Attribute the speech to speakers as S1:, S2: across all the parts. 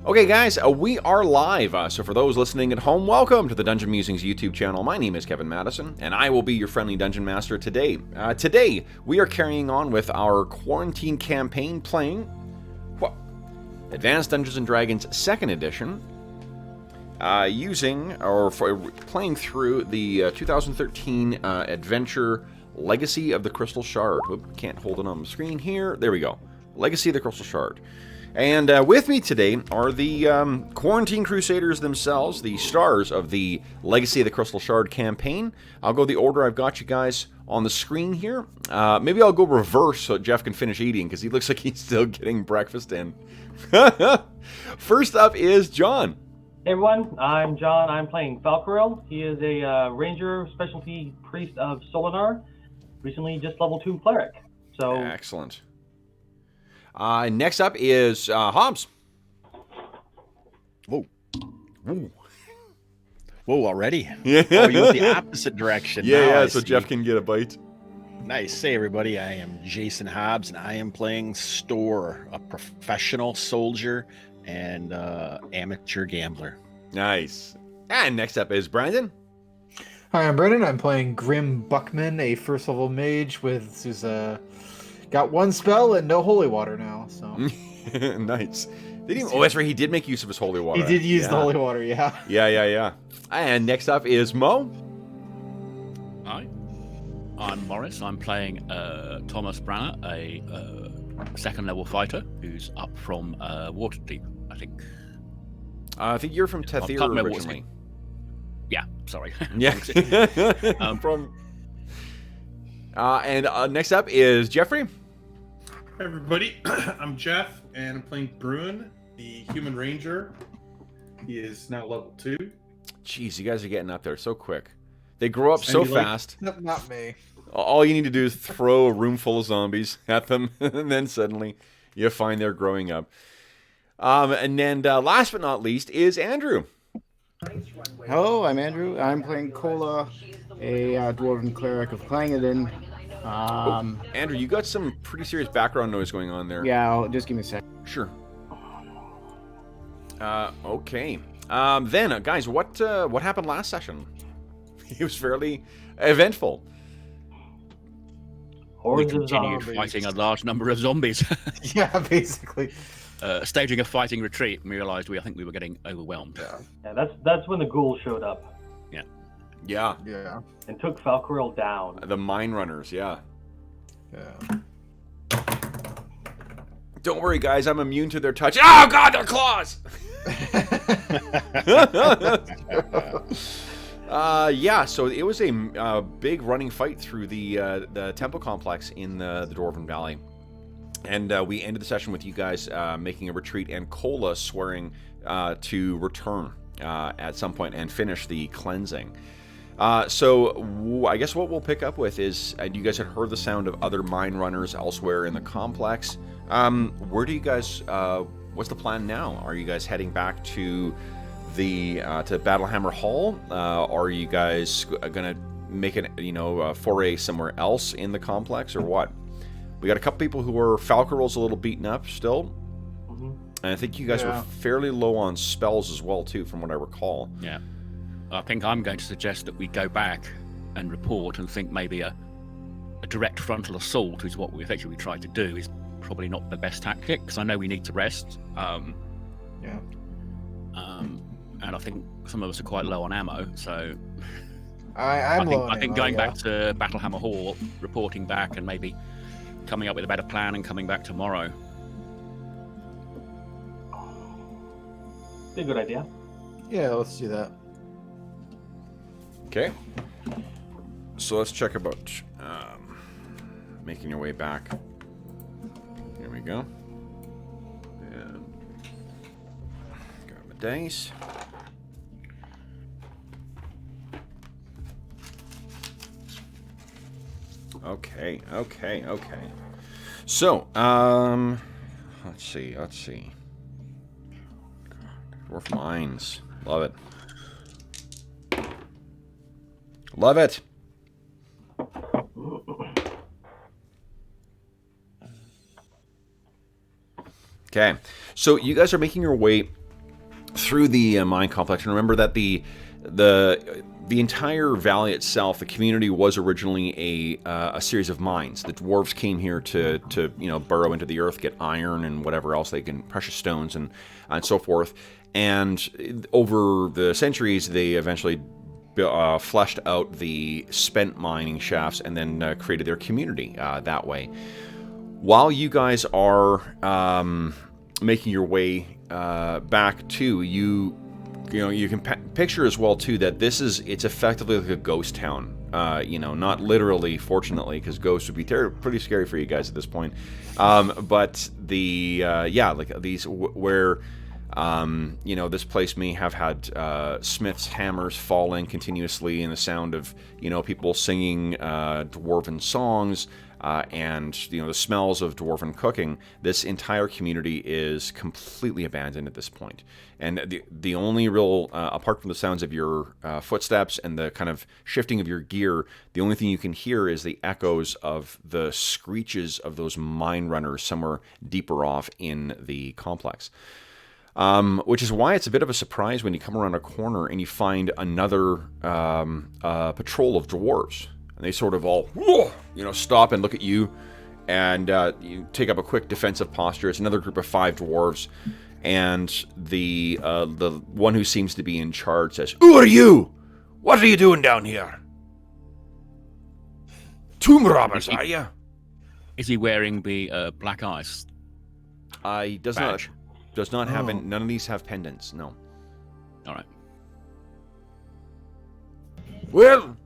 S1: Okay, guys, we are live. So for those listening at home, welcome to the Dungeon Musings YouTube channel. My name is Kevin Madison, and I will be your friendly Dungeon Master today. Today, we are carrying on with our quarantine campaign playing Advanced Dungeons & Dragons 2nd Edition, playing through the 2013 adventure Legacy of the Crystal Shard. Oop, can't hold it on the screen here. There we go. Legacy of the Crystal Shard. And with me today are the Quarantine Crusaders themselves, the stars of the Legacy of the Crystal Shard campaign. I'll go the order I've got you guys on the screen here. Maybe I'll go reverse so Jeff can finish eating, because he looks like he's still getting breakfast in. First up is John.
S2: Hey everyone, I'm John. I'm playing Falcarel. He is a ranger, specialty priest of Solinar, recently just level 2 cleric. So
S1: excellent. Next up is Hobbs.
S3: Whoa. Whoa. Whoa, already? Yeah. Oh, you went the opposite direction.
S1: Yeah, so Jeff can get a bite.
S3: Nice. Hey, everybody. I am Jason Hobbs, and I am playing Store, a professional soldier and amateur gambler.
S1: Nice. And next up is Brandon.
S4: Hi, I'm Brennan. I'm playing Grim Buckman, a first-level mage who's got one spell and no holy water now. So
S1: nice. That's right. He did make use of his holy water.
S4: He did use the holy water. Yeah.
S1: Yeah. And next up is Mo.
S5: Hi, I'm Morris. I'm playing Thomas Branner, a second-level fighter who's up from Waterdeep, I think.
S1: I think you're from Tethir originally.
S5: Yeah, sorry.
S1: Yeah. And next up is Jeffrey.
S6: Hey everybody, I'm Jeff, and I'm playing Bruin, the human ranger. He is now level 2.
S1: Jeez, you guys are getting up there so quick. They grow up so fast.
S4: Not me.
S1: All you need to do is throw a room full of zombies at them, and then suddenly you find they're growing up. And then last but not least is Andrew.
S7: Hello, I'm Andrew. I'm playing Kola, a dwarven cleric of Clangeddon.
S1: Andrew, you got some pretty serious background noise going on there.
S7: Yeah, just give me a sec.
S1: Sure. Okay. Then, guys, what happened last session? It was fairly eventful.
S5: We continued fighting a large number of zombies.
S4: Yeah, basically.
S5: Staging a fighting retreat, and we realized I think we were getting overwhelmed.
S2: yeah, that's when the ghouls showed up.
S1: Yeah.
S2: And took Falcarel down.
S1: The mine runners, yeah. Don't worry, guys. I'm immune to their touch. Oh, God, their claws! Yeah, so it was a big running fight through the temple complex in the Dwarven Valley. And we ended the session with you guys making a retreat and Kola swearing to return at some point and finish the cleansing. So I guess what we'll pick up with is, you guys had heard the sound of other mine runners elsewhere in the complex. Where do you guys, what's the plan now? Are you guys heading back to the to Battlehammer Hall? Are you guys gonna make a foray somewhere else in the complex, or what? We got a couple people who are Falcarel's a little beaten up still. And I think you guys were fairly low on spells as well too, from what I recall.
S5: Yeah. I think I'm going to suggest that we go back and report and think maybe a direct frontal assault, is what we effectively tried to do, is probably not the best tactic, because I know we need to rest. And I think some of us are quite low on ammo, so I think going back to Battlehammer Hall, reporting back, and maybe coming up with a better plan and coming back tomorrow.
S2: Be a good idea.
S4: Yeah, let's do that.
S1: Okay. So let's check about making your way back. Here we go. And grab my dice. Okay. So, let's see. Dwarf mines. Love it. Okay, so you guys are making your way through the mine complex. And remember that the entire valley itself, the community was originally a series of mines. The dwarves came here to burrow into the earth, get iron and whatever else they can, precious stones and so forth. And over the centuries, they eventually fleshed out the spent mining shafts and then created their community that way. While you guys are making your way back to you can picture as well too that it's effectively like a ghost town. Not literally, fortunately, because ghosts would be pretty scary for you guys at this point. But like these where this place may have had smiths' hammers falling continuously, and the sound of people singing dwarven songs. And the smells of dwarven cooking. This entire community is completely abandoned at this point, and the only real, apart from the sounds of your footsteps and the kind of shifting of your gear, the only thing you can hear is the echoes of the screeches of those mine runners somewhere deeper off in the complex. Which is why it's a bit of a surprise when you come around a corner and you find another patrol of dwarves. And they sort of all, stop and look at you, and you take up a quick defensive posture. It's another group of 5 dwarves, and the one who seems to be in charge says, "Who are you? What are you doing down here? Tomb robbers, are you?"
S5: Is he wearing the black ice?
S1: Does not have any, none of these have pendants. No.
S5: All right.
S1: Well.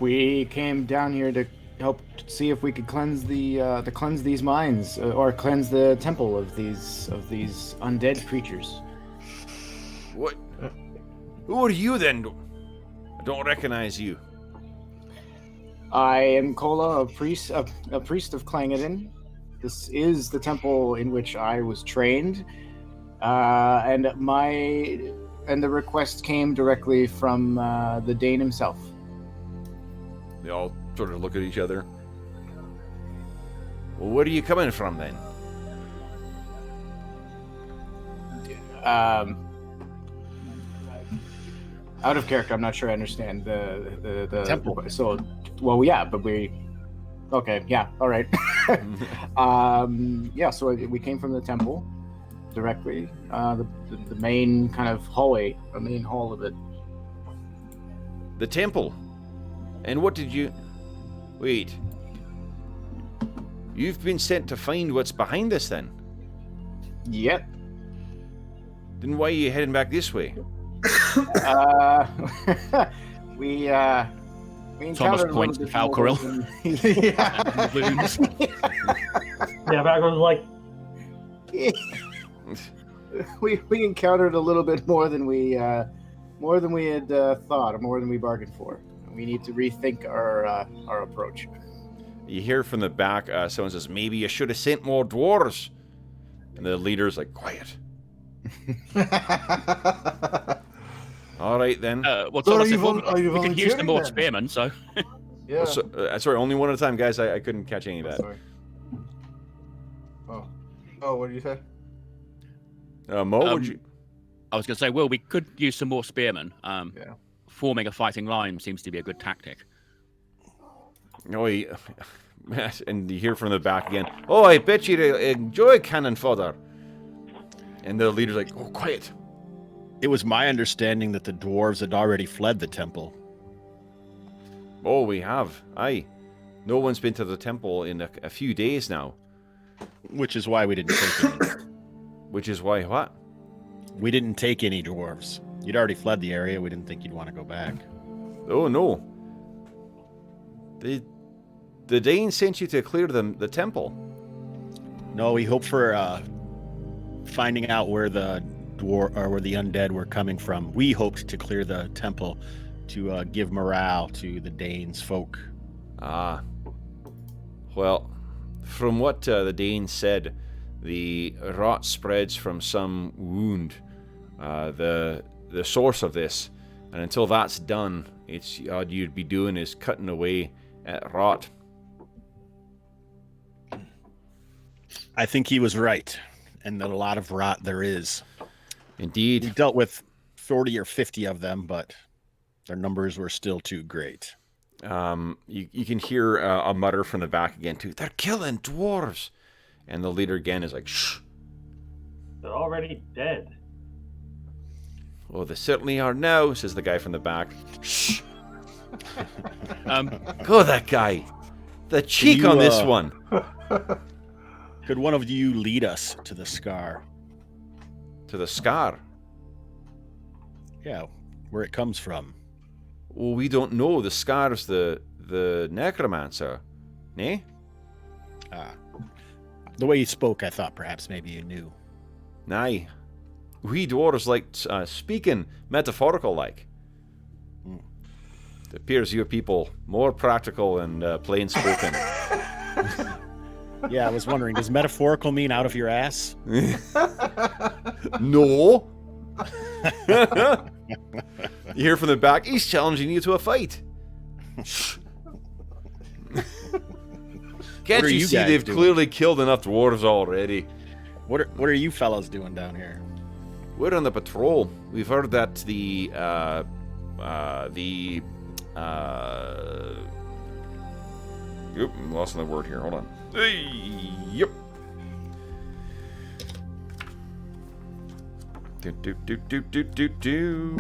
S7: We came down here to help see if we could cleanse cleanse these mines, or cleanse the temple of these undead creatures.
S1: What? Who are you then? I don't recognize you.
S7: I am Kola, a priest of Clangeddon. This is the temple in which I was trained, and the request came directly from the Dane himself.
S1: They all sort of look at each other. Well, where are you coming from then?
S7: Out of character, I'm not sure I understand the
S3: temple.
S7: So, well, yeah, but okay, yeah, all right. So we came from the temple directly, the main kind of hallway, the main hall of it.
S1: The temple. And what did you... Wait. You've been sent to find what's behind this, then?
S7: Yep.
S1: Then why are you heading back this way?
S7: We
S5: Thomas
S7: encountered
S5: points to Falcaril.
S2: Yeah, Valkyrie's like,
S7: we encountered a little bit more than we had thought, or more than we bargained for. We need to rethink our approach.
S1: You hear from the back, someone says, "Maybe you should have sent more dwarves." And the leader's like, "Quiet." All right, then.
S5: Well,
S4: So
S5: Thomas
S4: are
S5: said,
S4: you
S5: we could use
S4: volunteering
S5: some more
S4: then?
S5: spearmen, so...
S4: Yeah.
S1: Sorry, only one at a time, guys. I couldn't catch any of that.
S4: Sorry. Oh, what did you say?
S1: Mo, would you...
S5: I was going to say, well, we could use some more spearmen.
S4: Yeah.
S5: Forming a fighting line seems to be a good tactic.
S1: Oh, and you hear from the back again, "Oh, I bet you enjoy cannon fodder." And the leader's like, "Oh, quiet."
S3: It was my understanding that the dwarves had already fled the temple.
S1: "Oh, we have. Aye. No one's been to the temple in a few days now."
S3: Which is why we didn't take any.
S1: Which is why what?
S3: We didn't take any dwarves. You'd already fled the area. We didn't think you'd want to go back.
S1: Oh, no. The Dane sent you to clear the temple.
S3: No, we hoped for finding out where the where the undead were coming from. We hoped to clear the temple to give morale to the Danes folk.
S1: Ah. Well, from what the Dane said, the rot spreads from some wound. The source of this, and until that's done, it's all you'd be doing is cutting away at rot.
S3: I think he was right, and that a lot of rot there is. We
S1: Indeed.
S3: dealt with 40 or 50 of them, but their numbers were still too great.
S1: You can hear a mutter from the back again, too. They're killing dwarves. And the leader again is like, shh.
S2: They're already dead.
S1: Oh, they certainly are now, says the guy from the back. Shh. Go, that guy. The cheek
S3: you,
S1: on this one.
S3: Could one of you lead us to the scar?
S1: To the scar.
S3: Yeah, where it comes from.
S1: Well, we don't know. The scar's the necromancer. Nay?
S3: The way you spoke, I thought perhaps maybe you knew.
S1: Nay. We dwarves like speaking metaphorical like. It appears you people more practical and plain spoken.
S3: Yeah, I was wondering, does metaphorical mean out of your ass?
S1: No. You hear from the back, he's challenging you to a fight. Can't you see they've clearly killed enough dwarves already?
S3: What are you fellows doing down here?
S1: We're on the patrol. We've heard that the Yep, I'm lost in the word here. Hold on. Yep. Do.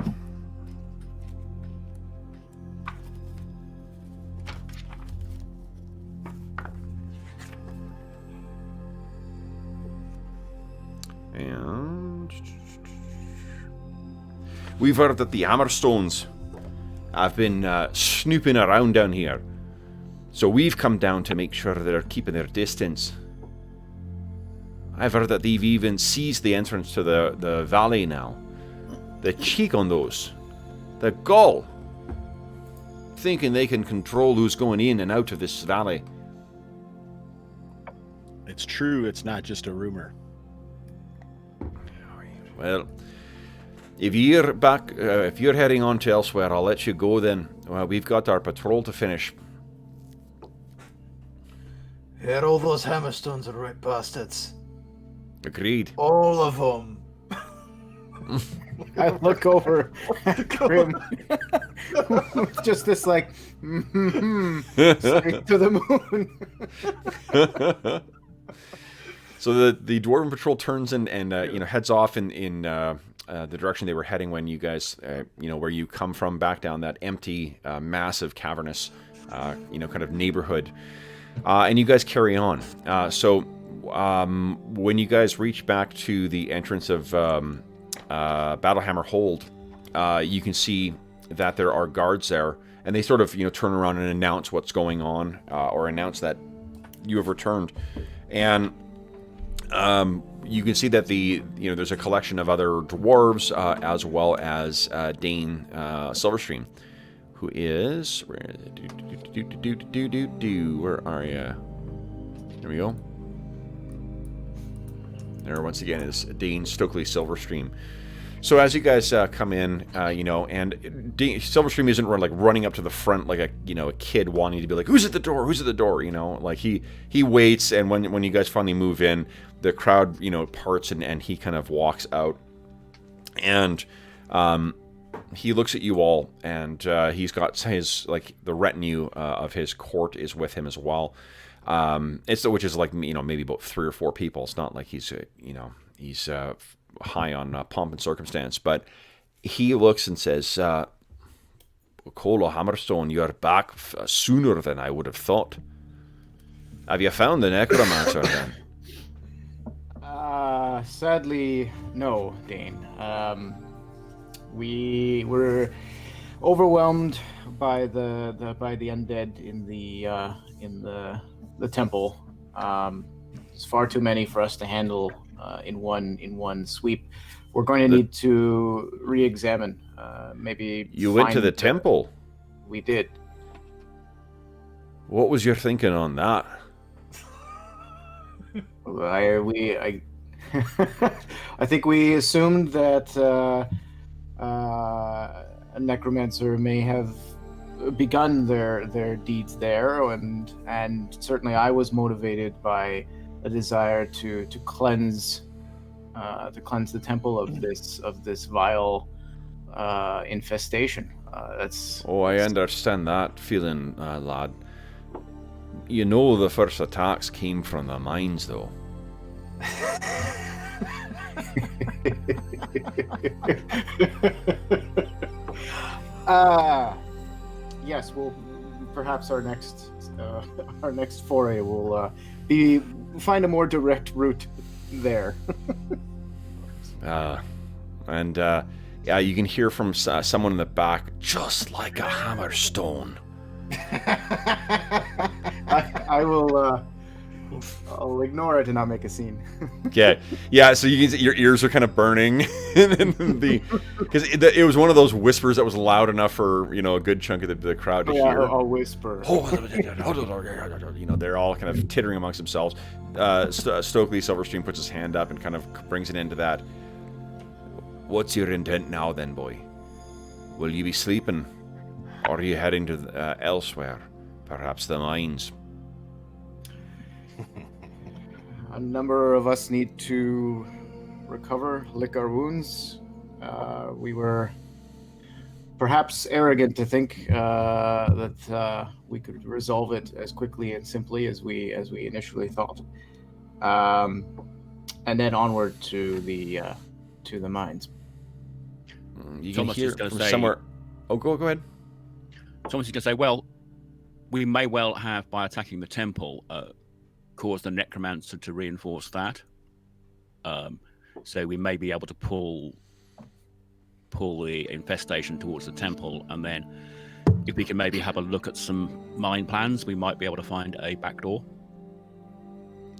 S1: And we've heard that the Hammerstones have been snooping around down here. So we've come down to make sure they're keeping their distance. I've heard that they've even seized the entrance to the valley now. The cheek on those. The gall. Thinking they can control who's going in and out of this valley.
S3: It's true, it's not just a rumor.
S1: Well, if you're heading on to elsewhere, I'll let you go then. Well, we've got our patrol to finish.
S4: Yeah, all those Hammerstones are right bastards.
S1: Agreed.
S4: All of them.
S7: I look over at Grim. Just this like, straight to the moon.
S1: So the Dwarven Patrol turns and heads off in the direction they were heading when you guys, where you come from, back down that empty, massive, cavernous, kind of neighborhood. And you guys carry on. So when you guys reach back to the entrance of Battlehammer Hold, you can see that there are guards there, and they sort of turn around and announce what's going on, or announce that you have returned, and you can see that there's a collection of other dwarves as well as Thane Silverstream, who is where are you? There we go. There once again is Thane Stokely Silverstream. So as you guys come in, and Silverstream isn't running up to the front like a kid wanting to be like, who's at the door? Who's at the door? Like he waits, and when you guys finally move in, the crowd parts and he kind of walks out, and he looks at you all, and he's got his the retinue of his court is with him as well. Which is maybe about 3 or 4 people. It's not like he's high on pomp and circumstance, but he looks and says, Colo Hammerstone, you're back sooner than I would have thought. Have you found the necromancer then?
S7: Sadly, no, Thane. We were overwhelmed by the undead in the temple. It's far too many for us to handle in one sweep. We're going to need to re-examine. Maybe
S1: you went to the temple.
S7: We did.
S1: What was your thinking on that?
S7: I think we assumed that a necromancer may have begun their deeds there, and certainly I was motivated by a desire to cleanse the temple of this vile infestation.
S1: Oh, I understand that feeling, lad. You know the first attacks came from the mines, though.
S7: Yes. Well, perhaps our next foray will find a more direct route there.
S1: Yeah, you can hear from someone in the back, just like a hammerstone.
S7: I will. I'll ignore it and not make a scene.
S1: Okay, yeah. So you can see your ears are kind of burning, because it was one of those whispers that was loud enough for a good chunk of the crowd to hear.
S7: I'll whisper.
S1: They're all kind of tittering amongst themselves. Stokely Silverstream puts his hand up and kind of brings it into that. What's your intent now, then, boy? Will you be sleeping, or are you heading to elsewhere, perhaps the mines?
S7: A number of us need to recover, lick our wounds. We were perhaps arrogant to think that we could resolve it as quickly and simply as we initially thought. And then onward to the mines.
S1: You can hear from somewhere. Oh, go ahead.
S5: Someone's going to say, well, we may well have, by attacking the temple, caused the necromancer to reinforce that. So we may be able to pull the infestation towards the temple, and then if we can maybe have a look at some mine plans, we might be able to find a back door.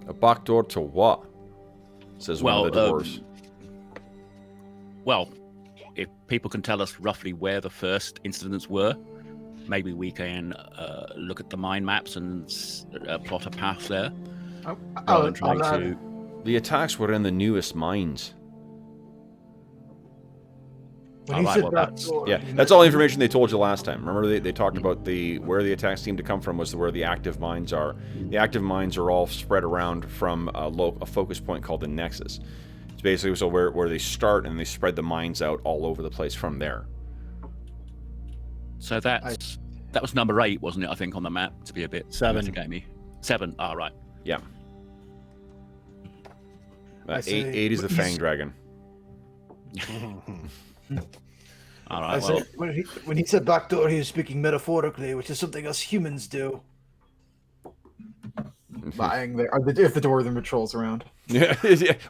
S1: A back door to what? Says one of the dwarves.
S5: Well, if people can tell us roughly where the first incidents were, maybe we can look at the mine maps and plot a path there.
S1: The attacks were in the newest mines. That's all the information they told you last time. Remember, they talked about where the attacks seem to come from was where the active mines are. The active mines are all spread around from a focus point called the Nexus. It's basically so where they start, and they spread the mines out all over the place from there.
S5: So that was number 8, wasn't it? I think on the map, to be a bit
S3: 7.
S5: Gamey. 7. Ah, right.
S1: Yeah. 8 is the Fang Dragon.
S5: All right.
S4: When he said back door, he was speaking metaphorically, which is something us humans do. Lying there, if the dwarven patrol's around.
S1: Yeah.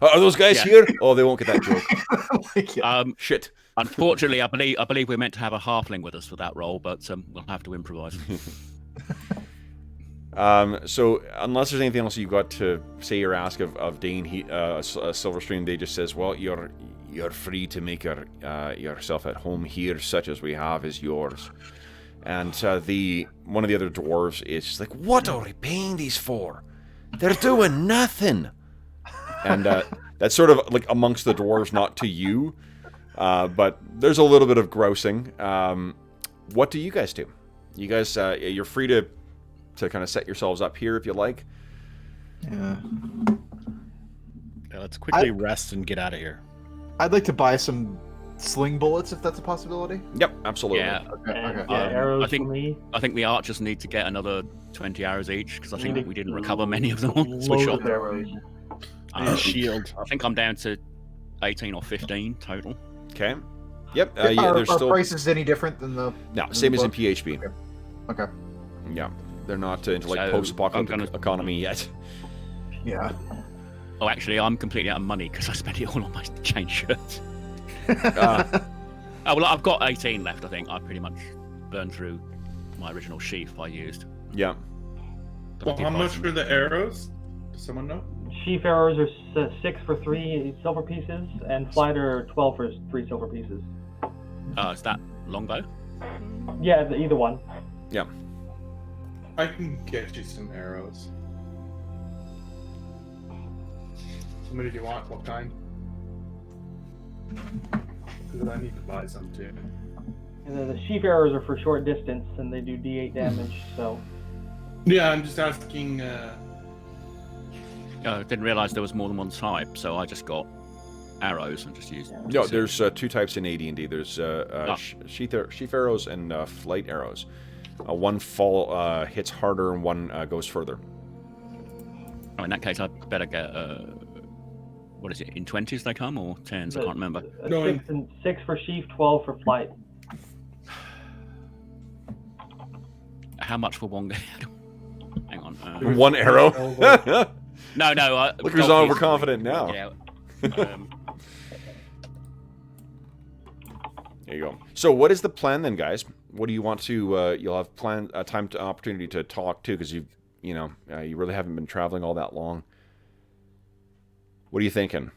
S1: Are those guys here? Oh, they won't get that joke. Shit.
S5: Unfortunately, I believe we're meant to have a halfling with us for that role, but we'll have to improvise.
S1: So, unless there's anything else you got to say or ask of Dane, Silverstream, they just says, well, you're free to make yourself at home here. Such as we have is yours. And one of the other dwarves is just like, what are we paying these for? They're doing nothing. And that's sort of like amongst the dwarves, not to you. But there's a little bit of grousing. What do you guys do? You guys, you're free to kind of set yourselves up here if you like.
S4: Yeah.
S3: Let's quickly rest and get out of here.
S4: I'd like to buy some sling bullets if that's a possibility.
S1: Yep, absolutely.
S5: Yeah.
S4: Okay.
S2: Arrows
S5: I think
S2: for me.
S5: I think the archers need to get another 20 arrows each, because I think we didn't recover many of them on switch shot.
S2: Arrows.
S3: Shield.
S5: I think I'm down to 18 or 15 total.
S1: Okay. Yep.
S4: Are
S1: still
S4: prices any different than the?
S1: No, same as in PHP.
S4: Okay.
S1: Yeah, they're not into like post-apocalyptic economy yet.
S4: Yeah.
S5: Oh, actually, I'm completely out of money because I spent it all on my chain shirts. Oh, well, I've got 18 left, I think. I pretty much burned through my original sheath I used.
S1: Yeah.
S6: Well, how much for the arrows? Does someone know?
S2: Sheaf arrows are 6 for 3 silver pieces, and flight are 12 for 3 silver pieces.
S5: Is that longbow?
S2: Yeah, either one.
S1: Yeah.
S6: I can get you some arrows. How many do you want? What kind? Because I need to buy some too.
S2: And then the sheaf arrows are for short distance, and they do D8 damage. So.
S6: Yeah, I'm just asking.
S5: I didn't realize there was more than one type, so I just got arrows and just use?
S1: No, there's two types in AD&D. There's sheath arrows and flight arrows. One hits harder and one goes further.
S5: Oh, in that case, I better get. What is it? In 20s they come or 10s? I can't remember.
S6: No,
S2: 6 for sheath, 12 for flight.
S5: How much for one? Hang on.
S1: One arrow.
S5: No.
S1: Look who's overconfident now.
S5: Yeah.
S1: There you go. So, what is the plan then, guys? What do you want to? You'll have time to opportunity to talk too, because you really haven't been traveling all that long. What are you thinking?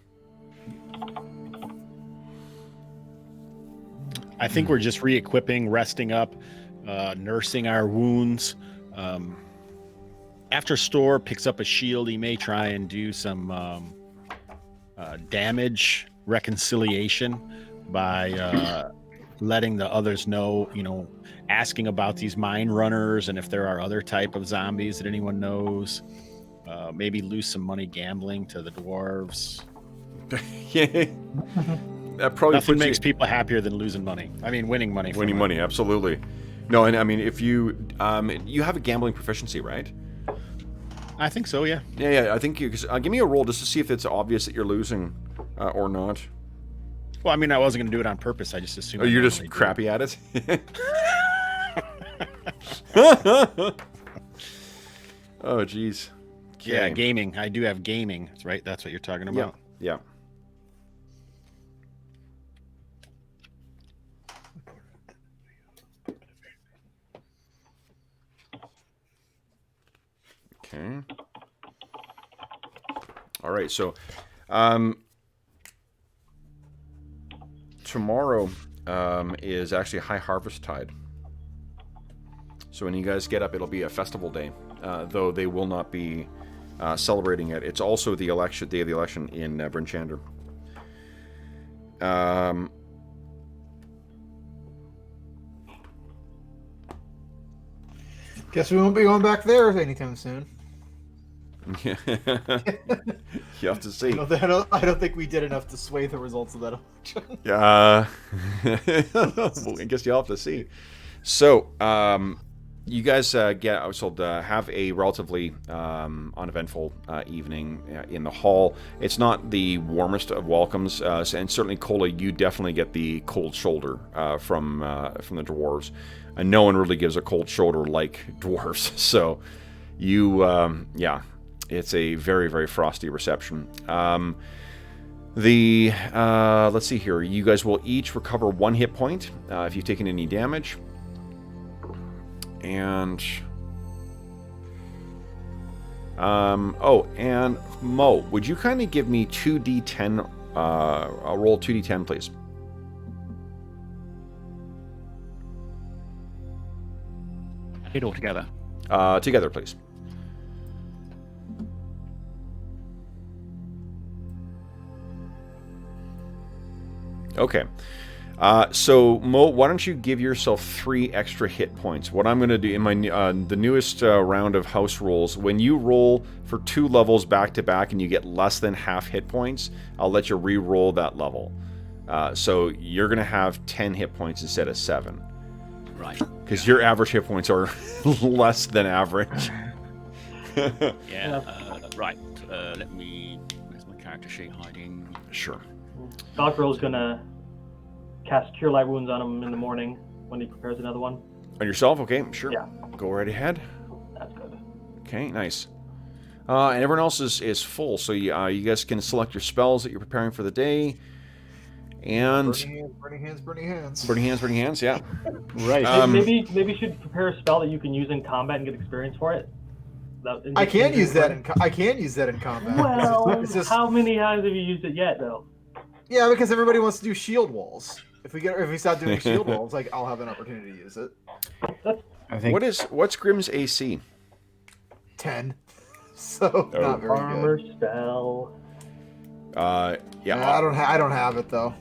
S3: I think we're just re-equipping, resting up, nursing our wounds. After Store picks up a shield, he may try and do some damage reconciliation by letting the others know, asking about these mine runners and if there are other type of zombies that anyone knows. Maybe lose some money gambling to the dwarves.
S1: Yeah. That probably
S3: Nothing makes people happier than losing money. I mean, winning money.
S1: Winning money, absolutely. No, and I mean, if you have a gambling proficiency, right?
S3: I think so, yeah.
S1: Yeah. I think give me a roll just to see if it's obvious that you're losing or not.
S3: Well, I mean, I wasn't going to do it on purpose. I just assumed.
S1: Oh, you're just crappy at it. Oh, jeez.
S3: Yeah, gaming. I do have gaming. That's right. That's what you're talking about.
S1: Yeah. Okay. All right. So, tomorrow is actually High Harvest Tide. So when you guys get up, it'll be a festival day, though they will not be celebrating it. It's also the day of the election in Bryn Shander.
S4: Guess we won't be going back there anytime soon.
S1: You have to see.
S4: I don't think we did enough to sway the results of that election.
S1: Yeah. Well, I guess you'll have to see. So, you guys have a relatively uneventful evening in the hall. It's not the warmest of welcomes, and certainly, Cola, you definitely get the cold shoulder from the dwarves. And no one really gives a cold shoulder like dwarves. So, it's a very, very frosty reception. Let's see here. You guys will each recover 1 hit point if you've taken any damage. And and Mo, would you kindly give me 2d10? I'll roll 2d10, please.
S5: Hit all together.
S1: Together, please. Okay. So Mo, why don't you give yourself 3 extra hit points? What I'm going to do in my the newest round of house rules, when you roll for 2 levels back to back and you get less than half hit points, I'll let you re-roll that level. So you're going to have 10 hit points instead of 7.
S5: Right.
S1: Because your average hit points are less than average.
S5: Right. Let me. Where's my character sheet hiding?
S1: Sure.
S2: Valkyrie's gonna cast Cure Light Wounds on him in the morning when he prepares another one.
S1: On yourself? Okay, sure.
S2: Yeah.
S1: Go right ahead.
S2: That's good.
S1: Okay, nice. And everyone else is full, so you guys can select your spells that you're preparing for the day. And
S4: burning hands.
S1: Burning hands, yeah.
S7: Right.
S2: Maybe you should prepare a spell that you can use in combat and get experience for it.
S4: I can use that in combat.
S2: Well, how many times have you used it yet, though?
S4: Yeah, because everybody wants to do shield walls. If we start doing shield walls, I'll have an opportunity to use it.
S7: I think.
S1: What's Grimm's AC?
S4: 10. So not very
S2: Armor
S4: good.
S2: spell.
S4: Yeah, I don't have it though.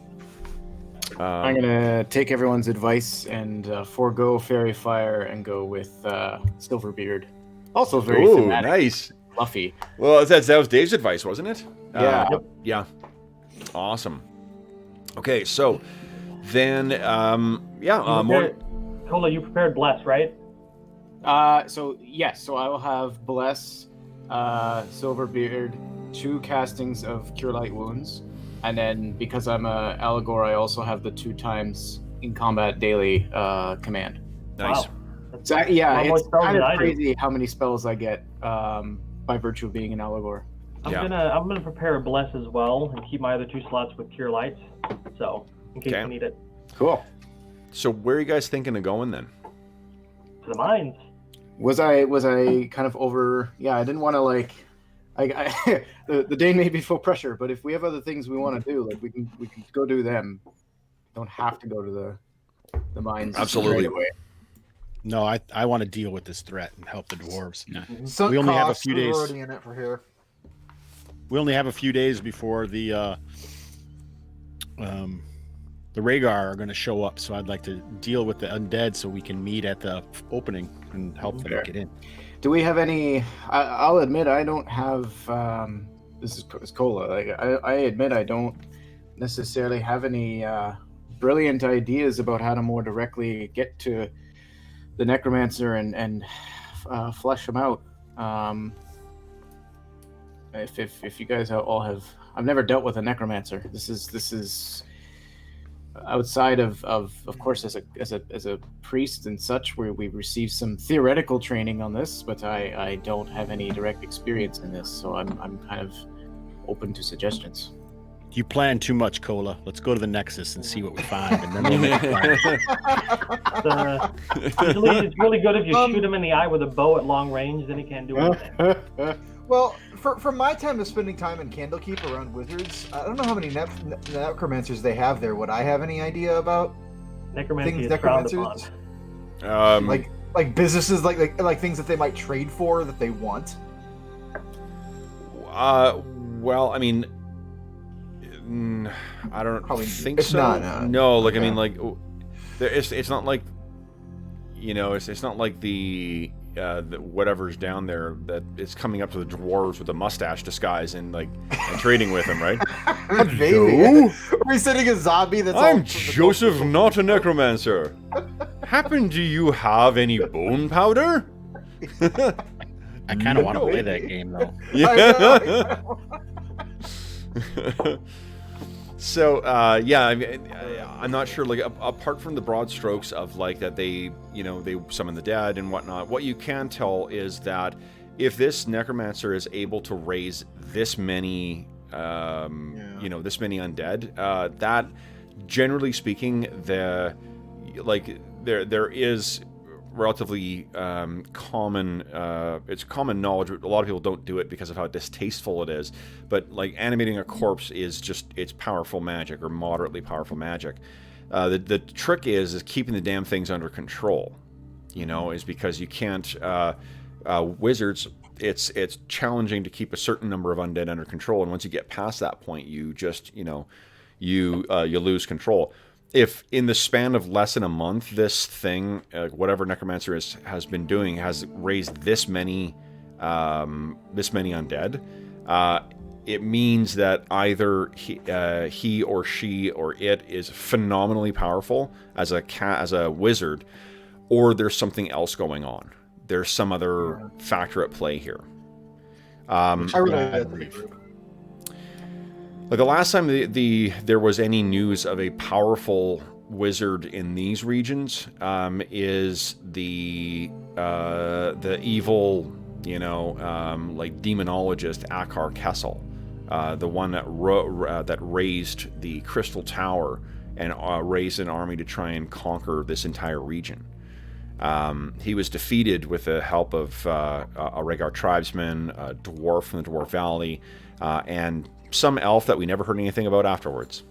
S7: I'm gonna take everyone's advice and forego Fairy Fire and go with Silverbeard. Also very thematic,
S1: nice,
S7: fluffy.
S1: Well, that was Dave's advice, wasn't it?
S7: Yeah.
S1: Yeah. Awesome. Okay, so then,
S2: Cola, you prepared Bless, right?
S7: So yes, so I will have Bless, Silverbeard, 2 castings of Cure Light Wounds, and then because I'm a Allegor, I also have the 2 times in combat daily command.
S1: Nice.
S2: Wow.
S7: So yeah,
S2: More
S7: it's
S2: spells
S7: kind
S2: than
S7: of
S2: I do.
S7: crazy how many spells I get by virtue of being an Allegor.
S2: I'm
S1: Yeah.
S2: gonna prepare a Bless as well and keep my other 2 slots with Cure Lights, so in case
S1: Okay.
S2: we need it.
S7: Cool.
S1: So where are you guys thinking of going then?
S2: To the mines.
S7: Was I kind of over? Yeah, I didn't want to like. The day may be full pressure, but if we have other things we want to do, like we can go do them. Don't have to go to the mines.
S1: Absolutely.
S7: Right away.
S3: No, I want to deal with this threat and help the dwarves.
S4: Sunk
S3: We only have a
S4: costs,
S3: few
S4: we're
S3: days.
S4: already in it for here.
S3: We only have a few days before the Rhaegar are going to show up, so I'd like to deal with the undead so we can meet at the opening and help them
S7: Fair.
S3: get in.
S7: Do we have any? I'll admit I don't have. This is Cola. Like, I admit I don't necessarily have any brilliant ideas about how to more directly get to the necromancer and flesh him out. If you guys all have, I've never dealt with a necromancer. This is outside of course as a priest and such, where we receive some theoretical training on this, but I don't have any direct experience in this, so I'm kind of open to suggestions.
S3: You plan too much, Cola. Let's go to the Nexus and see what we find, and then we'll make a plan.
S2: Usually it's really good if you shoot him in the eye with a bow at long range, then he can't do anything.
S4: Well, for my time of spending time in Candlekeep around wizards, I don't know how many necromancers they have there. Would I have any idea about
S2: Necromancy
S4: things
S2: is frowned upon.
S4: necromancers? Like businesses, like things that they might trade for that they want?
S1: Well, I mean, I don't
S4: Probably
S1: think
S4: it's
S1: so.
S4: not,
S1: no, like,
S4: okay.
S1: I mean, like, it's not like, it's not like the whatever's down there that is coming up to the dwarves with a mustache disguise and trading with them, right?
S4: Maybe. Are we sending a zombie that's all
S1: I'm
S4: from the
S1: Joseph, not a necromancer. Happen do you have any bone powder?
S3: I kind of want to play that game, though.
S4: I know.
S1: So, I mean, I'm not sure, like, apart from the broad strokes of, like, that they summon the dead and whatnot, what you can tell is that if this necromancer is able to raise this many, this many undead, that, generally speaking, there is relatively common it's common knowledge. A lot of people don't do it because of how distasteful it is, but like animating a corpse is just, it's powerful magic, or moderately powerful magic. The trick is keeping the damn things under control, is because you can't wizards, it's challenging to keep a certain number of undead under control, and once you get past that point, you just you lose control. If in the span of less than a month, this thing, whatever necromancer has been doing, has raised this many undead, it means that either he or she or it is phenomenally powerful as a wizard, or there's something else going on. There's some other factor at play here.
S4: I really believe.
S1: Like the last time there was any news of a powerful wizard in these regions is the evil, like demonologist Akar Kessel, the one that raised the Crystal Tower and raised an army to try and conquer this entire region. He was defeated with the help of a Rhaegar tribesman, a dwarf from the Dwarf Valley, and some elf that we never heard anything about afterwards.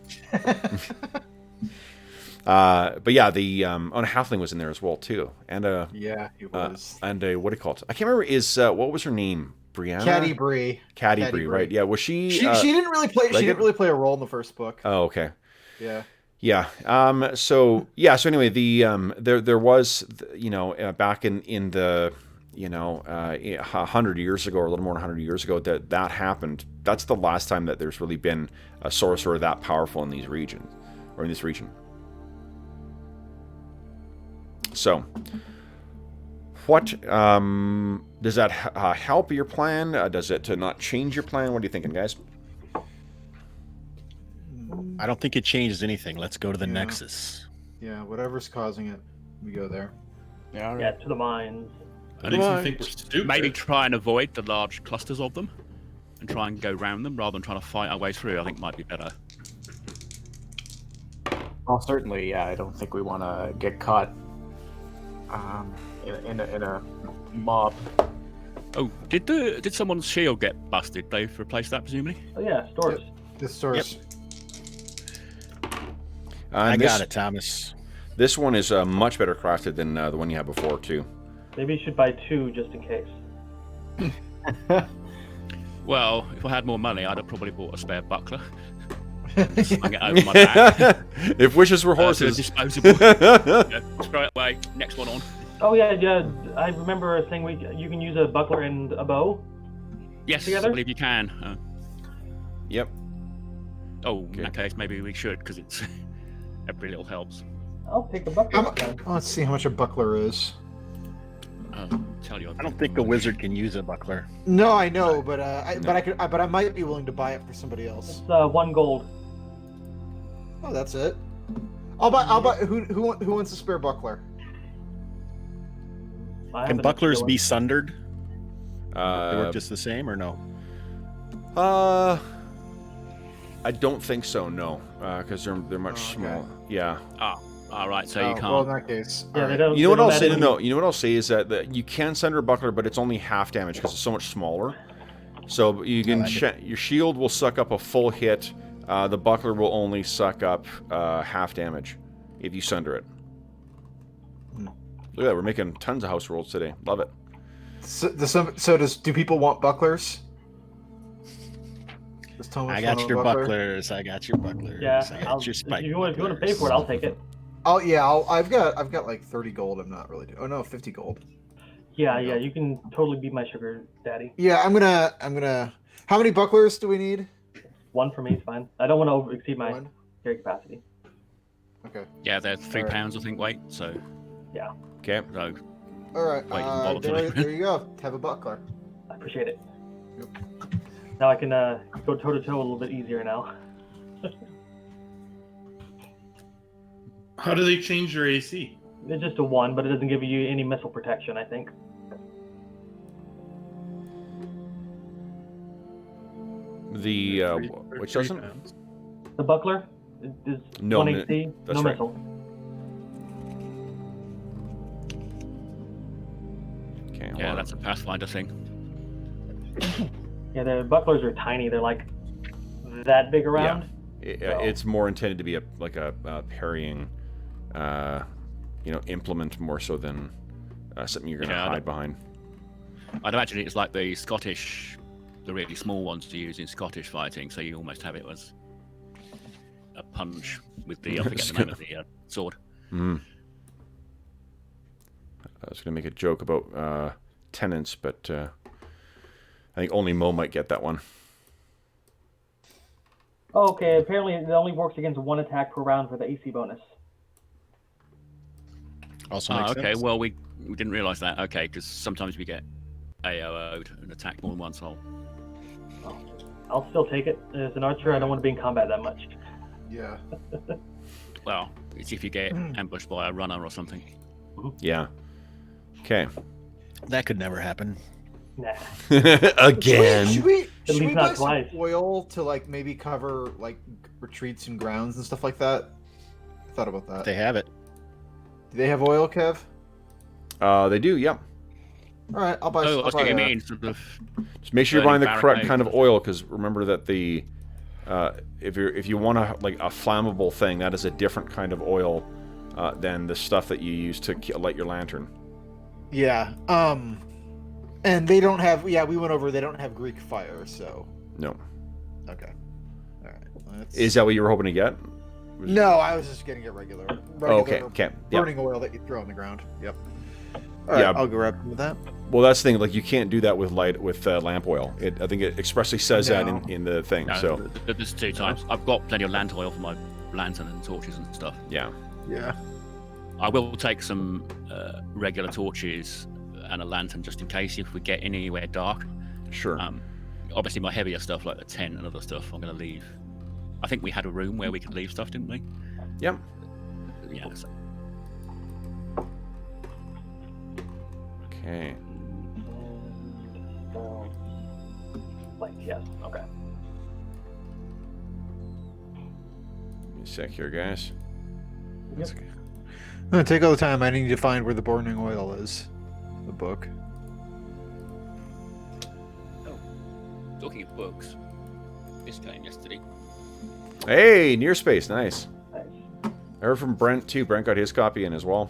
S1: But yeah, the halfling was in there as well too, and
S4: He was.
S1: and what do you call it? I can't remember. What was her name? Brianna.
S4: Caddy Bree.
S1: Caddy Bree, right? Yeah. Was she?
S4: She didn't really play. She didn't really play a role in the first book.
S1: Oh, okay.
S4: Yeah.
S1: Yeah. So anyway, the there was back in the you know, 100 years ago, or a little more than 100 years ago, that happened. That's the last time that there's really been a sorcerer that powerful in these regions, or in this region. So, what does that help your plan? Does it not change your plan? What are you thinking, guys?
S3: I don't think it changes anything. Let's go to the
S4: Yeah.
S3: Nexus.
S4: Yeah, whatever's causing it, we go there.
S7: Yeah, all
S2: Yeah,
S7: right.
S2: to the mines.
S6: I think you think we're stupid.
S5: Maybe try and avoid the large clusters of them, and try and go round them rather than trying to fight our way through. I think might be better.
S7: Well, certainly, yeah. I don't think we want to get caught in a mob.
S5: Oh, did someone's shield get busted? They've replaced that presumably.
S2: Oh yeah, stores.
S4: This source.
S3: I got it, Thomas.
S1: This one is much better crafted than the one you had before, too.
S2: Maybe you should buy 2 just in case.
S5: Well, if I had more money, I'd have probably bought a spare buckler. Slung it over my back.
S1: If wishes were
S5: So
S1: horses.
S5: disposable. Yeah, straight away. Next one on.
S2: Oh yeah, yeah. I remember saying you can use a buckler and a bow.
S5: Yes,
S2: Together?
S5: I believe you can.
S1: Yep.
S5: Oh, in that case, maybe we should, because it's every little helps.
S2: I'll take the buckler.
S4: Let's see how much a buckler is.
S5: Tell you.
S3: I don't think the wizard can use a buckler.
S4: No, I know, but I might be willing to buy it for somebody else.
S2: It's 1 gold.
S4: Oh, that's it. I'll buy. Who wants a spare buckler?
S2: I have
S3: Can
S2: enough
S3: bucklers
S2: to
S3: be
S2: do it.
S3: sundered? They work just the same, or no?
S1: I don't think so. No, because they're much
S4: Oh, okay.
S1: smaller. Yeah.
S5: All right, so you can't.
S4: Well, in that case,
S2: Yeah,
S4: all
S2: they
S4: right.
S2: don't.
S1: You know what
S2: they
S1: I'll
S2: don't
S1: say?
S2: add
S1: No,
S2: any-
S1: you know what I'll say is that you can send her a buckler, but it's only half damage because it's so much smaller. So you can your shield will suck up a full hit. The buckler will only suck up half damage if you sunder it. Look at that, we're making tons of house rolls today. Love it.
S4: Do people want bucklers? Does Thomas
S3: I got
S4: want a
S3: your
S4: buckler?
S3: bucklers. I got your bucklers.
S2: Yeah,
S3: I got your
S2: if
S3: spike
S2: you want to pay
S3: bucklers.
S2: for it, I'll take it.
S4: Oh yeah, I've got like 30 gold. I'm not really. Oh no, 50 gold.
S2: Yeah, yeah, you can totally be my sugar daddy.
S4: Yeah, I'm gonna. How many bucklers do we need?
S2: 1 for me is fine. I don't want to exceed my
S4: One.
S2: carry capacity.
S4: Okay.
S5: Yeah, they're 3
S4: Alright.
S5: pounds, I think, weight. So,
S1: Okay.
S5: so
S4: All right.
S5: Wait, volatile.
S4: There you go. Have a buckler.
S2: I appreciate it.
S4: Yep.
S2: Now I can go toe to toe a little bit easier now.
S6: How do they change your AC?
S2: It's just a 1, but it doesn't give you any missile protection, I think.
S1: The which doesn't?
S2: The buckler is
S1: No,
S2: 1 AC,
S1: that's
S2: no
S1: right.
S2: missile.
S1: Okay. hold
S5: yeah,
S1: on.
S5: that's a Pathfinder thing.
S2: Yeah, the bucklers are tiny. They're like that big around.
S1: It's more intended to be a parrying, implement more so than something you're gonna
S5: Yeah, I
S1: hide
S5: don't-
S1: behind.
S5: I'd imagine it's like the Scottish, the really small ones to use in Scottish fighting. So you almost have it as a punch with the I forget the name of the sword.
S1: I was gonna make a joke about tenants, but I think only Mo might get that one.
S2: Oh, okay, apparently it only works against 1 attack per round for the AC bonus.
S3: Also makes
S5: Okay,
S3: sense.
S5: well we didn't realise that. Okay, because sometimes we get AO'd and attack more than once.
S2: I'll still take it. As an archer, I don't want to be in combat that much.
S4: Yeah.
S5: Well, it's if you get ambushed by a runner or something.
S1: Yeah. Okay.
S3: That could never happen.
S2: Nah.
S1: Again.
S4: Should we
S2: least
S4: buy
S2: not
S4: some
S2: twice.
S4: oil to like maybe cover like retreats and grounds and stuff like that? I thought about that.
S3: They have it.
S4: Do they have oil, Kev?
S1: They do. Yeah.
S4: All right, I'll buy.
S5: Oh, I
S4: I'll
S5: was
S4: buy
S5: thinking
S4: that.
S5: mean sort of.
S1: Just make sure you're buying the
S5: Burning
S1: correct kind of
S5: barricades.
S1: oil, because remember that the if you want a flammable thing, that is a different kind of oil than the stuff that you use to light your lantern.
S4: Yeah. And they don't have. Yeah, we went over. They don't have Greek fire, so.
S1: No.
S4: Okay. All right. Let's...
S1: Is that what you were hoping to get?
S4: No, I was just getting it regular.
S1: Oh, okay. Okay. Yep.
S4: Burning oil that you throw on the ground. Yep. All right,
S1: Yeah.
S4: I'll grab some of that.
S1: Well, that's the thing. Like, you can't do that with lamp oil. I think it expressly says that
S4: No.
S1: in the thing.
S5: No,
S1: So
S5: there's 2 times. I've got plenty of lamp oil for my lantern and torches and stuff.
S1: yeah.
S4: Yeah.
S5: I will take some regular torches and a lantern just in case if we get anywhere dark.
S1: Sure.
S5: Obviously, my heavier stuff like the tent and other stuff, I'm going to leave. I think we had a room where we could leave stuff, didn't we?
S1: Yep.
S5: Yeah. So.
S1: Okay.
S2: Like, yes. Okay.
S1: Give me a sec here, guys.
S2: Yep.
S4: I'm gonna take all the time I need to find where the burning oil is. The book.
S5: Talking of books, this came yesterday.
S1: Hey, Near Space, nice.
S2: Nice.
S1: I heard from Brent too. Brent got his copy in as well.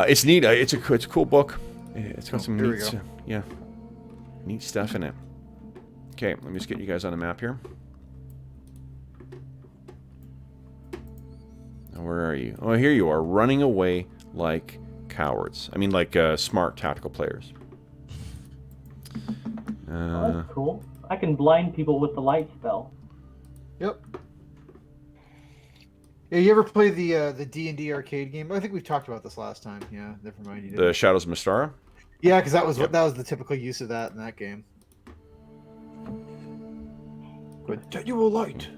S1: It's neat. It's a cool book. It's got some
S4: here we
S1: neat,
S4: go.
S1: yeah, neat stuff in it. Okay, let me just get you guys on the map here. Now, where are you? Oh, here you are, running away like cowards. I mean, like smart tactical players.
S2: Oh, that's cool. I can blind people with the light spell.
S4: Yep. Yeah, you ever play the D&D arcade game? I think we've talked about this last time. Yeah, never mind. You
S1: The
S4: didn't.
S1: Shadows of Mystara.
S4: Yeah, because that was
S1: Yep.
S4: that was the typical use of that in that game. Continual light.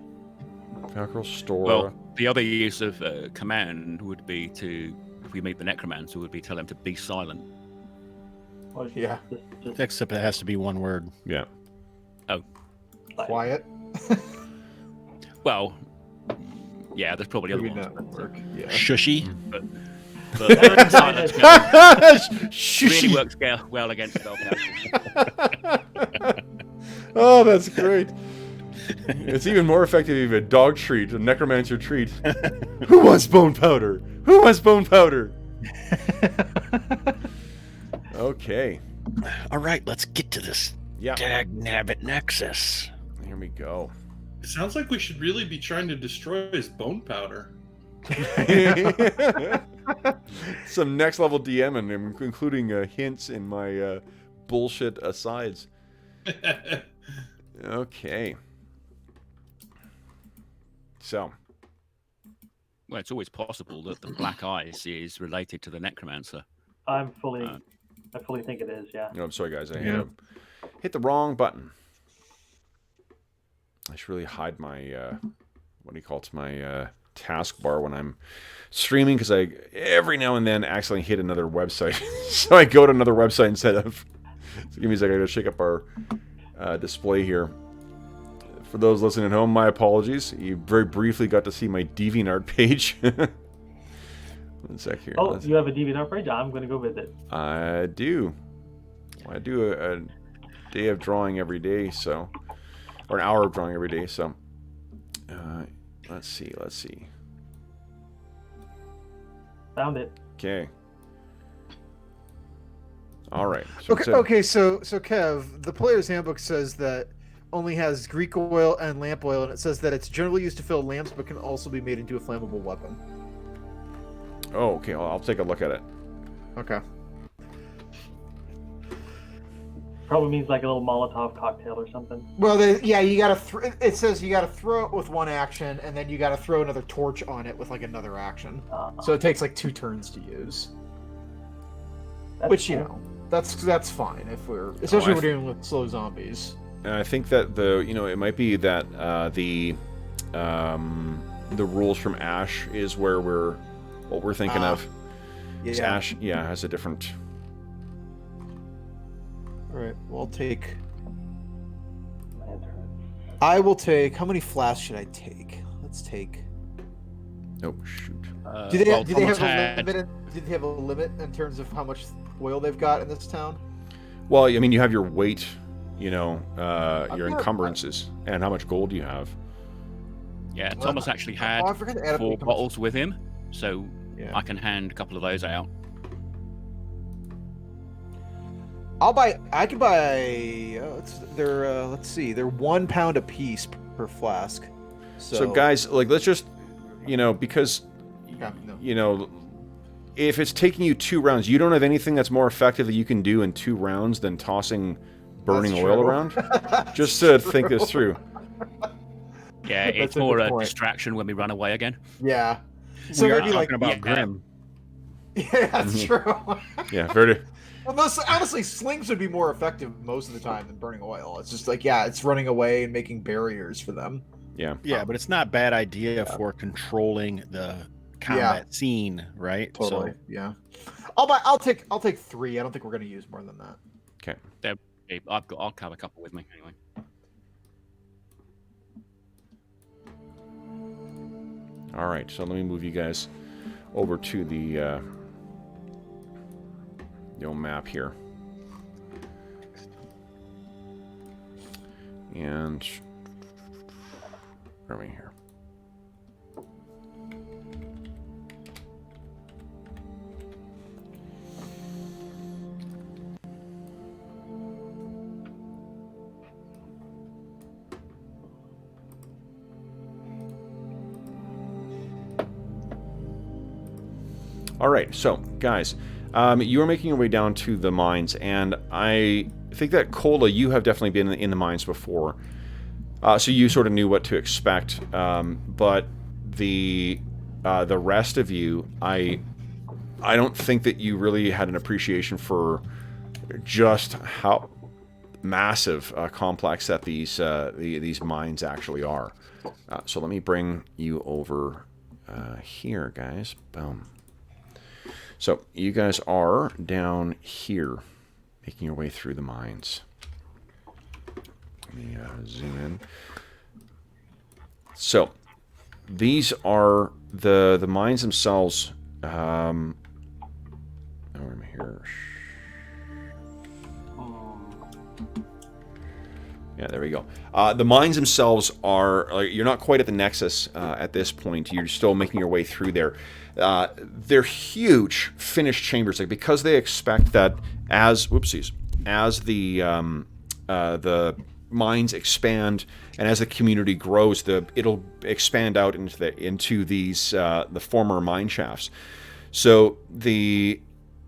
S1: Mackerel Store.
S5: Well, the other use of command would be to, if we meet the necromancer, would be tell him to be silent.
S2: Or
S4: Yeah.
S2: just
S3: Except it has to be one word.
S1: Yeah.
S2: like-
S4: Quiet.
S5: Well, yeah, there's probably other
S4: Maybe
S5: ones.
S4: not work. Yeah.
S3: Shushy.
S5: But
S2: Yeah,
S5: silence really works well against spell casters.
S1: Oh, that's great. It's even more effective if you have a dog treat, a necromancer treat. Who wants bone powder? Who wants bone powder? Okay.
S3: All right, let's get to this
S1: Yeah.
S3: dag-nabbit nexus.
S1: Here we go.
S6: It sounds like we should really be trying to destroy his bone powder.
S1: Some next level DMing, including hints in my bullshit asides. Okay. So,
S5: Well, it's always possible that the black eyes is related to the necromancer.
S2: I fully think it is. Yeah.
S1: I'm sorry, guys. I
S4: Yeah.
S1: hit the wrong button. I should really hide my my taskbar when I'm streaming, because I every now and then accidentally hit another website. So I go to another website instead of. So give me a second. I gotta shake up our display here. For those listening at home, my apologies. You very briefly got to see my DeviantArt page. One sec here.
S2: Oh, you have a DeviantArt page? I'm going to go visit.
S1: I do. I do a day of drawing every day, so, or an hour of drawing every day. So, let's see.
S2: Found it.
S1: Okay. All right. So
S4: Okay, okay, so Kev, the player's handbook says that only has Greek oil and lamp oil, and it says that it's generally used to fill lamps, but can also be made into a flammable weapon.
S1: Oh, okay. I'll take a look at it.
S4: Okay.
S2: Probably means like a little Molotov cocktail or something.
S4: Well, you gotta. It says you gotta throw it with one action, and then you gotta throw another torch on it with like another action. So it takes like 2 turns to use.
S2: That's
S4: Which you
S2: cool.
S4: know, that's fine if especially if we're dealing with slow zombies.
S1: And I think that it might be that the rules from Ash is where what we're thinking of. 'Cause
S4: Yeah.
S1: Ash, has a different.
S4: All right. Well, I'll take.
S2: Lantern.
S4: I will take. How many flasks should I take? Let's take.
S1: Oh shoot.
S4: Do they have
S5: Thomas
S4: a
S5: had-
S4: limit? Did they have a limit in terms of how much oil they've got in this town?
S1: Well, I mean, you have your weight, your
S4: got-
S1: encumbrances, and how much gold you have.
S5: Yeah, Thomas actually had
S4: Oh, I forgot to add up
S5: 4
S4: the-
S5: bottles with him, so
S4: Yeah.
S5: I can hand a couple of those out.
S4: I could buy. Let's see. They're £1 a piece per flask.
S1: So guys, like, let's just, because
S4: Yeah, no.
S1: you know, if it's taking you 2 rounds, you don't have anything that's more effective that you can do in 2 rounds than tossing burning
S4: That's
S1: oil
S4: true.
S1: around.
S4: That's
S1: Just to
S4: true.
S1: think this through.
S5: Yeah,
S4: That's
S5: it's
S4: a
S5: more
S4: good
S5: a
S4: point.
S5: distraction when we run away again.
S4: Yeah. So
S3: We are
S4: maybe like
S3: talking about
S5: yeah.
S3: Grim.
S4: yeah, that's true.
S1: Yeah, very.
S4: Well, honestly, slings would be more effective most of the time than burning oil. It's just like, yeah, it's running away and making barriers for them.
S1: Yeah.
S3: Yeah, but it's not a bad idea for controlling the combat scene, right?
S4: Totally.
S3: So
S4: Yeah. I'll take 3. I don't think we're gonna use more than that.
S1: Okay.
S5: I'll have a couple with me anyway.
S1: All right. So let me move you guys over to the old map here. And where are we here? All right, so guys, you are making your way down to the mines, and I think that Cola, you have definitely been in the mines before, so you sort of knew what to expect. But the rest of you, I don't think that you really had an appreciation for just how massive, complex that these mines actually are. So let me bring you over here, guys. Boom. So you guys are down here, making your way through the mines. Let me zoom in. So these are the mines themselves. Oh, where am I here? Yeah, there we go. The mines themselves are, you're not quite at the nexus at this point. You're still making your way through there. They're huge finished chambers, like, because they expect that as the mines expand and as the community grows, it'll expand out into these the former mine shafts. So the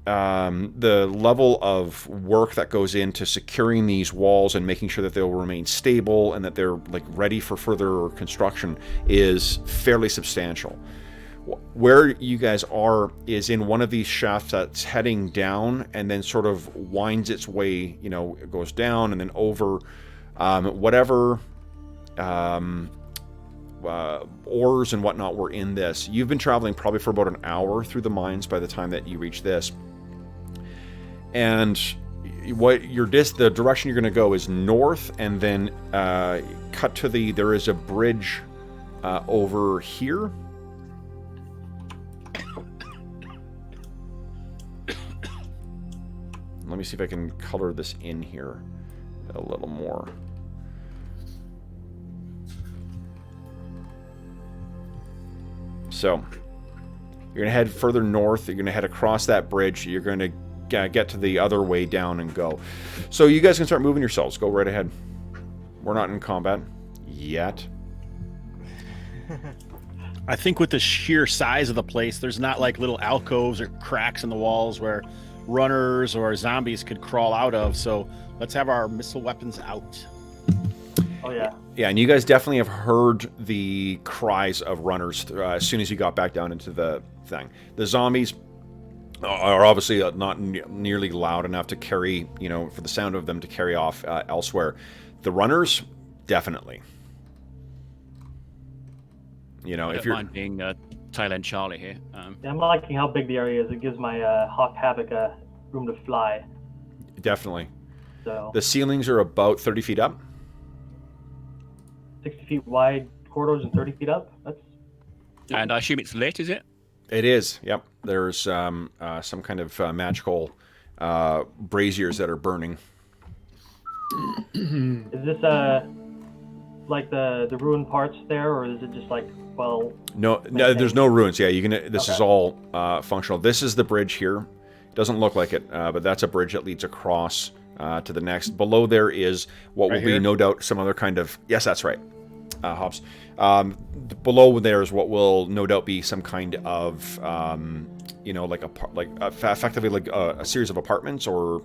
S1: level of work that goes into securing these walls and making sure that they'll remain stable and that they're like ready for further construction is fairly substantial. Where you guys are is in one of these shafts that's heading down and then sort of winds its way, it goes down and then over whatever ores and whatnot were in this. You've been traveling probably for about an hour through the mines by the time that you reach this. And the direction you're going to go is north, and then cut to there is a bridge over here. Let me see if I can color this in here a little more. So you're going to head further north. You're going to head across that bridge. You're going to get to the other way down and go. So you guys can start moving yourselves. Go right ahead. We're not in combat yet.
S3: I think with the sheer size of the place, there's not like little alcoves or cracks in the walls where runners or zombies could crawl out of. So let's have our missile weapons out.
S2: Oh yeah.
S1: Yeah, and you guys definitely have heard the cries of runners as soon as you got back down into the thing. The zombies are obviously not nearly loud enough to carry, for the sound of them to carry off elsewhere. The runners, definitely.
S5: If you're mind being tail end Charlie here.
S2: Yeah, I'm liking how big the area is. It gives my Hawk Havoc a room to fly.
S1: Definitely.
S2: So
S1: the ceilings are about 30 feet up.
S2: 60 feet wide corridors and 30 feet up.
S5: And I assume it's lit, is it?
S1: It is. Yep. There's some kind of magical braziers that are burning.
S2: Is this like the ruined parts there, or is it just like
S1: No, there's no ruins. Yeah, this is all functional. This is the bridge here. Doesn't look like it, but that's a bridge that leads across to the next. Below there is what will be no doubt some other kind of. Yes, that's right. Hobbs. Below there is what will no doubt be some kind of, effectively like a series of apartments or,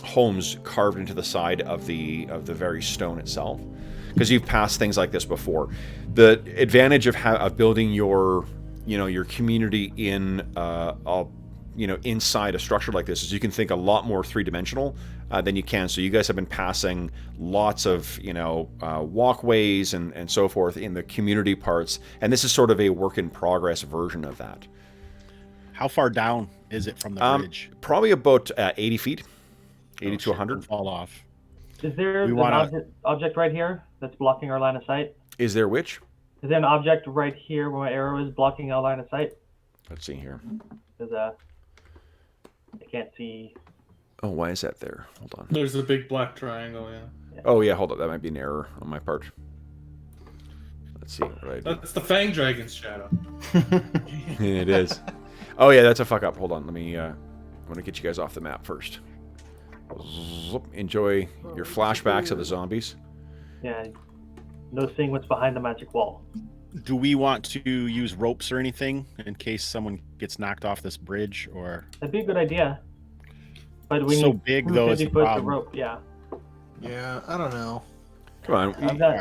S1: homes carved into the side of the very stone itself. Because you've passed things like this before. The advantage of building your community in inside a structure like this is you can think a lot more three-dimensional than you can. So you guys have been passing lots of walkways and so forth in the community parts, and this is sort of a work in progress version of that.
S3: How far down is it from the bridge?
S1: Probably about 80 feet, 80 to 100.
S3: Fall off.
S2: Is there an object right here that's blocking our line of sight?
S1: Is there which?
S2: Is there an object right here where my arrow is blocking our line of sight?
S1: Let's see here.
S2: Because I can't see.
S1: Oh, why is that there? Hold on.
S6: There's a big black triangle, yeah.
S1: Oh, yeah, hold on. That might be an error on my part. Let's see what I do.
S6: That's the Fang Dragon's shadow.
S1: It is. Oh, yeah, that's a fuck up. Hold on. I want to get you guys off the map first. Enjoy your flashbacks of the zombies.
S2: Yeah, no seeing what's behind the magic wall.
S3: Do we want to use ropes or anything in case someone gets knocked off this bridge? Or
S2: that'd be a good idea. But we
S3: so
S2: need
S3: big though is the problem.
S2: Rope. Yeah.
S4: Yeah, I don't know.
S1: Come on,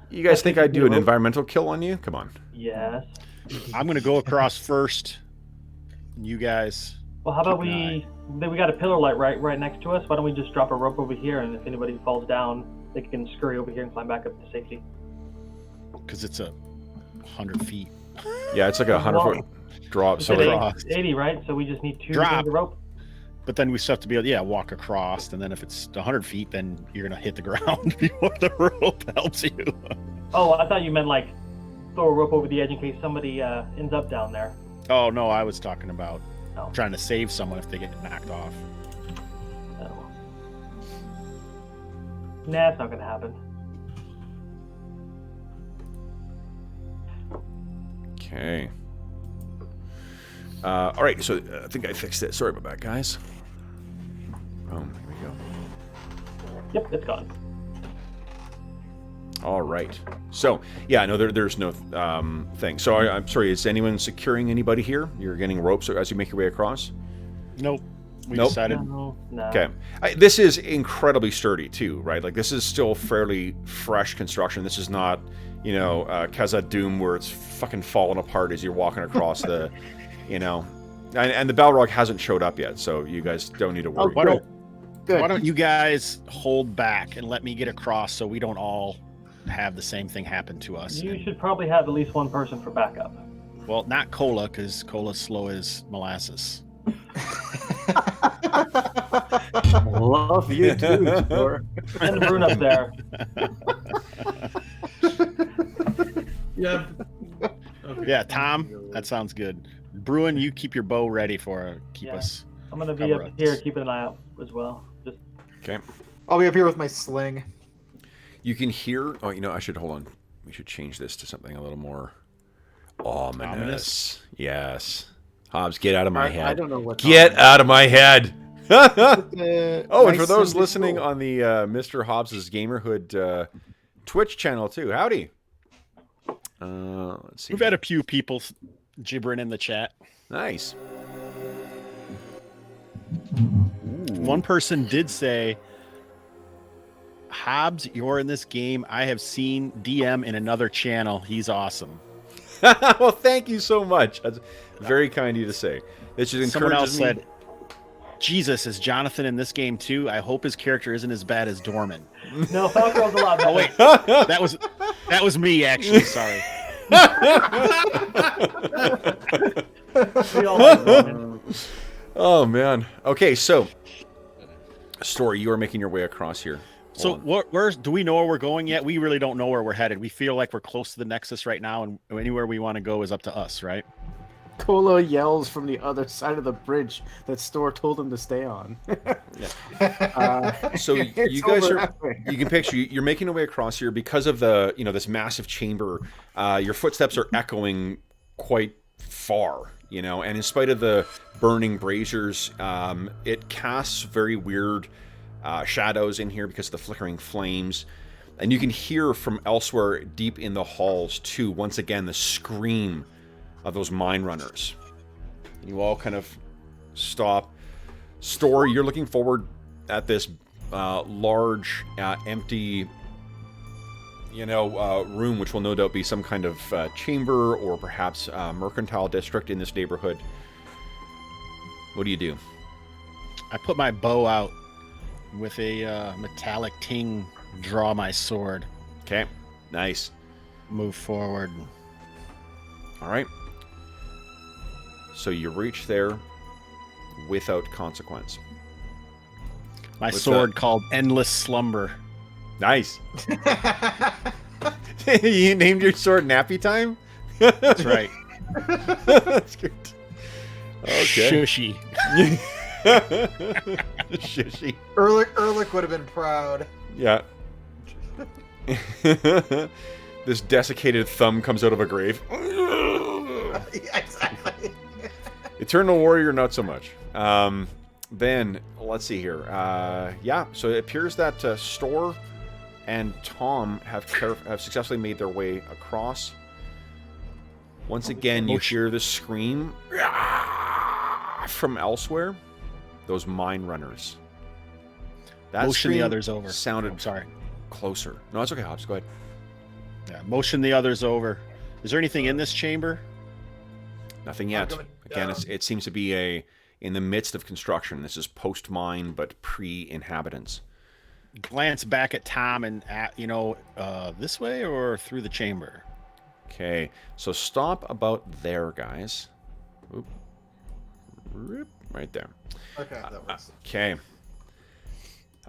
S1: you guys think I'd do an environmental kill on you? Come on.
S2: Yes.
S3: I'm gonna go across first. You guys.
S2: Well, how about we got a pillar light right next to us. Why don't we just drop a rope over here, and if anybody falls down, they can scurry over here and climb back up to safety.
S3: Because it's 100 feet.
S1: Yeah, it's like a 100-foot drop. So
S2: it's 80, right? So we just need 2
S3: drop
S2: the rope.
S3: But then we still have to be able to, walk across, and then if it's 100 feet, then you're gonna hit the ground before the rope helps you.
S2: Oh, I thought you meant like throw a rope over the edge in case somebody ends up down there.
S3: Oh no, I was talking about trying to save someone if they get knocked off.
S2: Oh. Nah, it's not gonna happen.
S1: Okay. All right, so I think I fixed it. Sorry about that, guys. Boom, here we go.
S2: Yep, it's gone.
S1: All right. So, yeah, no, there's no thing. So, I'm sorry, is anyone securing anybody here? You're getting ropes as you make your way across?
S3: Nope. We
S1: Nope.
S3: decided.
S2: No.
S1: Okay. This is incredibly sturdy, too, right? Like, this is still fairly fresh construction. This is not, Khazad Doom where it's fucking falling apart as you're walking across the, And the Balrog hasn't showed up yet, so you guys don't need to worry.
S3: Why don't you guys hold back and let me get across so we don't all have the same thing happen to us?
S2: You should probably have at least one person for backup.
S3: Well, not Cola, because Cola's slow as molasses.
S7: Love you too, sure.
S2: And Brune up there.
S6: Yeah. Okay.
S3: Yeah, Tom, that sounds good. Bruin, you keep your bow ready for us.
S2: I'm gonna be up here keeping an eye out as well. Just
S1: Okay.
S4: I'll be up here with my sling.
S1: You can hear... Oh, I should... Hold on. We should change this to something a little more ominous. Yes. Hobbs, get out of my head.
S7: I don't know what.
S1: Get out of my head! Oh, and for
S7: Nice
S1: those
S7: and
S1: listening
S7: cool.
S1: on the Mr. Hobbs's Gamerhood Twitch channel, too. Howdy. Let's see.
S3: We've had a few people gibbering in the chat.
S1: Nice.
S3: One person did say, Hobbs, you're in this game. I have seen DM in another channel. He's awesome.
S1: Well, thank you so much. That's very kind of you to say. It just
S3: Someone else
S1: encourages me.
S3: said, Jesus, is Jonathan in this game too? I hope his character isn't as bad as Dorman.
S2: no, Falcro's a lot better.
S3: Oh wait, that was me actually. Sorry.
S2: We all like Roman.
S1: Oh man. Okay, so Story, you are making your way across here.
S3: So
S1: Hold
S3: where's do we know where we're going yet? We really don't know where we're headed. We feel like we're close to the Nexus right now, and anywhere we want to go is up to us, right?
S7: Cola yells from the other side of the bridge that Store told him to stay on.
S1: So you
S7: It's
S1: guys
S7: over
S1: are,
S7: that way.
S1: you can picture, you're making your way across here because of the, this massive chamber. Your footsteps are echoing quite far, and in spite of the burning braziers, it casts very weird shadows in here because of the flickering flames. And you can hear from elsewhere deep in the halls, too, once again, the scream of those mine runners. You all kind of stop. Store, you're looking forward at this large, empty, room, which will no doubt be some kind of chamber or perhaps mercantile district in this neighborhood. What do you do?
S3: I put my bow out with a metallic ting, draw my sword.
S1: Okay, nice.
S3: Move forward.
S1: All right. So you reach there without consequence.
S3: My
S1: What's
S3: sword
S1: that?
S3: called Endless Slumber.
S1: Nice. You named your sword Nappy Time?
S3: That's right.
S1: That's good. Okay.
S3: Shushy.
S1: Shushy.
S4: Ehrlich would have been proud.
S1: Yeah. This desiccated thumb comes out of a grave.
S4: Yeah, exactly.
S1: Eternal Warrior, not so much. Then, let's see here. Yeah, so it appears that Store and Tom have successfully made their way across. Once again, you hear the scream from elsewhere. Those mine runners. That
S3: Motion the
S1: scream
S3: others over.
S1: sounded
S3: I'm sorry.
S1: closer. No, it's okay, Hobbs. Go ahead.
S3: Yeah, motion the others over. Is there anything in this chamber?
S1: Nothing yet.
S4: coming
S1: Again,
S4: down.
S1: it seems to be in the midst of construction. This is post-mine, but pre-inhabitants.
S3: Glance back at Tom and this way or through the chamber?
S1: Okay, so stop about there, guys. Oop. Right there.
S4: Okay, that works.
S1: Okay.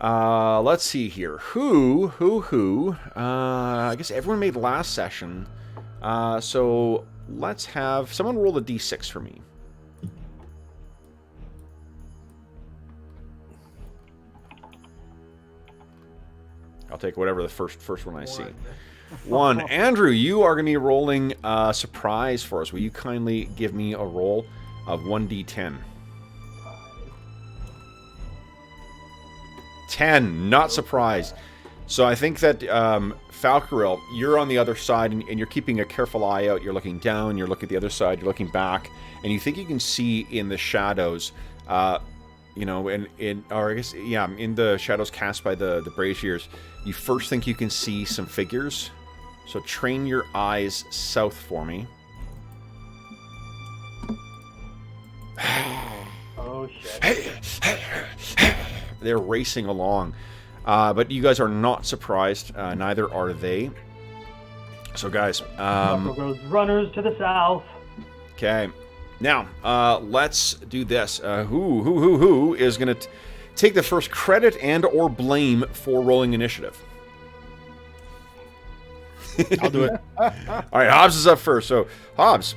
S1: Let's see here. Who? I guess everyone made last session. So let's have someone roll the d6 for me. I'll take whatever the first one I see. One. Andrew, you are going to be rolling a surprise for us. Will you kindly give me a roll of 1d10? 10. Not surprised. So I think that Falcaril, you're on the other side, and you're keeping a careful eye out. You're looking down, you're looking at the other side, you're looking back, and you think you can see in the shadows, in the shadows cast by the braziers, you first think you can see some figures. So train your eyes south for me.
S2: Oh shit.
S1: They're racing along. But you guys are not surprised. Neither are they. So, guys.
S2: Buffalo goes runners to the south.
S1: Okay. Now, let's do this. Who is going to take the first credit and or blame for rolling initiative?
S3: I'll do it.
S1: All right, Hobbs is up first. So, Hobbs,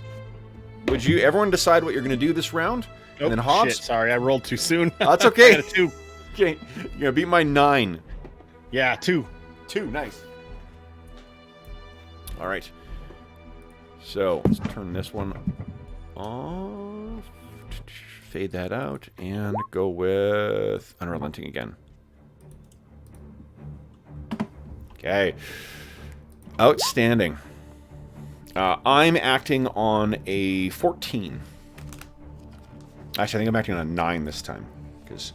S1: would you everyone decide what you're going to do this round?
S3: Nope,
S1: And then Hobbs.
S3: shit, sorry, I rolled too soon.
S1: That's okay.
S3: I got a 2.
S1: Okay, you're going to beat my 9.
S3: Yeah, 2.
S1: 2, nice. All right. So let's turn this one off, fade that out, and go with Unrelenting again. Okay. Outstanding. I'm acting on a 14. Actually, I think I'm acting on a 9 this time, because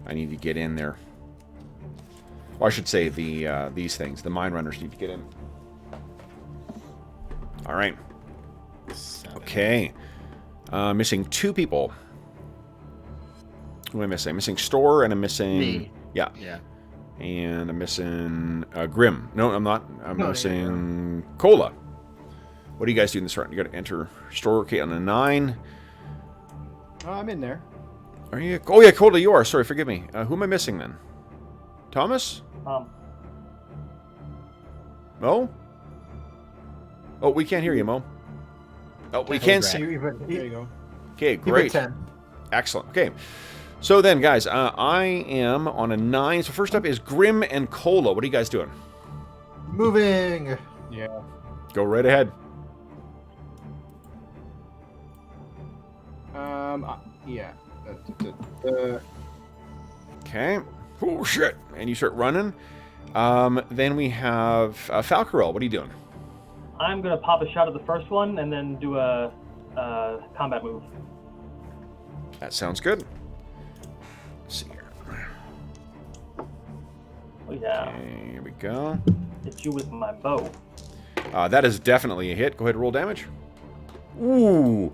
S1: I need to get in there. Or I should say these things. The mine runners need to get in. All right.
S3: 7.
S1: Okay. Missing 2 people. Who am I missing? I'm missing Store, and I'm missing...
S3: Me.
S1: Yeah.
S3: Yeah.
S1: And I'm missing Grim. No, I'm not. I'm
S4: No,
S1: missing Cola. What do you guys do in this round? You got to enter Store. Okay, on a 9.
S7: Oh, I'm in there.
S1: Are you? Oh, yeah, Cola, you are. Sorry, forgive me. Who am I missing then? Thomas? Mo? Oh, we can't hear you, Mo. Oh, we can't see.
S7: There you go.
S1: Okay,
S4: He put
S1: great.
S4: 10.
S1: Excellent. Okay. So then, guys, I am on a 9. So first up is Grim and Cola. What are you guys doing?
S4: Moving.
S7: Yeah.
S1: Go right ahead.
S7: Yeah.
S1: Okay. Oh, shit. And you start running. Then we have Falcarel. What are you doing?
S2: I'm gonna pop a shot at the first one and then do a combat move.
S1: That sounds good. Let's see here.
S2: Oh yeah.
S1: Okay, here we go.
S2: Hit you with my bow.
S1: That is definitely a hit. Go ahead and roll damage. Ooh,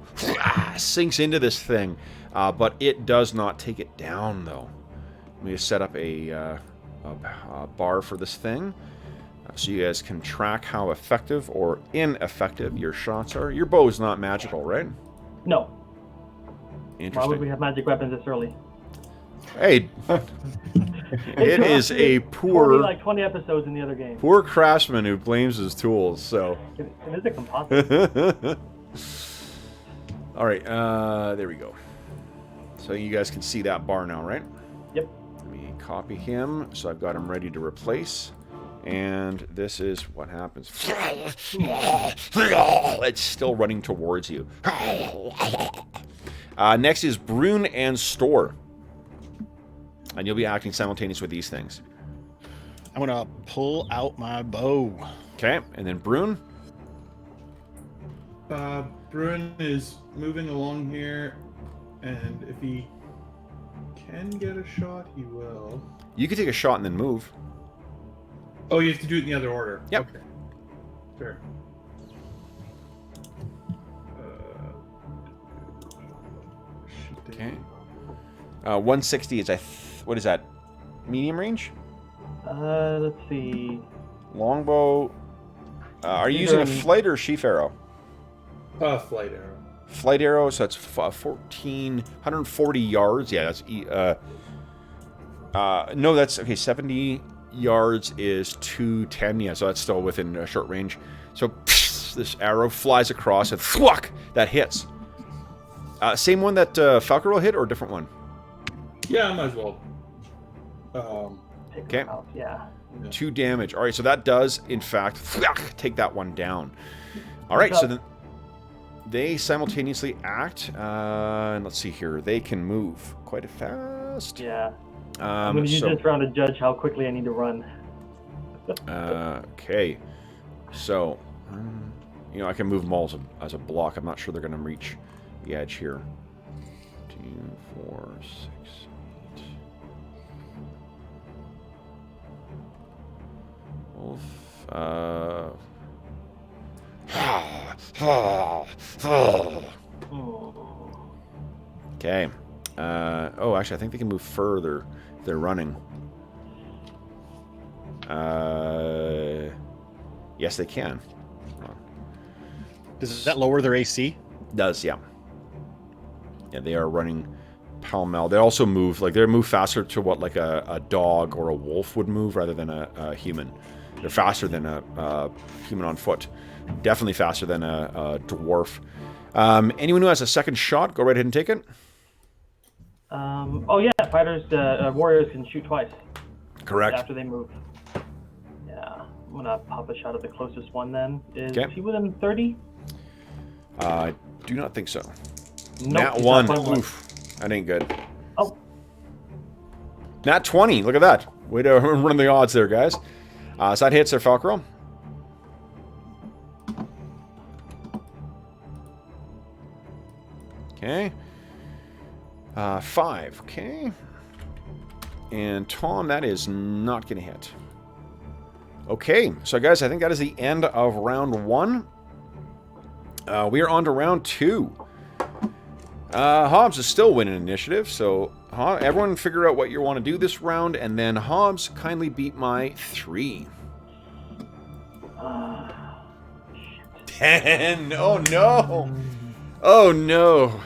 S1: sinks into this thing, but it does not take it down though. Let me just set up a bar for this thing, so you guys can track how effective or ineffective your shots are. Your bow is not magical, right?
S2: No.
S1: Interesting.
S2: Why would we have magic weapons this early?
S1: Hey, it is a
S2: Only
S1: poor,
S2: like 20 episodes in the other game.
S1: poor craftsman who blames his tools. So.
S2: It is a composite.
S1: All right, there we go. So you guys can see that bar now, right?
S2: Yep.
S1: Let me copy him, so I've got him ready to replace. And this is what happens. It's still running towards you. Next is Brune and Store. And you'll be acting simultaneous with these things.
S3: I'm gonna pull out my bow.
S1: Okay, and then Brune.
S6: Bruin is moving along here, and if he can get a shot, he will.
S1: You can take a shot and then move.
S6: Oh, you have to do it in the other order.
S1: Yep.
S6: Okay. Sure.
S1: Okay. 160 is what is that? Medium range?
S2: Let's see.
S1: Longbow. Are you
S2: Either
S1: using a flight or sheaf arrow?
S6: Flight arrow.
S1: Flight arrow, so that's 140 yards. Yeah, that's no, that's okay. 70 yards is 210. Yeah, so that's still within short range. So this arrow flies across and thwack, that hits. Same one that Falcarel hit, or a different one?
S6: Yeah, I might as well.
S1: Okay.
S2: Yeah.
S1: 2 damage. All right, so that does, in fact, take that one down. All right, so then they simultaneously act. And let's see here. They can move quite fast.
S2: Yeah. I'm going to use this round to judge how quickly I need to run.
S1: Okay. So, I can move them all as a block. I'm not sure they're going to reach the edge here. 2, 4, 6, 8. Okay. Oh, actually, I think they can move further if they're running. Yes, they can.
S3: Does that lower their AC?
S1: Does, yeah. Yeah, they are running pell-mell. They also move, they move faster to what, like a dog or a wolf would move rather than a human. They're faster than a human on foot. Definitely faster than a dwarf. Anyone who has a second shot, go right ahead and take it.
S2: Oh yeah, warriors can shoot twice.
S1: Correct.
S2: After they move. Yeah, I'm gonna pop a shot at the closest one then. Is he within 30?
S1: Do not think so.
S2: Nope,
S1: Nat 1. Oof. That ain't good.
S2: Oh.
S1: Nat 20. Look at that. Way to run the odds there, guys. So that hits their Falcarel. Okay. 5. Okay. And Tom, that is not going to hit. Okay. So, guys, I think that is the end of round 1. We are on to round 2. Hobbs is still winning initiative, so everyone figure out what you want to do this round, and then Hobbs kindly beat my 3. 10! Oh no! Oh no!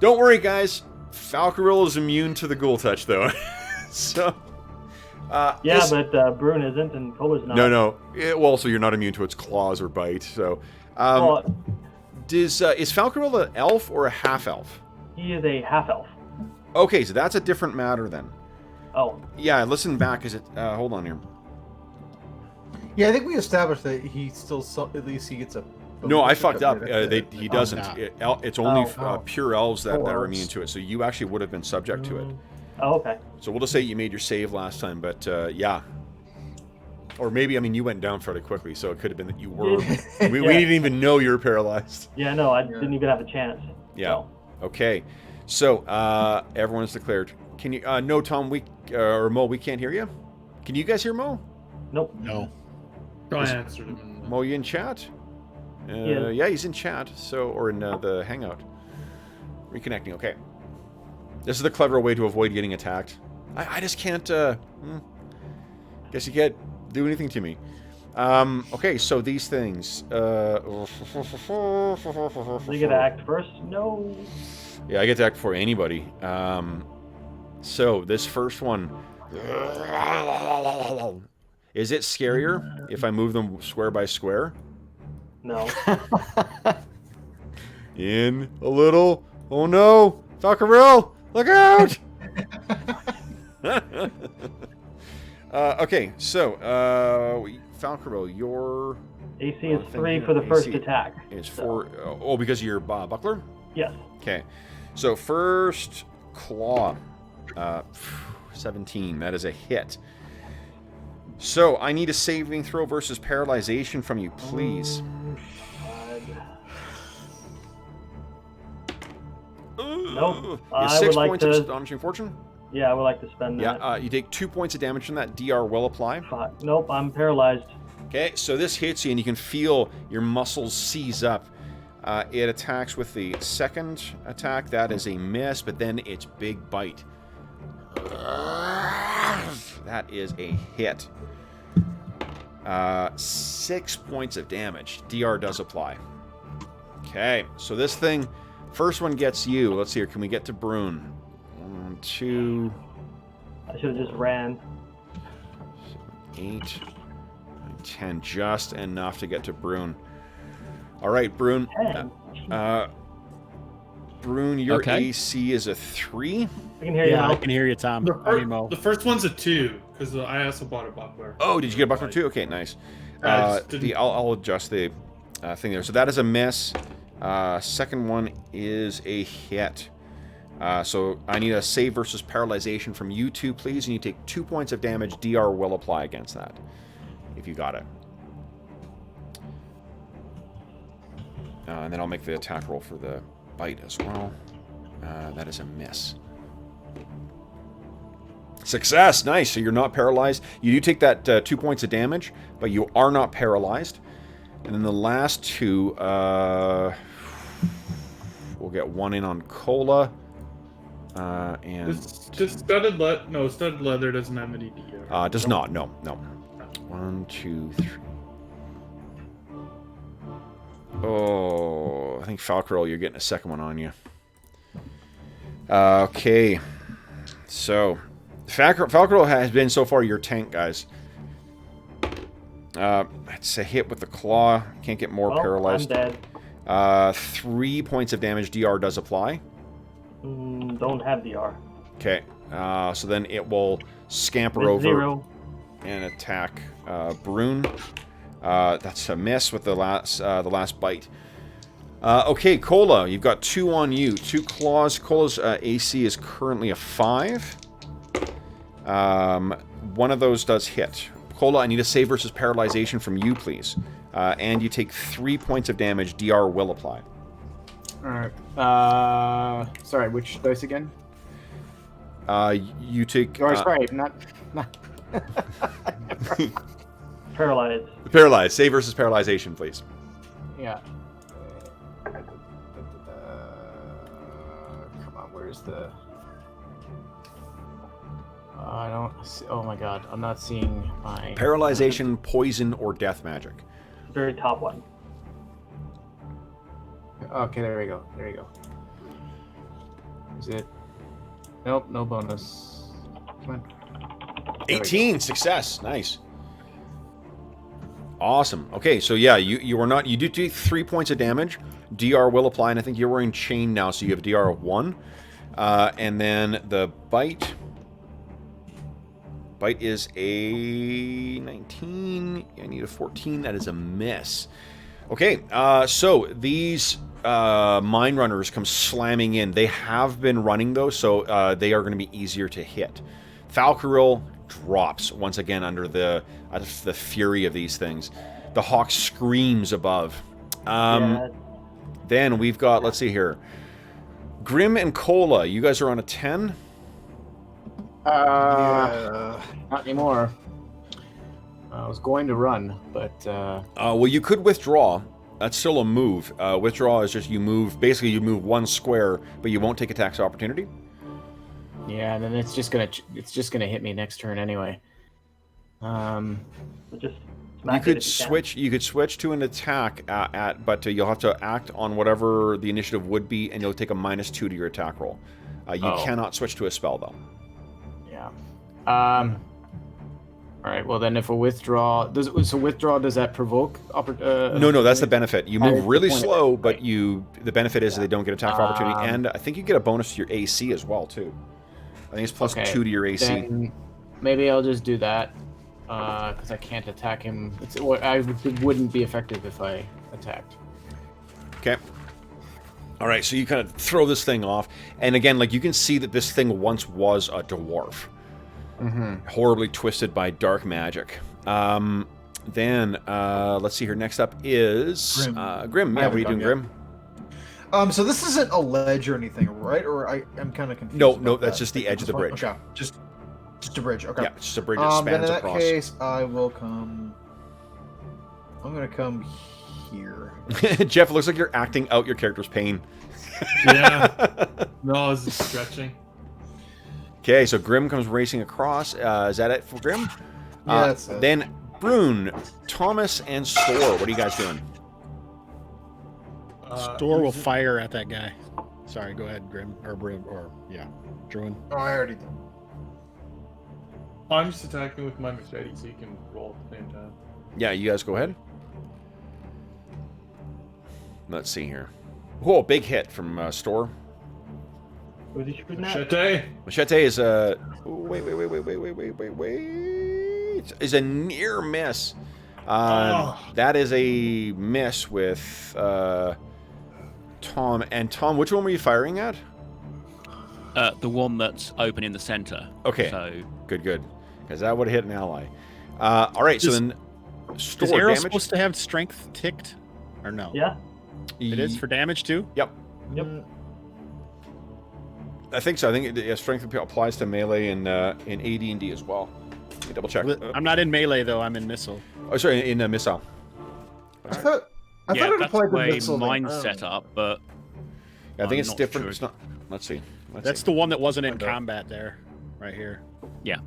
S1: Don't worry, guys. Falcarel is immune to the ghoul touch, though. So...
S2: yeah, but Brune isn't, and Kohler's not.
S1: No. Well, so you're not immune to its claws or bite, so... is Falcarel an elf or a half-elf?
S2: He is a half-elf.
S1: Okay, so that's a different matter then.
S2: Oh.
S1: Yeah, listen back. Is it... hold on here.
S4: Yeah, I think we established that he still... At least he gets a...
S1: No, I fucked up. He doesn't.
S3: No.
S1: It's only pure elves that are immune to it, so you actually would have been subject to it.
S2: Oh, okay.
S1: So we'll just say you made your save last time, but yeah. Or maybe, I mean, you went down fairly quickly, so it could have been that you were.
S2: Yeah.
S1: We didn't even know you were paralyzed.
S2: Yeah, no, I didn't even have a chance.
S1: Yeah.
S2: So.
S1: Okay. So, everyone's declared. Can you, no, Tom, or Mo, we can't hear you. Can you guys hear Mo?
S2: Nope.
S3: No.
S6: I answered him.
S1: Mo, you in chat? Yeah, he's in chat, so, or in the Hangout. Reconnecting, okay. This is the clever way to avoid getting attacked. I just can't, guess you can't do anything to me. Okay, so these things.
S2: You get to act first? No.
S1: Yeah, I get to act before anybody. So this first one. Is it scarier if I move them square by square?
S2: No.
S1: In a little. Oh no! Falcarel! Look out! Okay, so, Falcarel, your...
S2: AC is 3 for the first
S1: AC
S2: attack.
S1: is 4... Oh, because of your buckler?
S2: Yes.
S1: Okay. So, first claw. 17. That is a hit. So, I need a saving throw versus paralyzation from you, please.
S2: Nope.
S1: You
S2: I
S1: 6
S2: would like
S1: points
S2: to...
S1: of astonishing fortune?
S2: Yeah, I would like to spend that.
S1: Yeah, you take 2 points of damage from that. DR will apply.
S2: Nope, I'm paralyzed.
S1: Okay, so this hits you, and you can feel your muscles seize up. It attacks with the second attack. That is a miss, but then its big bite. That is a hit. 6 points of damage. DR does apply. Okay, so this thing, first one gets you. Let's see here. Can we get to Brune? 1, 2.
S2: I should have just ran.
S1: 8, 9, 10, just enough to get to Brune. All right, Brune.
S2: 10.
S1: Brune, your
S5: Okay.
S1: AC is a 3.
S2: I can hear you
S3: Yeah, I
S2: now.
S3: can hear you, Tom. I mean, Mo.
S6: The first one's a 2, because I also bought a buckler.
S1: Oh, did you get a buckler too? Okay, nice.
S6: I just didn't-
S1: I'll adjust the thing there. So that is a miss. Second one is a hit. So I need a save versus paralyzation from you two, please. And you take 2 points of damage. DR will apply against that, if you got it. And then I'll make the attack roll for the bite as well. That is a miss. Success! Nice. So you're not paralyzed. You do take that 2 points of damage, but you are not paralyzed. And then the last two, we'll get one in on Cola. And
S6: Just studded leather. No, studded leather doesn't have any DR.
S1: does not. No. 1, 2, 3. Oh, I think Falcarel, you're getting a second one on you. Okay. So, Falcarel has been so far your tank, guys. It's a hit with the claw. Can't get more paralyzed.
S2: I'm dead.
S1: 3 points of damage. DR does apply.
S2: Don't have DR.
S1: Okay. So then it will scamper over
S2: 0.
S1: and attack Brune. That's a miss with the last bite. Okay, Cola, you've got 2 on you. 2 claws. Cola's AC is currently a 5. One of those does hit. Cola, I need a save versus paralyzation from you, please. And you take 3 points of damage. DR will apply.
S7: Alright. Sorry, which dice again?
S1: You take...
S7: Oh, sorry, not...
S2: Paralyzed.
S1: Paralyzed. Save versus paralyzation, please.
S7: Yeah. Come on, where's the... I don't see... Oh my god, I'm not seeing my...
S1: Paralyzation, poison, or death magic.
S2: Very top one.
S7: Okay, there we go. There you go. Is it? Nope, no bonus. Come on. There we
S1: 18, success. Nice. Awesome. Okay, so yeah, you are not... You do take 3 points of damage. DR will apply, and I think you're wearing chain now, so you have DR of 1. And then the bite... Bite is a 19. I need a 14. That is a miss. Okay, so these mine runners come slamming in. They have been running, though, so they are going to be easier to hit. Falcarel drops once again under the fury of these things. The hawk screams above. Then we've got, let's see here, Grim and Cola. You guys are on a 10.
S7: Not anymore. I was going to run, but
S1: well, you could withdraw. That's still a move. Withdraw is just you move. Basically, you move one square, but you won't take a tax opportunity.
S7: yeah, and then it's just gonna hit me next turn anyway.
S2: So just
S1: You
S2: smack it
S1: could
S2: if
S1: switch. You could switch to an attack but you'll have to act on whatever the initiative would be, and you'll take a -2 to your attack roll. You cannot switch to a spell though.
S7: Yeah. All right. Well, then if a withdraw does that provoke?
S1: No, that's the benefit. You move really slow, but
S7: right.
S1: the benefit is they don't get attack opportunity, and I think you get a bonus to your AC as well too. I think it's plus 2 to your AC.
S7: Then maybe I'll just do that because I can't attack him. It wouldn't be effective if I attacked.
S1: Okay. All right. So you kind of throw this thing off, and again, like you can see that this thing once was a dwarf. Horribly twisted by dark magic. Then let's see here. Next up is Grim. Yeah, what are you doing, Grim?
S4: So this isn't a ledge or anything, right? Or I'm kind of confused.
S1: No, that's just the edge of the bridge.
S4: Okay, just a bridge. Okay.
S1: Yeah, it's just a bridge that spans
S4: then in that
S1: across.
S4: case, I'm gonna come here.
S1: Jeff, it looks like you're acting out your character's pain.
S6: Yeah. No, I was just stretching.
S1: Okay, so Grim comes racing across. Is that it for Grim?
S4: Yeah, that's it.
S1: Then Brune, Thomas, and Store. What are you guys doing?
S3: Store will fire at that guy. Sorry, go ahead, Grim. Or Druin.
S4: Oh, I already did.
S6: I'm just attacking with my machete, so you can roll at the same time.
S1: Yeah, you guys go ahead. Let's see here. Whoa, big hit from Store.
S2: Was he shooting at?
S6: Machete.
S1: Machete is a is a near miss. That is a miss with Tom. And Tom, which one were you firing at?
S5: The one that's open in the center.
S1: Okay.
S5: So
S1: good, because that would have hit an ally. All right. So then, Store
S3: Is Arrow
S1: damage.
S3: supposed to have strength ticked, or no?
S2: Yeah.
S3: It is for damage too.
S1: Yep. I think so. I think strength applies to melee and in AD&D as well. Let me double check.
S3: I'm not in melee though. I'm in missile.
S1: Oh, sorry, in missile.
S4: I thought it
S5: that's
S4: applied
S5: the
S4: to
S5: way
S4: missile.
S5: mine's set up, but
S1: I think
S5: I'm
S1: it's
S5: not
S1: different.
S5: sure.
S1: It's not. Let's see.
S3: That's the one that wasn't in combat there, right here.
S5: yeah.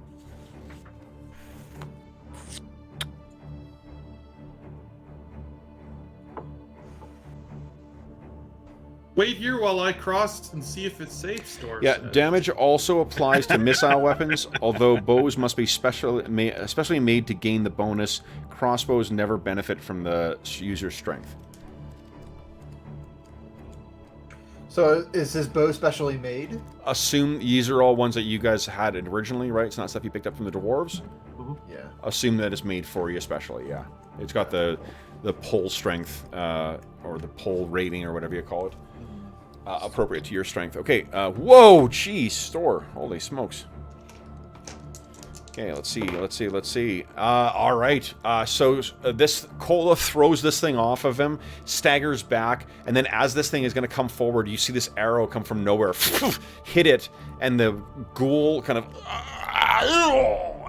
S6: Wait here while I cross and see if it's safe, Store.
S1: Yeah,
S6: says.
S1: damage also applies to missile weapons, although bows must be especially made to gain the bonus. Crossbows never benefit from the user's strength.
S4: So is his bow specially made?
S1: Assume these are all ones that you guys had originally, right? It's not stuff you picked up from the dwarves.
S4: Yeah.
S1: Assume that it's made for you especially, yeah. It's got the pull strength, or the pull rating, or whatever you call it. Appropriate to your strength. Okay, whoa, geez, Store. Holy smokes. Okay, let's see. All right, so this Cola throws this thing off of him, staggers back, and then as this thing is going to come forward, you see this arrow come from nowhere, hit it, and the ghoul kind of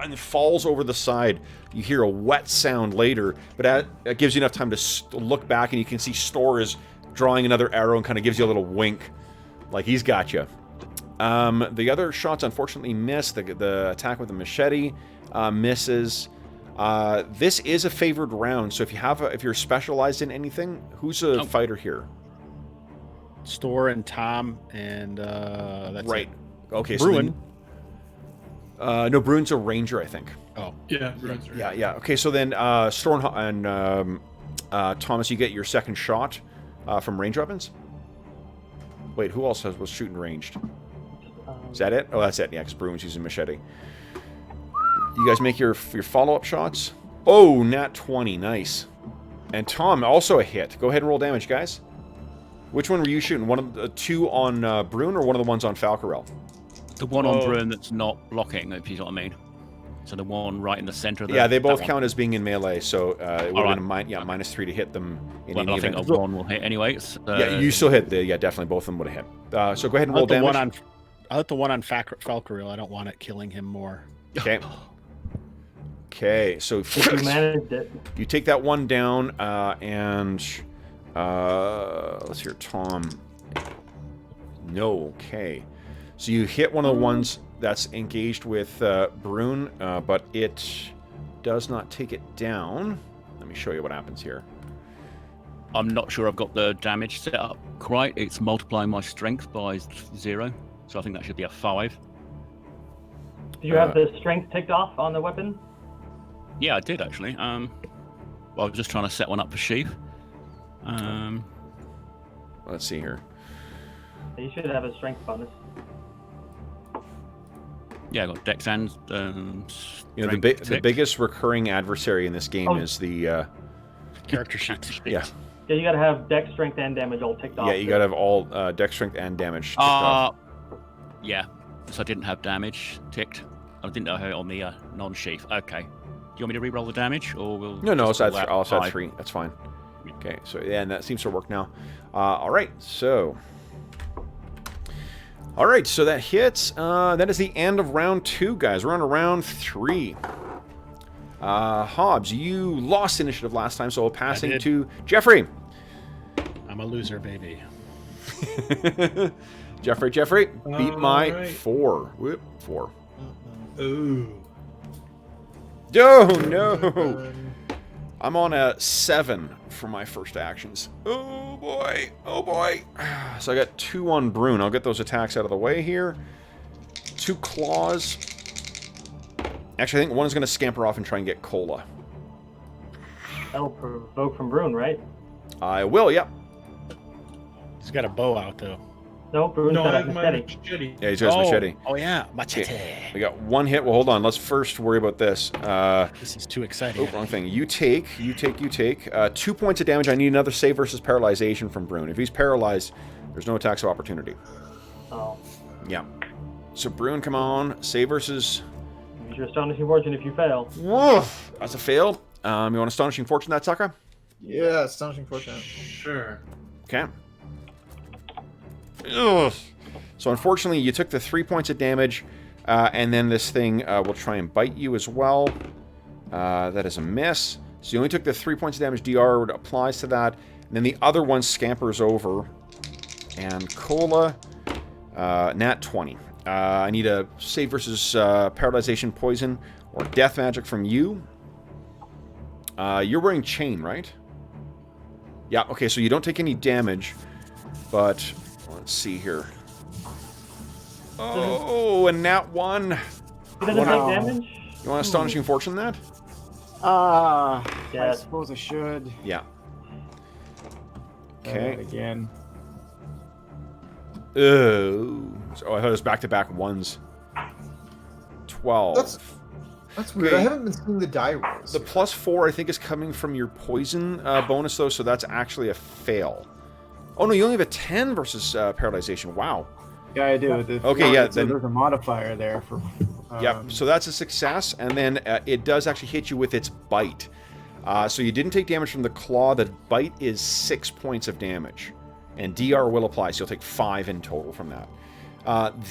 S1: and falls over the side. You hear a wet sound later, but that gives you enough time to look back, and you can see Store is drawing another arrow and kind of gives you a little wink, like he's got you. The other shots unfortunately miss. The attack with the machete misses. This is a favored round, so if you're specialized in anything, who's a fighter here?
S3: Store and Tom and that's
S1: right.
S3: It.
S1: Okay,
S3: Bruin.
S1: So then, no, Bruin's a ranger, I think.
S3: Oh,
S6: Yeah.
S1: Yeah. Okay, so then Store and Thomas, you get your second shot from range weapons. Wait, who else was shooting ranged? Is that it? Oh, that's it. Yeah, because Bruin's using machete. You guys make your follow-up shots. Oh, nat 20. Nice. And Tom, also a hit. Go ahead and roll damage, guys. Which one were you shooting? One of the two on Bruin, or one of the ones on Falcarel?
S5: The one on Bruin that's not blocking, if you know what I mean. So the one right in the center of the...
S1: Yeah, they both
S5: that one.
S1: count as being in melee, so it would
S5: All
S1: have been a -3 to hit them in
S5: Well,
S1: any
S5: I think
S1: event.
S5: a 1 will hit anyway. So,
S1: Yeah, you still hit. Yeah, definitely both of them would have hit. So go ahead and roll damage.
S3: I'll hit the one on Falcaril. I don't want it killing him more.
S1: Okay. Okay, so
S2: If you managed it.
S1: you take that one down, and let's hear Tom. No, okay. So you hit one of the ones that's engaged with Brune, but it does not take it down. Let me show you what happens here.
S5: I'm not sure I've got the damage set up quite. It's multiplying my strength by 0, so I think that should be a 5.
S2: Do you have the strength ticked off on the weapon?
S5: Yeah, I did actually. Well, I was just trying to set one up for Sheath.
S1: Let's see here.
S2: You should have a strength bonus.
S5: Yeah, I got Dex and
S1: You know, the biggest recurring adversary in this game is the
S3: Character sheet.
S1: yeah.
S2: Yeah, you gotta have dex, strength, and damage all ticked off.
S1: Yeah, you gotta have all dex, strength, and damage ticked off.
S5: Yeah. So I didn't have damage ticked. I didn't have it on the non-sheath. Okay. Do you want me to re-roll the damage, or will?
S1: No,
S5: just
S1: so
S5: roll
S1: that's
S5: that
S1: I'll set
S5: 5?
S1: 3. That's fine. Okay, so yeah, and that seems to work now. All right, so that hits. That is the end of round 2, guys. We're on to round 3. Hobbs, you lost initiative last time, so passing to Jeffrey.
S3: I'm a loser, baby.
S1: Jeffrey, beat my
S6: right.
S1: 4. Whoop, 4.
S6: Ooh.
S1: Oh, no! I'm on a 7 for my first actions. Oh, boy. Oh, boy. So I got 2 on Brune. I'll get those attacks out of the way here. 2 claws. Actually, I think one is going to scamper off and try and get Cola.
S2: That'll provoke from Brune, right?
S1: I will, yep.
S3: He's got a bow out, though.
S2: No, Brune's
S6: No,
S2: got
S6: I
S2: a
S6: have my
S2: machete.
S6: machete.
S1: Yeah, he's got his machete.
S3: Oh, yeah. Machete.
S1: Okay. We got 1 hit. Well, hold on. Let's first worry about this.
S3: This is too exciting.
S1: Oh, wrong thing. You take. 2 points of damage. I need another save versus paralyzation from Brune. If he's paralyzed, there's no attacks of opportunity.
S2: Oh.
S1: Yeah. So, Brune, come on. Save versus...
S2: Use your astonishing fortune if you fail.
S1: Woof! That's a fail. You want astonishing fortune that sucker?
S4: Yeah, astonishing fortune.
S6: Sure.
S1: Okay. Ugh. So unfortunately, you took the 3 points of damage, and then this thing will try and bite you as well. That is a miss. So you only took the 3 points of damage. DR applies to that. And then the other one scampers over. And Cola, nat 20. I need a save versus paralyzation, poison, or death magic from you. You're wearing chain, right? Yeah, okay, so you don't take any damage, but let's see here. Oh, and nat 1.
S2: He doesn't take damage?
S1: You want astonishing fortune that?
S7: I
S2: Yeah.
S7: suppose I should.
S1: Yeah.
S7: Try
S1: Okay.
S7: it again.
S1: Oh, I thought it was back-to-back 1s. 12.
S4: That's weird.
S1: Okay.
S4: I haven't been seeing the die rolls.
S1: The +4, I think, is coming from your poison bonus, though, so that's actually a fail. Oh, no, you only have a 10 versus paralyzation. Wow.
S7: Yeah, I do.
S1: Okay, yeah,
S7: So
S1: then-
S7: there's a modifier there for.
S1: Yep, so that's a success, and then it does actually hit you with its bite. So you didn't take damage from the claw. The bite is 6 points of damage, and DR will apply, so you'll take 5 in total from that.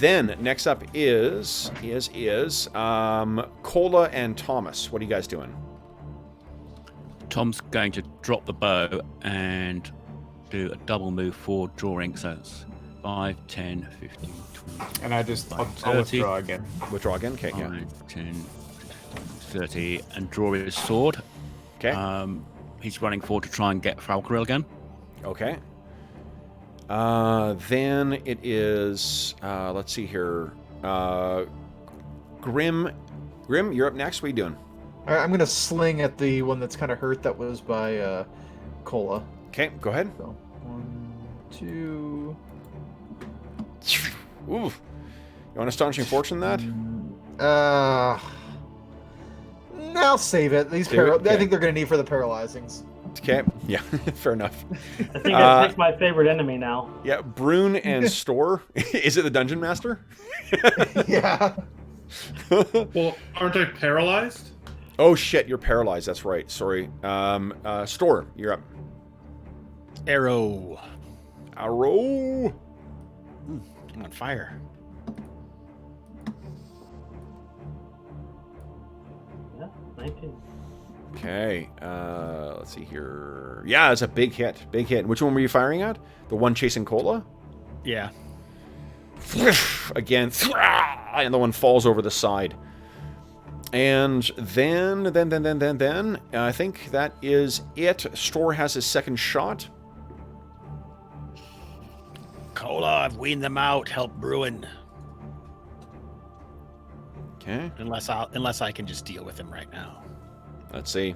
S1: Then, next up is Cola and Thomas. What are you guys doing?
S5: Tom's going to drop the bow and do a double move forward, drawing. So it's 5, 10, 15, 20.
S7: And I'll
S5: 30.
S7: withdraw again.
S1: Withdraw again? Okay, yeah.
S5: 5, 10, 30, and draw his sword.
S1: Okay.
S5: He's running forward to try and get Falcaril again.
S1: Okay. Then it is, let's see here. Grim, you're up next. What are you doing?
S4: All right, I'm gonna sling at the one that's kind of hurt. That was by Cola.
S1: Okay, go ahead.
S4: So 1, 2.
S1: Ooh. You want astonishing fortune that?
S4: I'll save it. These
S1: Save it? Okay.
S4: I think they're gonna need for the paralyzings.
S1: Okay, yeah, fair enough.
S2: I think I picked my favorite enemy now.
S1: Yeah, Brune and Store. Is it the Dungeon Master?
S4: Yeah.
S6: Well, aren't I paralyzed?
S1: Oh shit, you're paralyzed. That's right. Sorry. Store, you're up.
S3: Arrow.
S1: Arrow.
S3: I'm on fire.
S2: Yeah, 19.
S1: Okay. Let's see here. Yeah, it's a big hit. Big hit. Which one were you firing at? The one chasing Cola?
S3: Yeah.
S1: Again, and the one falls over the side. And then, I think that is it. Store has his second shot.
S3: Cola, I've weaned them out. Help Bruin.
S1: Okay,
S3: Unless I can just deal with him right now.
S1: let's see.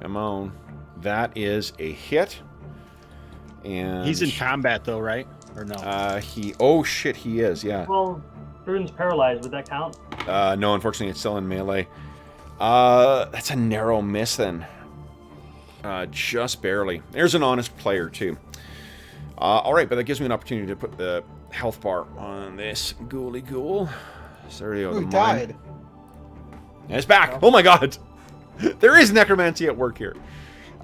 S1: Come on. That is a hit. And
S3: He's in combat though, right? Or no?
S1: oh shit, he is, yeah.
S2: Well, Bruin's paralyzed. Would that count?
S1: No, unfortunately, it's still in melee. That's a narrow miss then. Just barely. There's an honest player, too. All right, but that gives me an opportunity to put the health bar on this ghouly ghoul. So there you go.
S4: Who
S1: the mine.
S4: died?
S1: And it's back. Oh my god. There is necromancy at work here.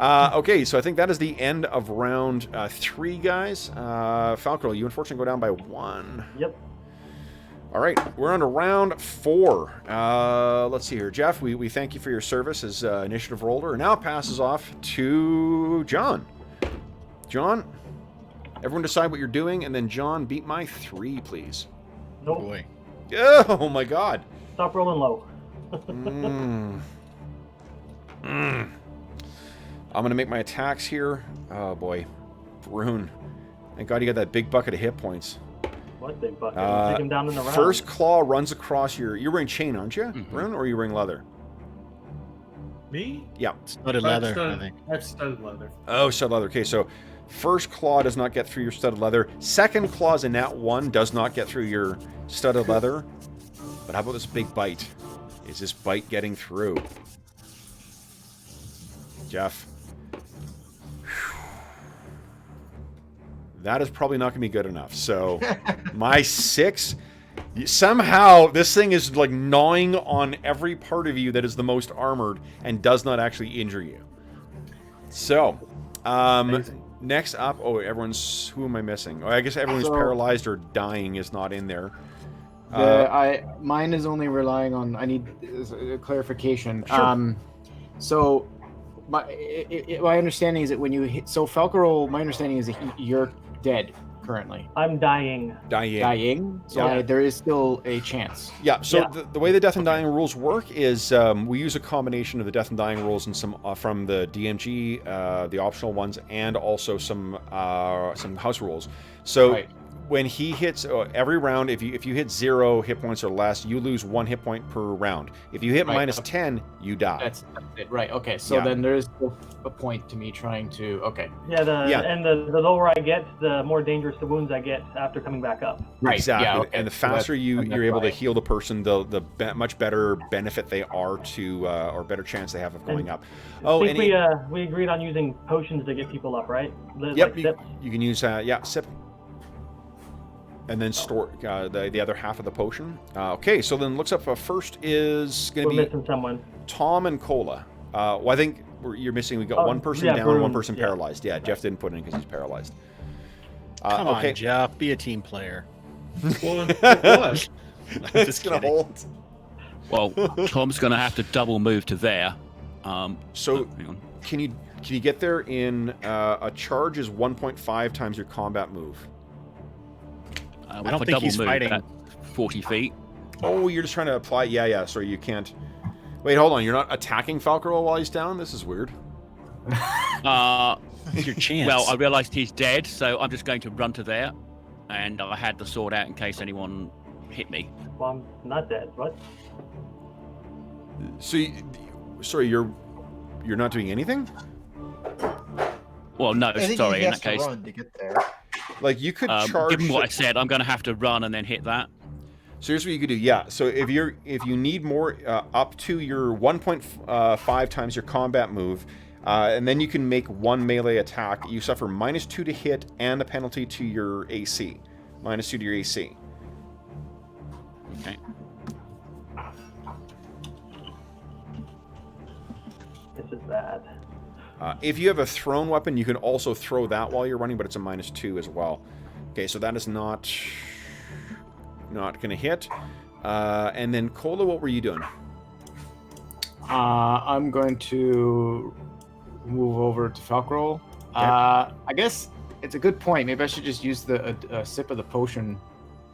S1: Okay, so I think that is the end of round 3, guys. Falco, you unfortunately go down by 1.
S2: Yep.
S1: All right, we're on to round 4. Let's see here. Jeff, we thank you for your service as initiative roller. And now it passes off to John. John, everyone decide what you're doing, and then John, beat my 3, please.
S2: Nope.
S3: Boy.
S1: Oh my god.
S2: Stop rolling low.
S1: I'm going to make my attacks here. Oh boy. Rune. Thank god you got that big bucket of hit points.
S2: What big bucket? Take him down in the round.
S1: First claw runs across your... You're wearing chain, aren't you, Rune? Or are you wearing leather?
S6: Me?
S1: Yeah.
S3: Studded leather, I think.
S6: I have studded leather.
S1: Oh, studded leather. Okay, so first claw does not get through your studded leather. Second claw is a nat 1, does not get through your studded leather. But how about this big bite? Is this bite getting through? Jeff. That is probably not going to be good enough. So, my 6... Somehow, this thing is like gnawing on every part of you that is the most armored and does not actually injure you. So, next up... Oh, everyone's... Who am I missing? Oh, I guess everyone's paralyzed or dying is not in there.
S7: Mine is only relying on... I need a clarification.
S1: Sure.
S7: So... My understanding is that when you hit... So, Falcarol, my understanding is that you're dead currently.
S2: I'm dying.
S7: Dying? So there is still a chance.
S1: Yeah, so the way the Death and Dying rules work is we use a combination of the Death and Dying rules and some from the DMG, the optional ones, and also some house rules. So...
S7: Right.
S1: When he hits every round, if you hit 0 hit points or less, you lose 1 hit point per round. If you hit minus 10, you die.
S7: That's it, right? Okay, so then there's a point to me trying to. Okay.
S2: And the lower I get, the more dangerous the wounds I get after coming back up.
S7: Right.
S1: Exactly.
S7: Yeah, okay.
S1: And the faster you're able to heal the person, the much better benefit they are to, or better chance they have of going up. Oh,
S2: I think we agreed on using potions to get people up, right?
S1: Yep.
S2: Like
S1: you can use sip. And then store the other half of the potion. Okay, so then looks up first is going to be
S2: missing someone.
S1: Tom and Cola. Well, I think you're missing. We got one person down and one person paralyzed. Yeah, Jeff didn't put it in because he's paralyzed.
S3: Come on, Jeff. Be a team player.
S6: Well, what?
S3: I'm just
S1: gonna
S3: kidding.
S1: hold.
S5: Well, Tom's going to have to double move to there.
S1: So
S5: hang on.
S1: can you get there in a charge is 1.5 times your combat move.
S3: I don't think he's fighting.
S5: At 40 feet.
S1: Oh, you're just trying to apply. Yeah. Sorry, you can't. Wait, hold on. You're not attacking Falcarol while he's down? This is weird.
S3: It's your chance.
S5: Well, I realised he's dead, so I'm just going to run to there. And I had the sword out in case anyone hit me.
S2: Well, I'm not dead. What?
S1: So, sorry, you're not doing anything?
S5: Well, no,
S4: I think
S5: sorry.
S4: he
S5: In
S4: has
S5: that case,
S4: to run to get there.
S1: Like you could charge.
S5: given what I said, I'm going to have to run and then hit that.
S1: So here's what you could do. Yeah. So if you need more, up to your 1.5 times your combat move, and then you can make 1 melee attack. You suffer -2 to hit and a penalty to your AC. -2 to your AC.
S5: Okay.
S2: is that?
S1: If you have a thrown weapon, you can also throw that while you're running, but it's a -2 as well. Okay, so that is not going to hit. And then, Cola, what were you doing?
S7: I'm going to move over to Falkroll.
S1: Okay.
S7: I guess it's a good point. Maybe I should just use a sip of the potion,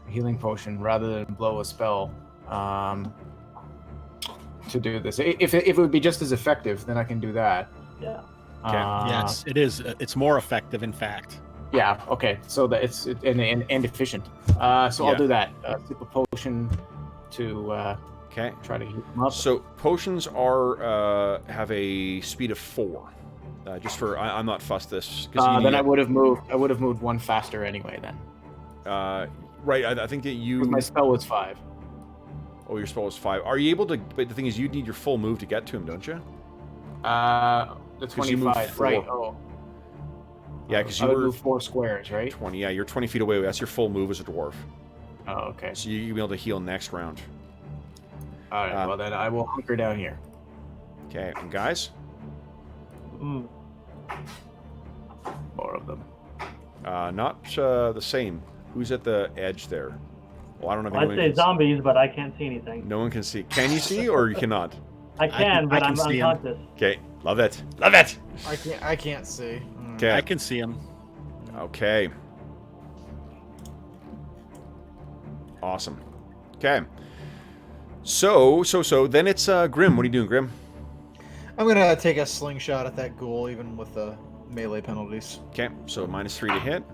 S7: healing potion, rather than blow a spell to do this. If it would be just as effective, then I can do that.
S2: Yeah.
S3: Yes, it is. It's more effective, in fact.
S7: Yeah. Okay. So that it's and efficient. So I'll do that. Sip a potion to
S1: Okay.
S7: try to heal them up.
S1: So potions are have a speed of 4. Just for I'm not fussed this.
S7: Then I would have moved. I would have moved one faster anyway. Then.
S1: Right. I think that you.
S7: My spell was 5.
S1: Oh, your spell was 5. Are you able to? But the thing is, you need your full move to get to him, don't you?
S7: The
S1: 'Cause you moved
S7: 25. Right.
S1: 4.
S7: Oh.
S1: Yeah, because
S7: I
S1: you
S7: would
S1: were
S7: move 4 squares, right?
S1: 20. Yeah, you're 20 feet away. That's your full move as a dwarf.
S7: Oh, okay.
S1: So you'll be able to heal next round.
S7: All right. Well, then I will hunker down here.
S1: Okay, and guys.
S2: Mm.
S7: More of them.
S1: Not the same. Who's at the edge there? Well, I don't know if
S2: I'd
S1: anyone
S2: say
S1: can
S2: zombies, but I can't see anything.
S1: No one can see. Can you see or you cannot?
S2: I can, but
S3: I
S2: I'm
S3: can see 'em.
S2: unconscious.
S1: Okay, love it. Love it.
S4: I can't see.
S1: Okay.
S3: I can see him.
S1: Okay. Awesome. Okay. So then it's Grim. What are you doing, Grim?
S4: I'm gonna take a slingshot at that ghoul, even with the melee penalties.
S1: Okay, so -3 to hit.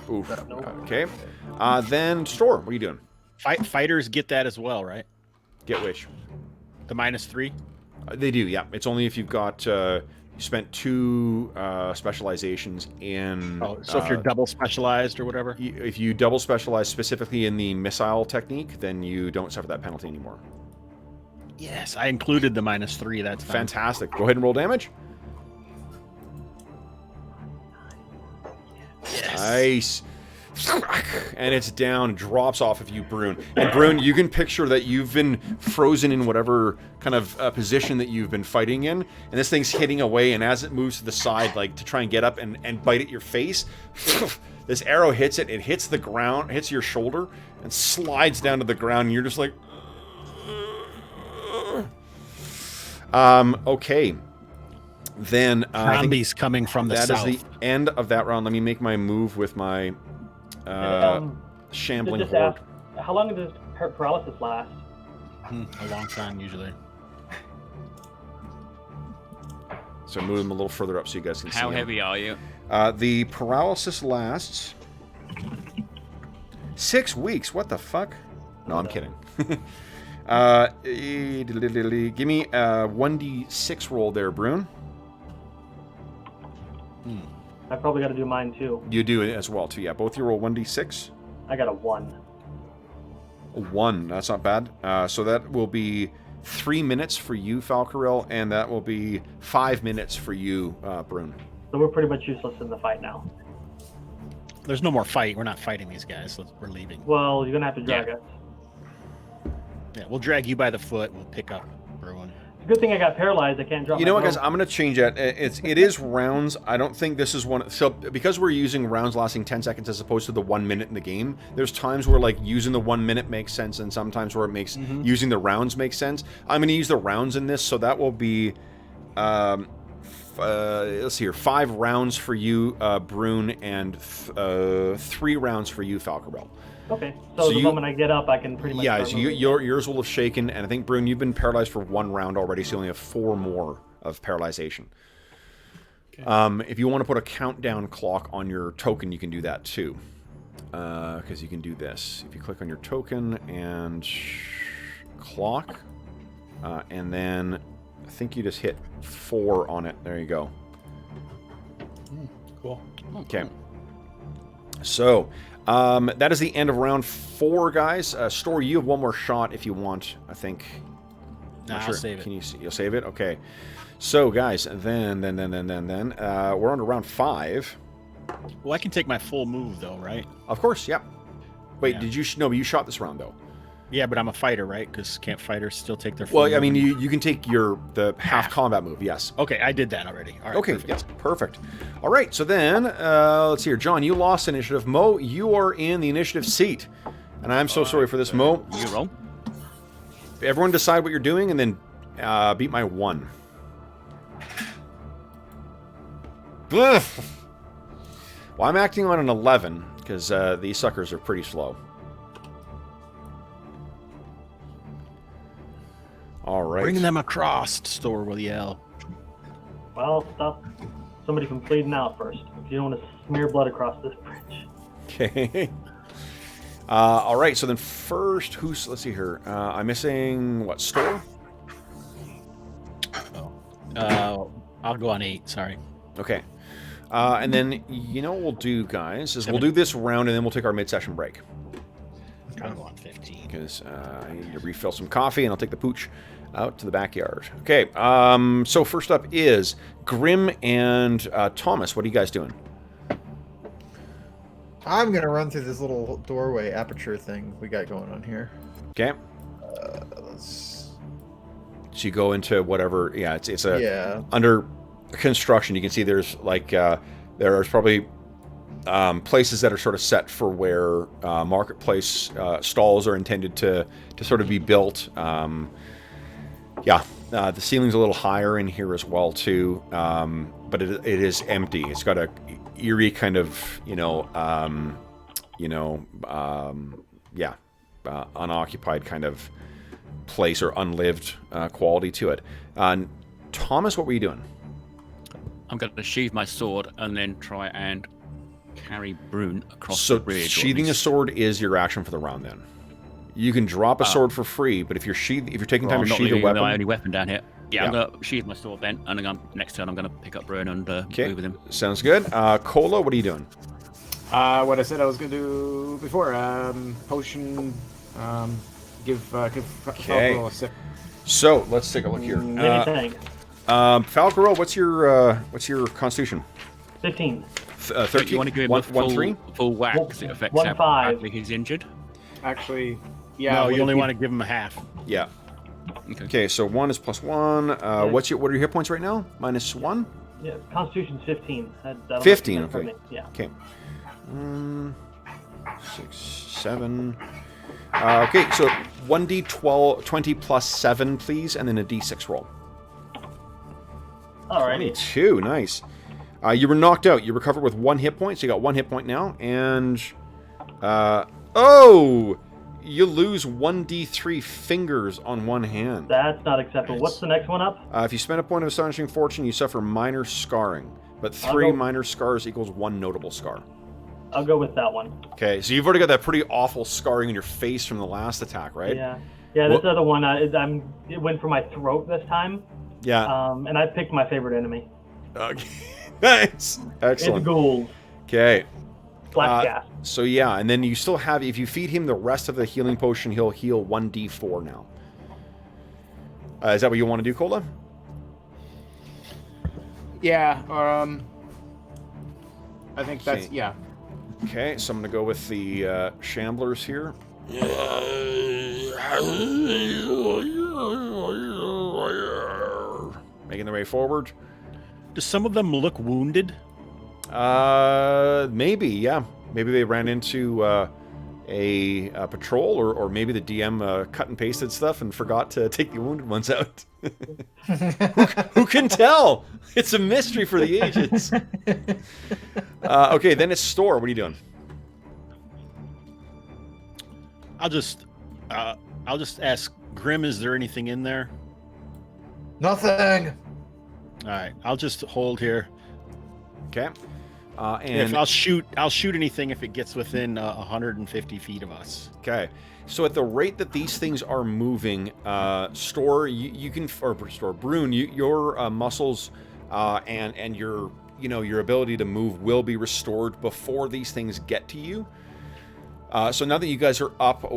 S1: Oof. Okay. Then Store, what are you doing?
S3: Fighters get that as well, right?
S1: Get which?
S3: The -3.
S1: They do, yeah. It's only if you've got you spent 2 specializations in.
S3: Oh, so if you're double specialized or whatever.
S1: If you double specialize specifically in the missile technique, then you don't suffer that penalty anymore.
S3: Yes, I included the -3. That's fine.
S1: Fantastic. Go ahead and roll damage.
S3: Yes.
S1: Nice. And it's down, drops off of you, Brune. And Brune, you can picture that you've been frozen in whatever kind of position that you've been fighting in, and this thing's hitting away, and as it moves to the side, like to try and get up and bite at your face, this arrow hits it, it hits the ground, hits your shoulder, and slides down to the ground, and you're just like... okay. Then
S3: Zombies coming from the south.
S1: That is the end of that round. Let me make my move with my shambling
S2: just
S1: horde.
S2: ask, how long does paralysis last?
S3: A long time, usually.
S1: So move them a little further up so you guys can see
S5: How
S1: them.
S5: heavy are you?
S1: The paralysis lasts 6 weeks. What the fuck? No, I'm kidding. Give me a 1d6 roll there, Brune.
S2: I probably got to do mine too.
S1: You do it as well, too. Yeah, both you roll 1d6.
S2: I got a 1.
S1: A 1. That's not bad. So that will be 3 minutes for you, Falcarel, and that will be 5 minutes for you, Brune.
S2: So we're pretty much useless in the fight now.
S3: There's no more fight. We're not fighting these guys. We're leaving.
S2: Well, you're gonna have to drag us.
S3: Yeah, we'll drag you by the foot. We'll pick up Bruin.
S2: Good thing I got paralyzed. I can't drop.
S1: You know
S2: my
S1: what, guys?
S2: bow.
S1: I'm going to change that. It is rounds. I don't think this is one. So because we're using rounds lasting 10 seconds as opposed to the 1 minute in the game, there's times where like using the 1 minute makes sense, and sometimes where it makes using the rounds makes sense. I'm going to use the rounds in this, so that will be. Let's see here. 5 rounds for you, Brune, and 3 rounds for you, Falcarel.
S2: Okay. So the moment I get up, I can pretty much.
S1: Yeah,
S2: start
S1: so
S2: moving.
S1: yours will have shaken, and I think, Brune, you've been paralyzed for 1 round already, so you only have 4 more of paralyzation. Okay. If you want to put a countdown clock on your token, you can do that too. Because you can do this. If you click on your token and clock, and then I think you just hit 4 on it. There you go.
S6: Cool.
S1: Okay. So, that is the end of round 4, guys. Store, you have 1 more shot if you want, I think.
S3: Nah, I'll save it.
S1: Can you'll save it? Okay. So, guys, then, we're on to round 5.
S3: Well, I can take my full move, though, right?
S1: Of course, yeah. Wait,
S3: Yeah.
S1: did you... No, but you shot this round, though.
S3: Yeah, but I'm a fighter, right? Because can't fighters still take their?
S1: Well,
S3: full
S1: I mean,
S3: movement?
S1: you can take the half combat move. Yes.
S3: Okay, I did that already. All right.
S1: Okay.
S3: Perfect.
S1: Yes. Perfect. All right. So then, let's see here. John, you lost initiative. Mo, you are in the initiative seat, and I'm so sorry for this, Mo.
S5: You roll.
S1: Everyone decide what you're doing, and then beat my 1. Ugh. Well, I'm acting on an 11 because these suckers are pretty slow. All right.
S3: Bring them across, Store will yell.
S2: Well, stop somebody from bleeding out first. If you don't want to smear blood across this bridge.
S1: Okay. All right. So then first, let's see here. I'm missing what? Store.
S3: I'll go on 8. Sorry.
S1: Okay. And then you know what we'll do, guys, is we'll do this round and then we'll take our mid-session break.
S3: I'll go on 15.
S1: Because I need to refill some coffee and I'll take the pooch out to the backyard. Okay, so first up is Grim and Thomas. What are you guys doing?
S4: I'm gonna run through this little doorway aperture thing we got going on here.
S1: Okay.
S4: Let's...
S1: So you go into whatever. Yeah, it's a
S4: Yeah.
S1: under construction. You can see there's like there's probably places that are sort of set for where marketplace stalls are intended to sort of be built. Yeah, the ceiling's a little higher in here as well too, but it is empty. It's got a eerie kind of unoccupied kind of place or unlived quality to it. Thomas, what were you doing?
S5: I'm going to sheathe my sword and then try and carry Brune across
S1: So
S5: the bridge.
S1: sheathing a sword is your action for the round. Then you can drop a sword for free, but if you're taking time to sheath a weapon,
S5: my only weapon down here. Yeah, I'm
S1: Yeah.
S5: going to sheathe my sword then, and then next turn I'm going to pick up Brune and
S1: okay,
S5: move with him.
S1: sounds good. Cola, what are you doing?
S7: What I said I was going to do before, potion, give Falco a sip.
S1: So let's take a look here.
S2: Maybe thanks.
S1: Falcaro, what's your constitution?
S2: 15.
S1: 13.
S5: You want to give him
S1: one,
S5: a full,
S1: 1-3?
S5: full whack because it affects
S2: 1-5.
S5: how badly he's injured.
S7: Actually, yeah.
S3: No,
S7: would
S3: you
S7: it
S3: only
S7: be-
S3: want to give him a half.
S1: Yeah.
S5: Okay.
S1: Okay, so 1 is +1. What are your hit points right now? -1?
S2: Yeah, Constitution's 15. That'll
S1: 15,
S2: make sense for
S1: okay.
S2: me. Yeah.
S1: Okay. 6, 7. Okay, so 1d12, 20 plus 7, please, and then a d6 roll.
S2: Alrighty.
S1: 22, nice. You were knocked out. You recovered with 1 hit point, so you got 1 hit point now. And, you lose 1d3 fingers on one hand.
S2: That's not acceptable. What's the next one up?
S1: If you spend a point of astonishing fortune, you suffer minor scarring. But
S2: I'll
S1: 3
S2: go-
S1: minor scars equals 1 notable scar.
S2: I'll go with that one.
S1: Okay, so you've already got that pretty awful scarring on your face from the last attack, right?
S2: Yeah. Yeah, this
S1: What-
S2: other one, it went for my throat this time.
S1: Yeah.
S2: And I picked my favorite enemy.
S1: Okay. Nice.
S2: It's
S1: Excellent.
S2: Ghoul.
S1: Okay.
S2: Black gas.
S1: So yeah, and then you still have, if you feed him the rest of the healing potion, he'll heal 1d4 now. Is that what you want to do, Cola?
S7: Yeah. I think that's
S1: Okay.
S7: yeah.
S1: Okay, so I'm going to go with the Shamblers here. Making their way forward.
S3: Do some of them look wounded?
S1: Maybe, yeah. Maybe they ran into a patrol, or maybe the DM cut and pasted stuff and forgot to take the wounded ones out. who can tell? It's a mystery for the ages. Okay, then it's Store. What are you doing?
S3: I'll just ask Grim, is there anything in there?
S4: Nothing.
S3: All right, I'll just hold here.
S1: Okay.
S3: If I'll shoot anything if it gets within 150 feet of us.
S1: Okay. So at the rate that these things are moving, Store, you can, or Store, Brune, your muscles and your your ability to move will be restored before these things get to you. So now that you guys are up,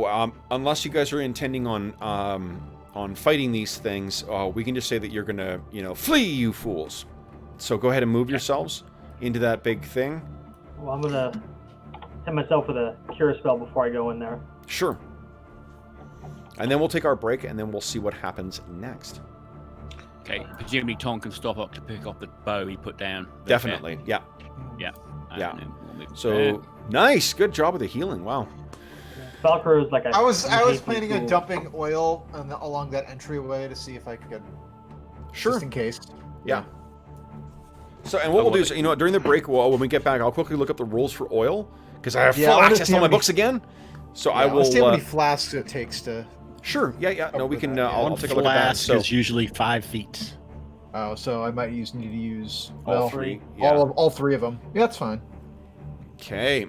S1: unless you guys are intending on fighting these things, we can just say that you're gonna flee, you fools. So go ahead and move yourselves into that big thing.
S2: Well, I'm going to hit myself with a cure spell before I go in there.
S1: Sure. And then we'll take our break, and then we'll see what happens next.
S5: Okay, presumably Tom can stop up to pick up the bow he put down.
S1: Definitely, yeah.
S5: Yeah.
S1: Yeah.
S5: And then we'll move there.
S1: So nice, good job with the healing. Wow.
S2: Falcor is like a.
S4: I was planning on dumping oil along that entryway to see if I could.
S1: Sure.
S4: Just in case.
S1: Yeah. So, and what we'll do is, during the break, when we get back, I'll quickly look up the rules for oil because I have full access to all my books again. So I will.
S4: Let's see how many flasks it takes to.
S1: Sure. Yeah. No, we can. I'll take a look at that.
S3: So is usually 5 feet.
S4: Oh, so I might need to use
S1: all three. Yeah.
S4: All three of them. Yeah, that's fine.
S1: Okay.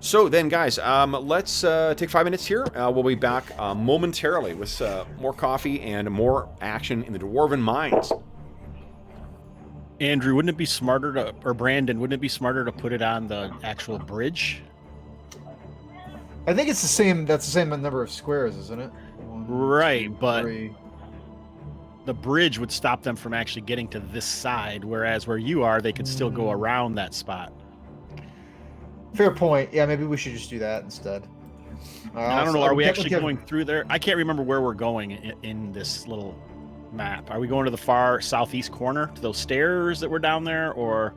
S1: So then, guys, let's take 5 minutes here. We'll be back momentarily with more coffee and more action in the Dwarven Mines.
S3: Andrew, wouldn't it be smarter to, or Brandon, wouldn't it be smarter to put it on the actual bridge?
S4: I think it's the same. That's the same number of squares, isn't it? 1,
S3: Right,
S4: 2,
S3: but
S4: 3.
S3: the bridge would stop them from actually getting to this side, whereas where you are, they could still go around that spot.
S4: Fair point. Yeah, maybe we should just do that instead.
S3: I don't know. Are we actually going through there? I can't remember where we're going in this little map. Are we going to the far southeast corner to those stairs that were down there, or?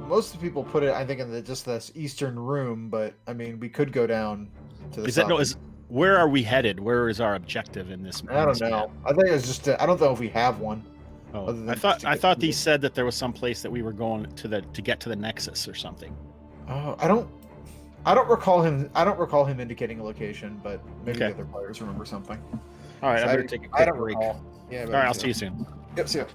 S4: Most of the people put it, I think, in just this eastern room, but I mean, we could go down to the.
S3: Where are we headed? Where is our objective in this?
S4: I don't know.
S3: Map?
S4: I think it's just. I don't know if we have one.
S3: Oh, I thought these said that there was some place that we were going to get to the Nexus or something.
S4: Oh, I don't recall him indicating a location, but maybe the other players remember something.
S3: All right,
S4: So
S3: I better take a quick break.
S4: Recall. Yeah.
S3: All right, I'll see you soon.
S4: Yep. See ya.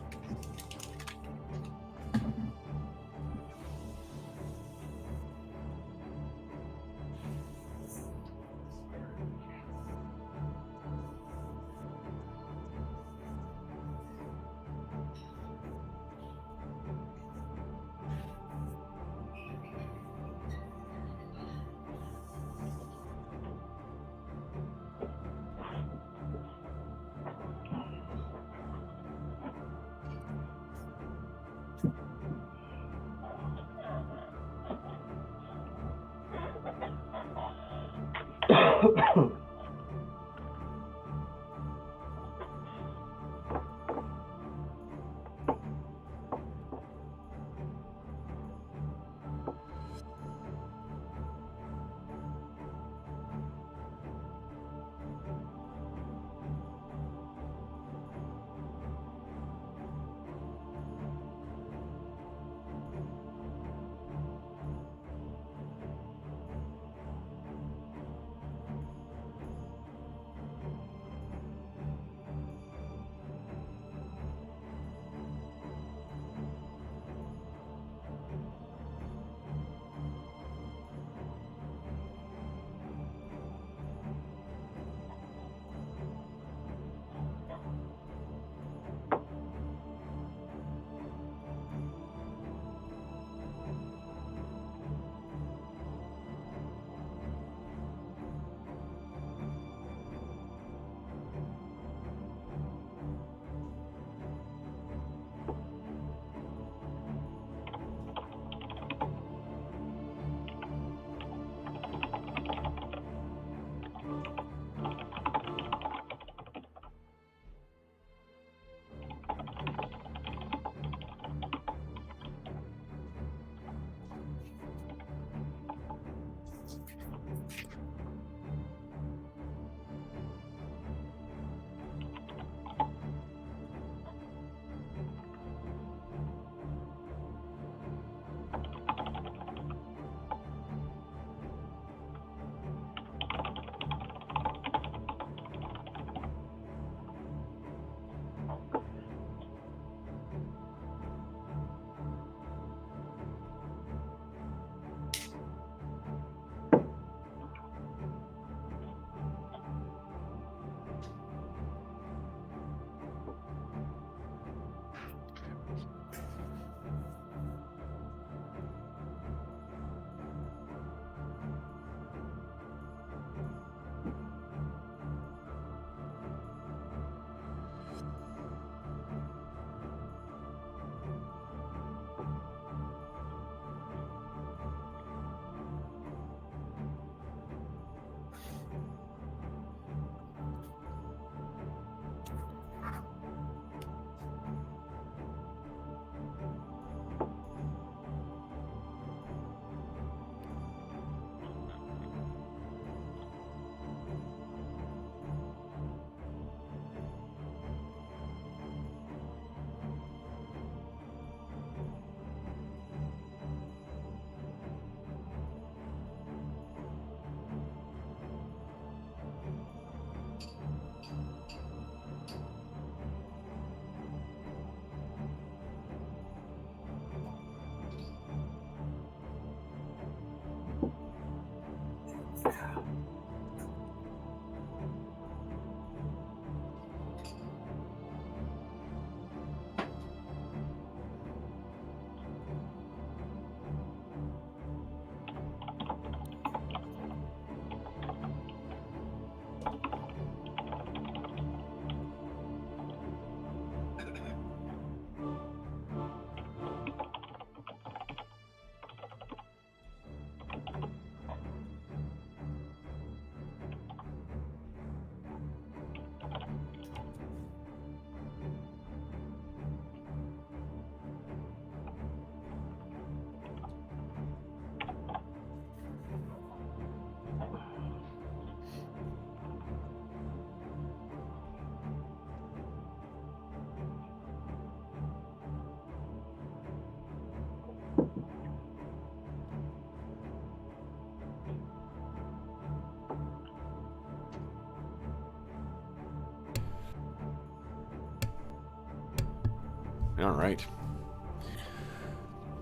S1: All right.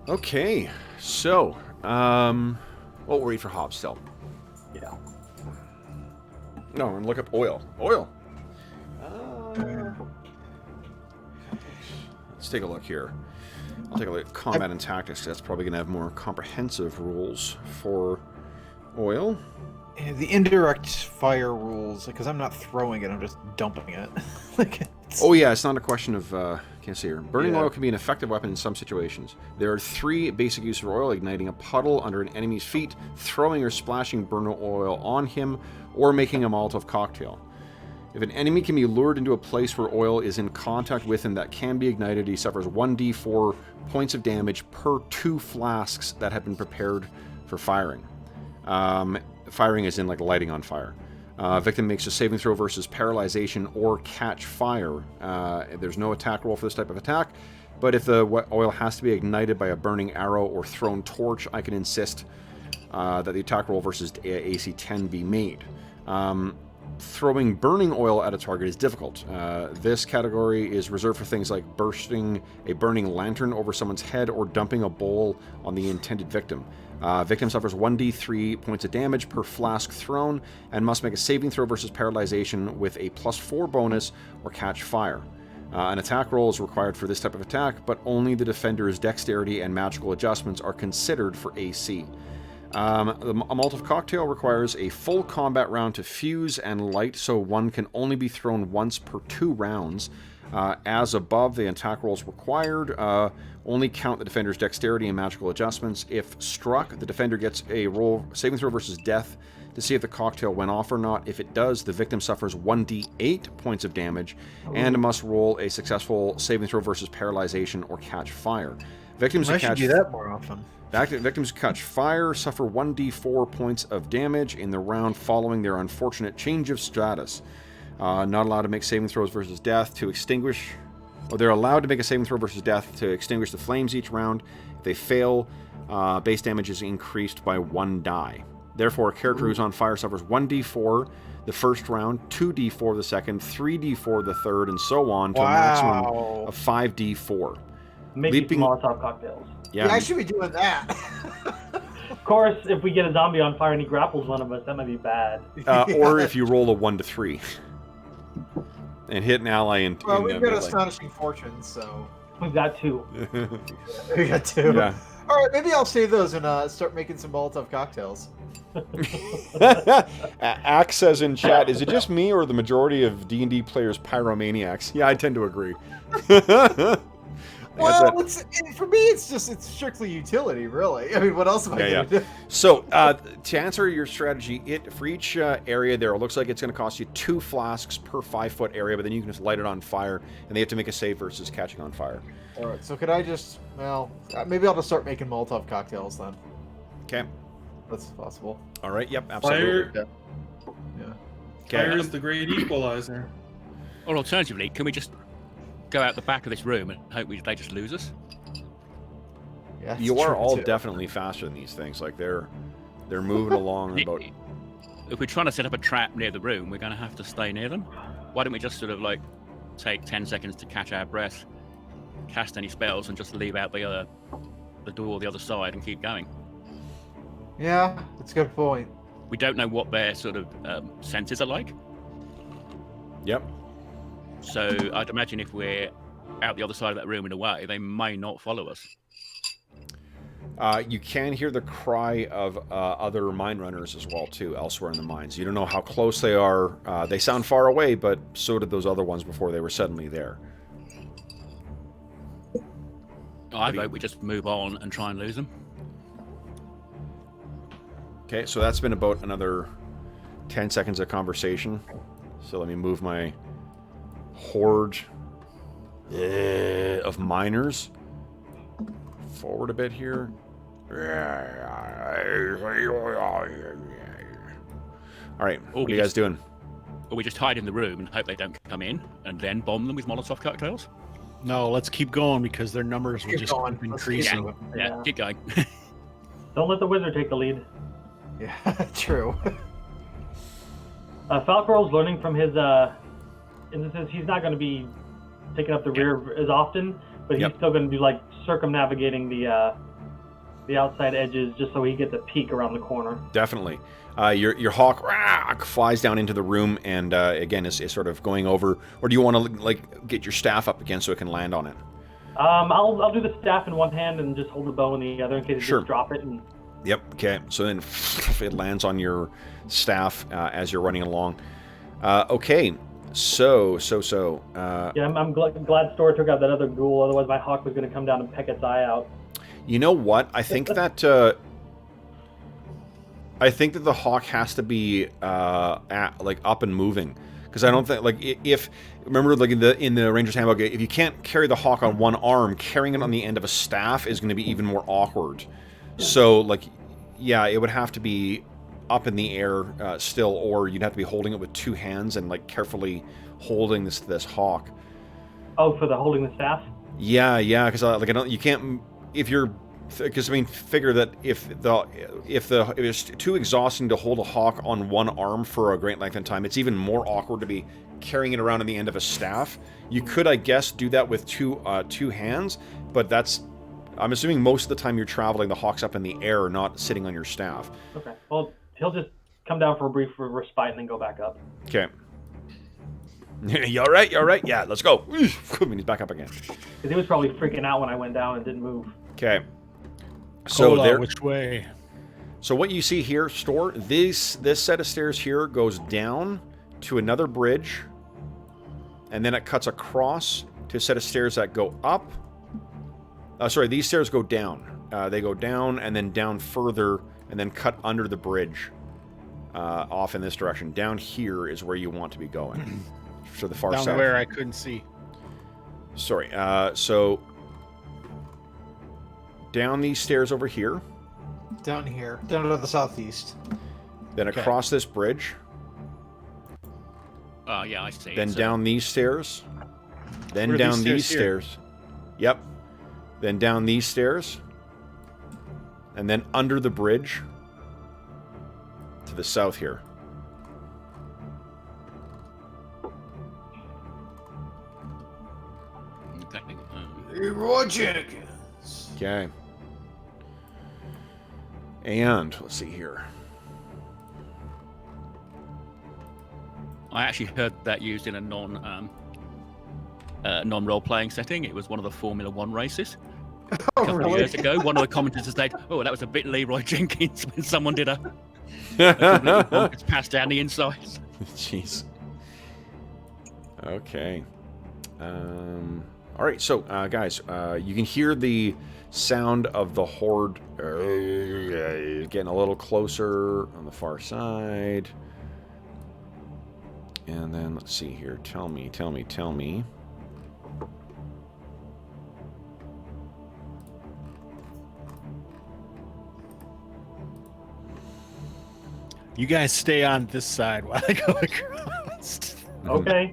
S1: Okay, so, we'll wait for Hobbs still.
S7: Yeah.
S1: No, and look up oil. Oil. Let's take a look here. I'll take a look at combat and tactics. That's probably going to have more comprehensive rules for oil.
S4: Yeah, the indirect fire rules, because I'm not throwing it, I'm just dumping it.
S1: Oh yeah, it's not a question of, can't see here. Burning
S4: Yeah.
S1: oil can be an effective weapon in some situations. There are 3 basic uses for oil: igniting a puddle under an enemy's feet, throwing or splashing burn oil on him, or making a Molotov cocktail. If an enemy can be lured into a place where oil is in contact with him that can be ignited, he suffers 1d4 points of damage per 2 flasks that have been prepared for firing. Firing is in like lighting on fire. Victim makes a saving throw versus paralyzation or catch fire. There's no attack roll for this type of attack, but if the oil has to be ignited by a burning arrow or thrown torch, I can insist that the attack roll versus AC 10 be made. Throwing burning oil at a target is difficult. This category is reserved for things like bursting a burning lantern over someone's head or dumping a bowl on the intended victim. Victim suffers 1d3 points of damage per flask thrown and must make a saving throw versus paralyzation with a +4 bonus or catch fire. An attack roll is required for this type of attack, but only the defender's dexterity and magical adjustments are considered for AC. A Molotov cocktail requires a full combat round to fuse and light, so one can only be thrown once per 2 rounds. As above, the attack rolls required only count the defender's dexterity and magical adjustments. If struck, the defender gets a roll saving throw versus death to see if the cocktail went off or not. If it does, the victim suffers 1d8 points of damage and must roll a successful saving throw versus paralyzation or catch fire. Victims
S4: I
S1: who
S4: should
S1: catch
S4: do that more often.
S1: Victims who catch fire suffer 1d4 points of damage in the round following their unfortunate change of status. Not allowed to make saving throws versus death to extinguish... Or they're allowed to make a saving throw versus death to extinguish the flames each round. If they fail, base damage is increased by 1 die. Therefore, a character who's on fire suffers 1d4 the first round, 2d4 the second, 3d4 the third, and so on to a maximum of 5d4.
S2: Maybe Molotov cocktails.
S4: Yeah, I should be doing that.
S2: Of course, if we get a zombie on fire and he grapples one of us, that might be bad.
S1: Or if you roll a 1 to 3 and hit an ally in.
S4: Well, we've got astonishing fortunes, so
S2: we've got 2.
S4: We got 2.
S1: Yeah.
S4: All right, maybe I'll save those and start making some Molotov cocktails.
S1: Axe says in chat, is it just me or the majority of D&D players pyromaniacs? Yeah, I tend to agree.
S4: Well, for me, it's strictly utility, really. I mean, what else am I going to do?
S1: So, to answer your strategy, for each area there, it looks like it's going to cost you 2 flasks per 5-foot area, but then you can just light it on fire, and they have to make a save versus catching on fire.
S4: All right, so could I just, well, maybe I'll just start making Molotov cocktails then.
S1: Okay.
S4: That's possible.
S1: All right, yep, absolutely.
S6: Fire,
S4: Yeah.
S6: fire is the great equalizer.
S5: Or alternatively, can we just go out the back of this room and hope they just lose us?
S4: Yeah,
S1: You are all definitely faster than these things. Like, they're moving along about...
S5: If we're trying to set up a trap near the room, we're going to have to stay near them. Why don't we just sort of, like, take 10 seconds to catch our breath, cast any spells, and just leave out the door the other side and keep going?
S4: Yeah, that's a good point.
S5: We don't know what their sort of senses are like.
S1: Yep.
S5: So I'd imagine if we're out the other side of that room and away, they may not follow us.
S1: You can hear the cry of other mine runners as well, too, elsewhere in the mines. You don't know how close they are. They sound far away, but so did those other ones before they were suddenly there.
S5: I vote we just move on and try and lose them.
S1: Okay, so that's been about another 10 seconds of conversation. So let me move my horde of miners forward a bit here. All right, what are you guys doing?
S5: Or we just hide in the room and hope they don't come in, and then bomb them with Molotov cocktails?
S3: No, let's keep going because their numbers will
S4: Keep
S3: just
S4: going.
S3: keep
S4: Let's
S3: increasing.
S5: Yeah, keep going.
S2: Don't let the wizard take the lead.
S4: Yeah, true.
S2: Falcarol's learning from his instances. He's not going to be taking up the rear as often, but he's still going to be like circumnavigating the outside edges just so he gets a peek around the corner.
S1: Definitely. Your hawk flies down into the room and again is sort of going over. Or do you want to like get your staff up again so it can land on it?
S2: I'll do the staff in one hand and just hold the bow in the other in case it just drop it. And...
S1: Yep. Okay. So then it lands on your staff as you're running along. Okay. So.
S2: Yeah, I'm glad Stora took out that other ghoul. Otherwise, my hawk was going to come down and peck its eye out.
S1: You know what? I think that the hawk has to be like up and moving, because I don't think like if remember like in the Ranger's Handbook, if you can't carry the hawk on one arm, carrying it on the end of a staff is going to be even more awkward. So like, yeah, it would have to be up in the air still, or you'd have to be holding it with two hands and like carefully holding this hawk. Oh,
S2: for the holding the staff?
S1: Yeah, because like you can't. If you're, because I mean, figure that if it's too exhausting to hold a hawk on one arm for a great length of time, it's even more awkward to be carrying it around on the end of a staff. You could, I guess, do that with two hands, but that's, I'm assuming most of the time you're traveling, the hawk's up in the air, not sitting on your staff.
S2: Okay. Well, he'll just come down for a brief respite and then go back up.
S1: Okay. You all right? Yeah, let's go. He's back up again.
S2: Because he was probably freaking out when I went down and didn't move.
S1: Okay. So there.
S3: Which way?
S1: So what you see here, this set of stairs here goes down to another bridge, and then it cuts across to a set of stairs that go up. Sorry, these stairs go down. They go down and then down further, and then cut under the bridge off in this direction. Down here is where you want to be going. To the far
S3: down
S1: south.
S3: Where I couldn't see.
S1: Sorry. So down these stairs over here.
S4: Down here. Down to the southeast.
S1: Then across this bridge.
S5: Yeah, I see.
S1: Then down these stairs. Then down these stairs. Yep. Then down these stairs. And then under the bridge to the south here. Okay. And let's see here.
S5: I actually heard that used in a non-role playing setting. It was one of the Formula One races. A couple of years ago, one of the commentators said, "Oh, that was a bit Leroy Jenkins when someone did a completely pass down the inside."
S1: Jeez. Okay. All right, so guys, you can hear the sound of the horde getting a little closer on the far side. And then let's see here. Tell me.
S3: You guys stay on this side while I go across.
S2: Okay.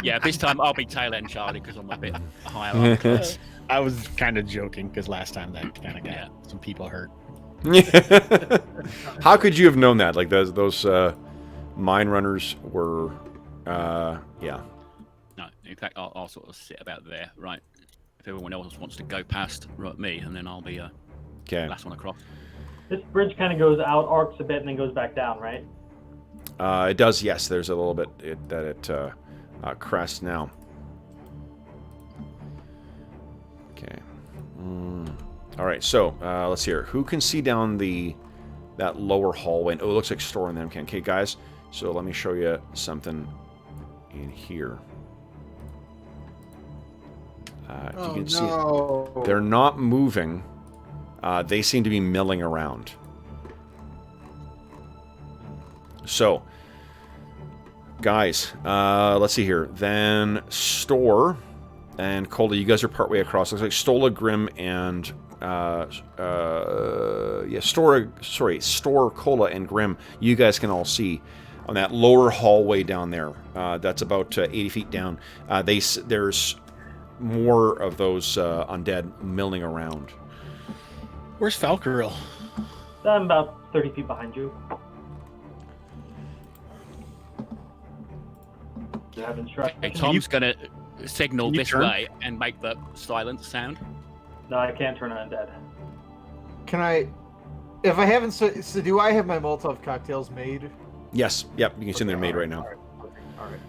S5: Yeah, this time I'll be tail end Charlie because I'm a bit higher up.
S3: I was kind of joking because last time that kind of got some people hurt.
S1: How could you have known that? Like those mine runners were, yeah.
S5: No, in fact, I'll sort of sit about there, right? If everyone else wants to go past me, and then I'll be last one across.
S2: This bridge kind of goes out, arcs a bit, and then goes back down, right?
S1: It does, yes. There's a little bit that it crests now. Okay. All right, so let's see here. Who can see down that lower hallway? Oh, it looks like Store and them can. Okay, guys, so let me show you something in here. If you can see, they're not moving. They seem to be milling around. So, guys, let's see here. Then Store and Cola, you guys are partway across. Looks like Stola, Grim, and Store, Cola, and Grim. You guys can all see on that lower hallway down there. That's about 80 feet down. There's more of those undead milling around.
S3: Where's Falcaril?
S2: I'm about 30 feet behind you. You have instructions.
S5: Okay, Tom's gonna signal
S3: Can you
S5: this
S3: turn?
S5: way and make the silence sound?
S2: No, I can't turn undead.
S4: Can I? If I haven't, so do I have my Molotov cocktails made?
S1: Yes. Yep. You can see they're made right now.
S4: All right.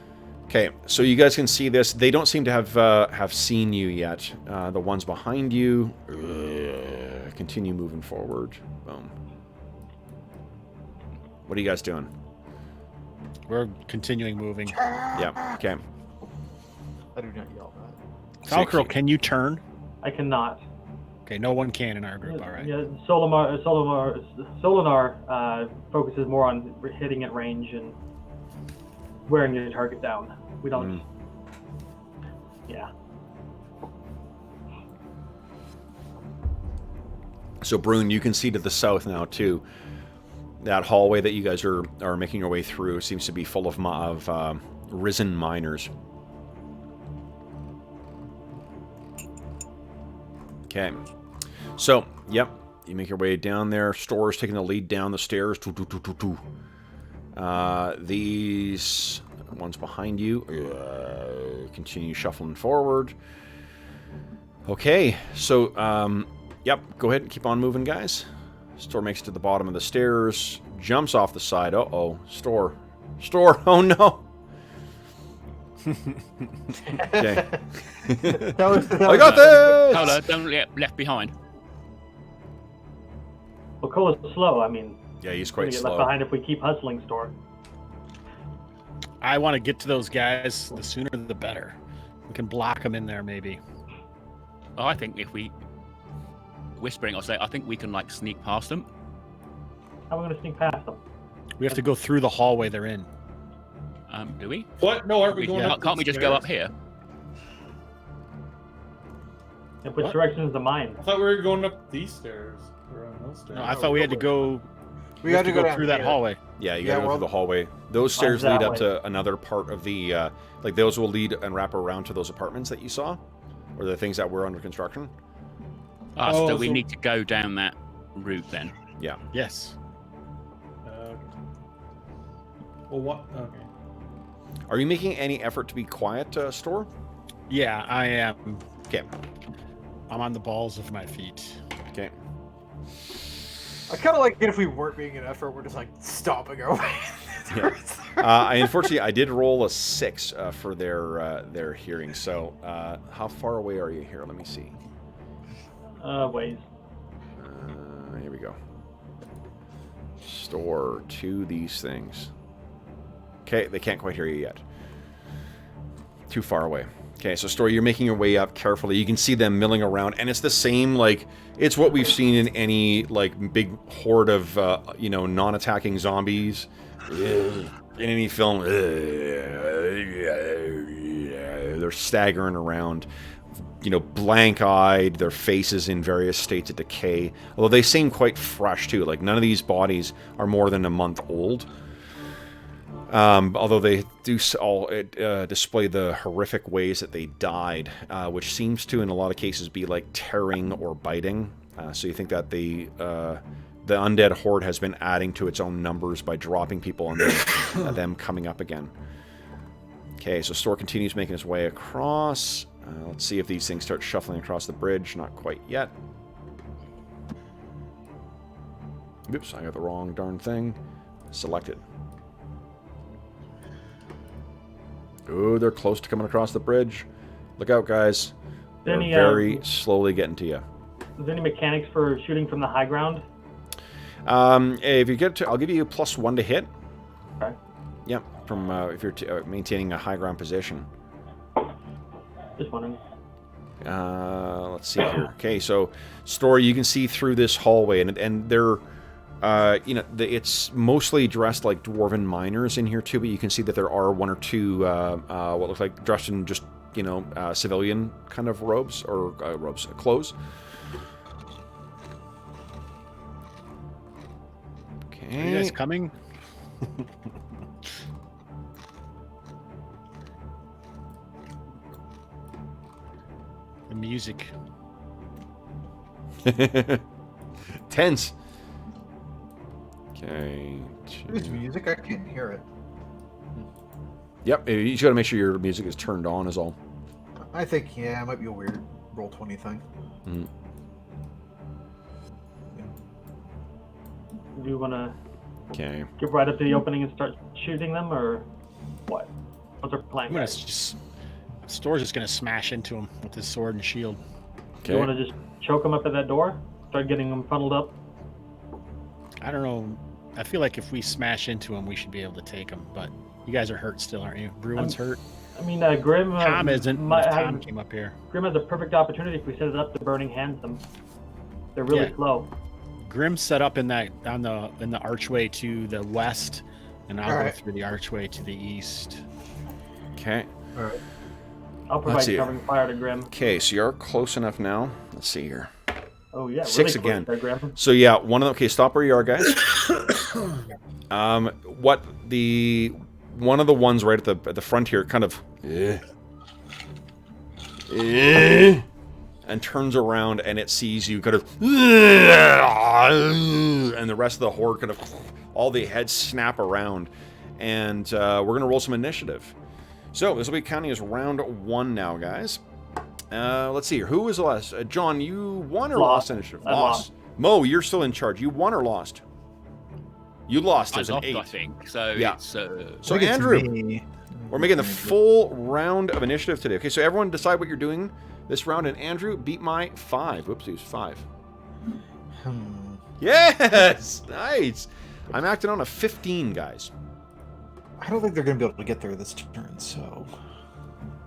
S1: Okay, so you guys can see this. They don't seem to have seen you yet. The ones behind you continue moving forward. Boom. What are you guys doing?
S3: We're continuing moving.
S1: Yeah. Okay.
S4: I do not yell that.
S3: Falcro, can you turn?
S2: I cannot.
S3: Okay, no one can in our group. All right.
S2: Yeah, Solinar focuses more on hitting at range and wearing your target down. We don't. Yeah.
S1: So, Brune, you can see to the south now too. That hallway that you guys are making your way through seems to be full of risen miners. Okay. So, yep, you make your way down there. Store's taking the lead down the stairs. These ones behind you continue shuffling forward. Okay, so, yep, go ahead and keep on moving, guys. Store makes it to the bottom of the stairs, jumps off the side. Uh-oh, Store, oh no. Okay. I got this!
S5: Cola, don't get left behind.
S2: Well, Cola's slow. I mean,
S1: Yeah, he's
S2: we're gonna
S1: quite
S2: get
S1: slow.
S2: left behind if we keep hustling, Store.
S3: I want to get to those guys. The sooner the better. We can block them in there, maybe.
S5: I think if we whispering, I'll say I think we can like sneak past them.
S2: How are we gonna sneak past them?
S3: We have to go through the hallway they're in.
S5: Do we?
S6: What? No, aren't we going up?
S5: Can't we just go up here?
S2: And which
S3: What?
S2: direction is the mine?
S6: I thought we were going up these stairs. Or on those stairs.
S3: No, I thought we had to go.
S4: We
S3: have
S4: got
S3: to
S4: to
S3: go
S4: go
S3: through that
S4: here.
S3: hallway.
S1: Yeah, you
S4: Yeah,
S1: gotta go
S4: well-
S1: through the hallway. Those stairs
S2: that
S1: lead up
S2: way.
S1: to another part of the, like those will lead and wrap around to those apartments that you saw, or the things that were under construction.
S6: Oh,
S5: So we
S6: so-
S5: need to go down that route then.
S3: Yes.
S6: Well, what? Okay.
S1: Are you making any effort to be quiet, Store?
S3: Yeah, I am.
S1: Okay.
S3: I'm on the balls of my feet.
S1: Okay.
S4: I kind of like it if we weren't being an effort. We're just like stomping our way.
S1: Yeah. Unfortunately, I did roll a 6 for their hearing. So, how far away are you here? Let me see.
S2: Ways.
S1: Here we go. Store to these things. Okay, they can't quite hear you yet. Too far away. Okay, so Store, you're making your way up carefully. You can see them milling around, and it's the same, like, it's what we've seen in any, like, big horde of, non-attacking zombies in any film. They're staggering around, blank-eyed, their faces in various states of decay. Although they seem quite fresh, too. Like, none of these bodies are more than a month old. Although they do all display the horrific ways that they died, which seems to, in a lot of cases, be like tearing or biting. So you think that the undead horde has been adding to its own numbers by dropping people and then them coming up again. Okay, so Store continues making his way across. Let's see if these things start shuffling across the bridge. Not quite yet. Oops, I got the wrong darn thing selected. Ooh, they're close to coming across the bridge. Look out, guys. They're
S2: Any,
S1: very slowly getting to you.
S2: Is there any mechanics for shooting from the high ground?
S1: If you get to, I'll give you +1 to hit.
S2: Okay.
S1: Yep, from if you're maintaining a high ground position.
S2: Just wondering.
S1: Let's see here. Okay, so Story, you can see through this hallway, and they're, it's mostly dressed like dwarven miners in here too. But you can see that there are 1 or 2 what looks like dressed in just civilian kind of robes or clothes. Okay.
S3: Are you guys coming? The music.
S1: Tense. Okay.
S4: There's music. I can't hear it.
S1: Yep, you just got to make sure your music is turned on is all.
S4: I think, yeah, it might be a weird roll 20 thing.
S1: Mm.
S2: Do you want to
S1: Okay.
S2: get right up to the opening and start shooting them, or what? What's our plan?
S3: I'm gonna
S2: guys?
S3: just. Stor's just gonna smash into him with his sword and shield.
S2: Do you
S1: Okay.
S2: want to just choke them up at that door? Start getting them funneled up?
S3: I don't know. I feel like if we smash into him, we should be able to take him. But you guys are hurt still, aren't you? Bruin's hurt.
S2: I mean, Grim.
S3: Tom isn't. But if Tom came up here.
S2: Grim has a perfect opportunity if we set it up to burning hands them. They're really
S3: Yeah.
S2: slow.
S3: Grim's set up in that in the archway to the west, and I'll go
S4: Alright.
S3: through the archway to the east.
S1: Okay.
S2: I'll provide
S1: see.
S2: covering fire to Grim.
S1: Okay, so you're close enough now. Let's see here.
S2: Oh yeah,
S1: 6
S2: really
S1: again.
S2: close there, Grim.
S1: So yeah, one of them. Okay, stop where you are, guys. One of the ones right at the front here, kind of, and turns around and it sees you, kind of, and the rest of the horde kind of, all the heads snap around, and we're gonna roll some initiative. So this will be counting as round 1 now, guys. Let's see here. Who was the last? John, you won or lost initiative?
S2: I lost.
S1: Mo, you're still in charge. You won or lost? You lost
S5: I
S1: as an
S5: lost,
S1: 8.
S5: I think. So
S1: Yeah.
S5: it's
S1: So
S4: I think it's
S1: Andrew,
S4: me.
S1: we're making the full round of initiative today. Okay, so everyone decide what you're doing this round, and Andrew beat my 5. Whoopsie, it was 5. Yes! Nice! I'm acting on a 15, guys.
S4: I don't think they're going to be able to get there this turn, so...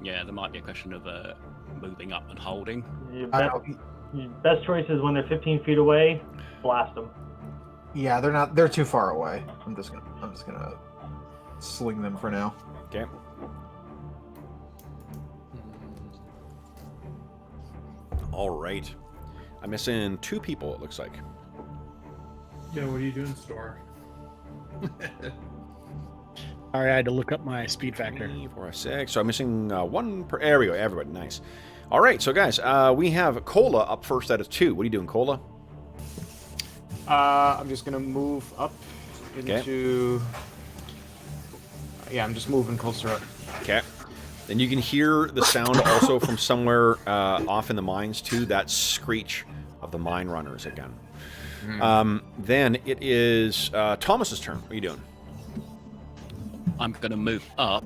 S5: yeah, there might be a question of moving up and holding.
S2: Your
S4: I
S2: best,
S4: don't-
S2: your best choice is when they're 15 feet away, blast them.
S4: Yeah, they're not. They're too far away. I'm just gonna sling them for now.
S1: Okay. All right. I'm missing 2 people, it looks like.
S6: Yeah, what are you doing, Store?
S3: All right, I had to look up my speed factor.
S1: 3, 4, 6. So I'm missing 1 per. There we go. Everybody, nice. All right, so guys, we have Cola up first out of 2. What are you doing, Cola?
S7: I'm just gonna move up into. Yeah, I'm just moving closer up.
S1: Okay. Then you can hear the sound also from somewhere off in the mines too. That screech of the mine runners again. Then it is Thomas's turn. What are you doing?
S5: I'm going to move up.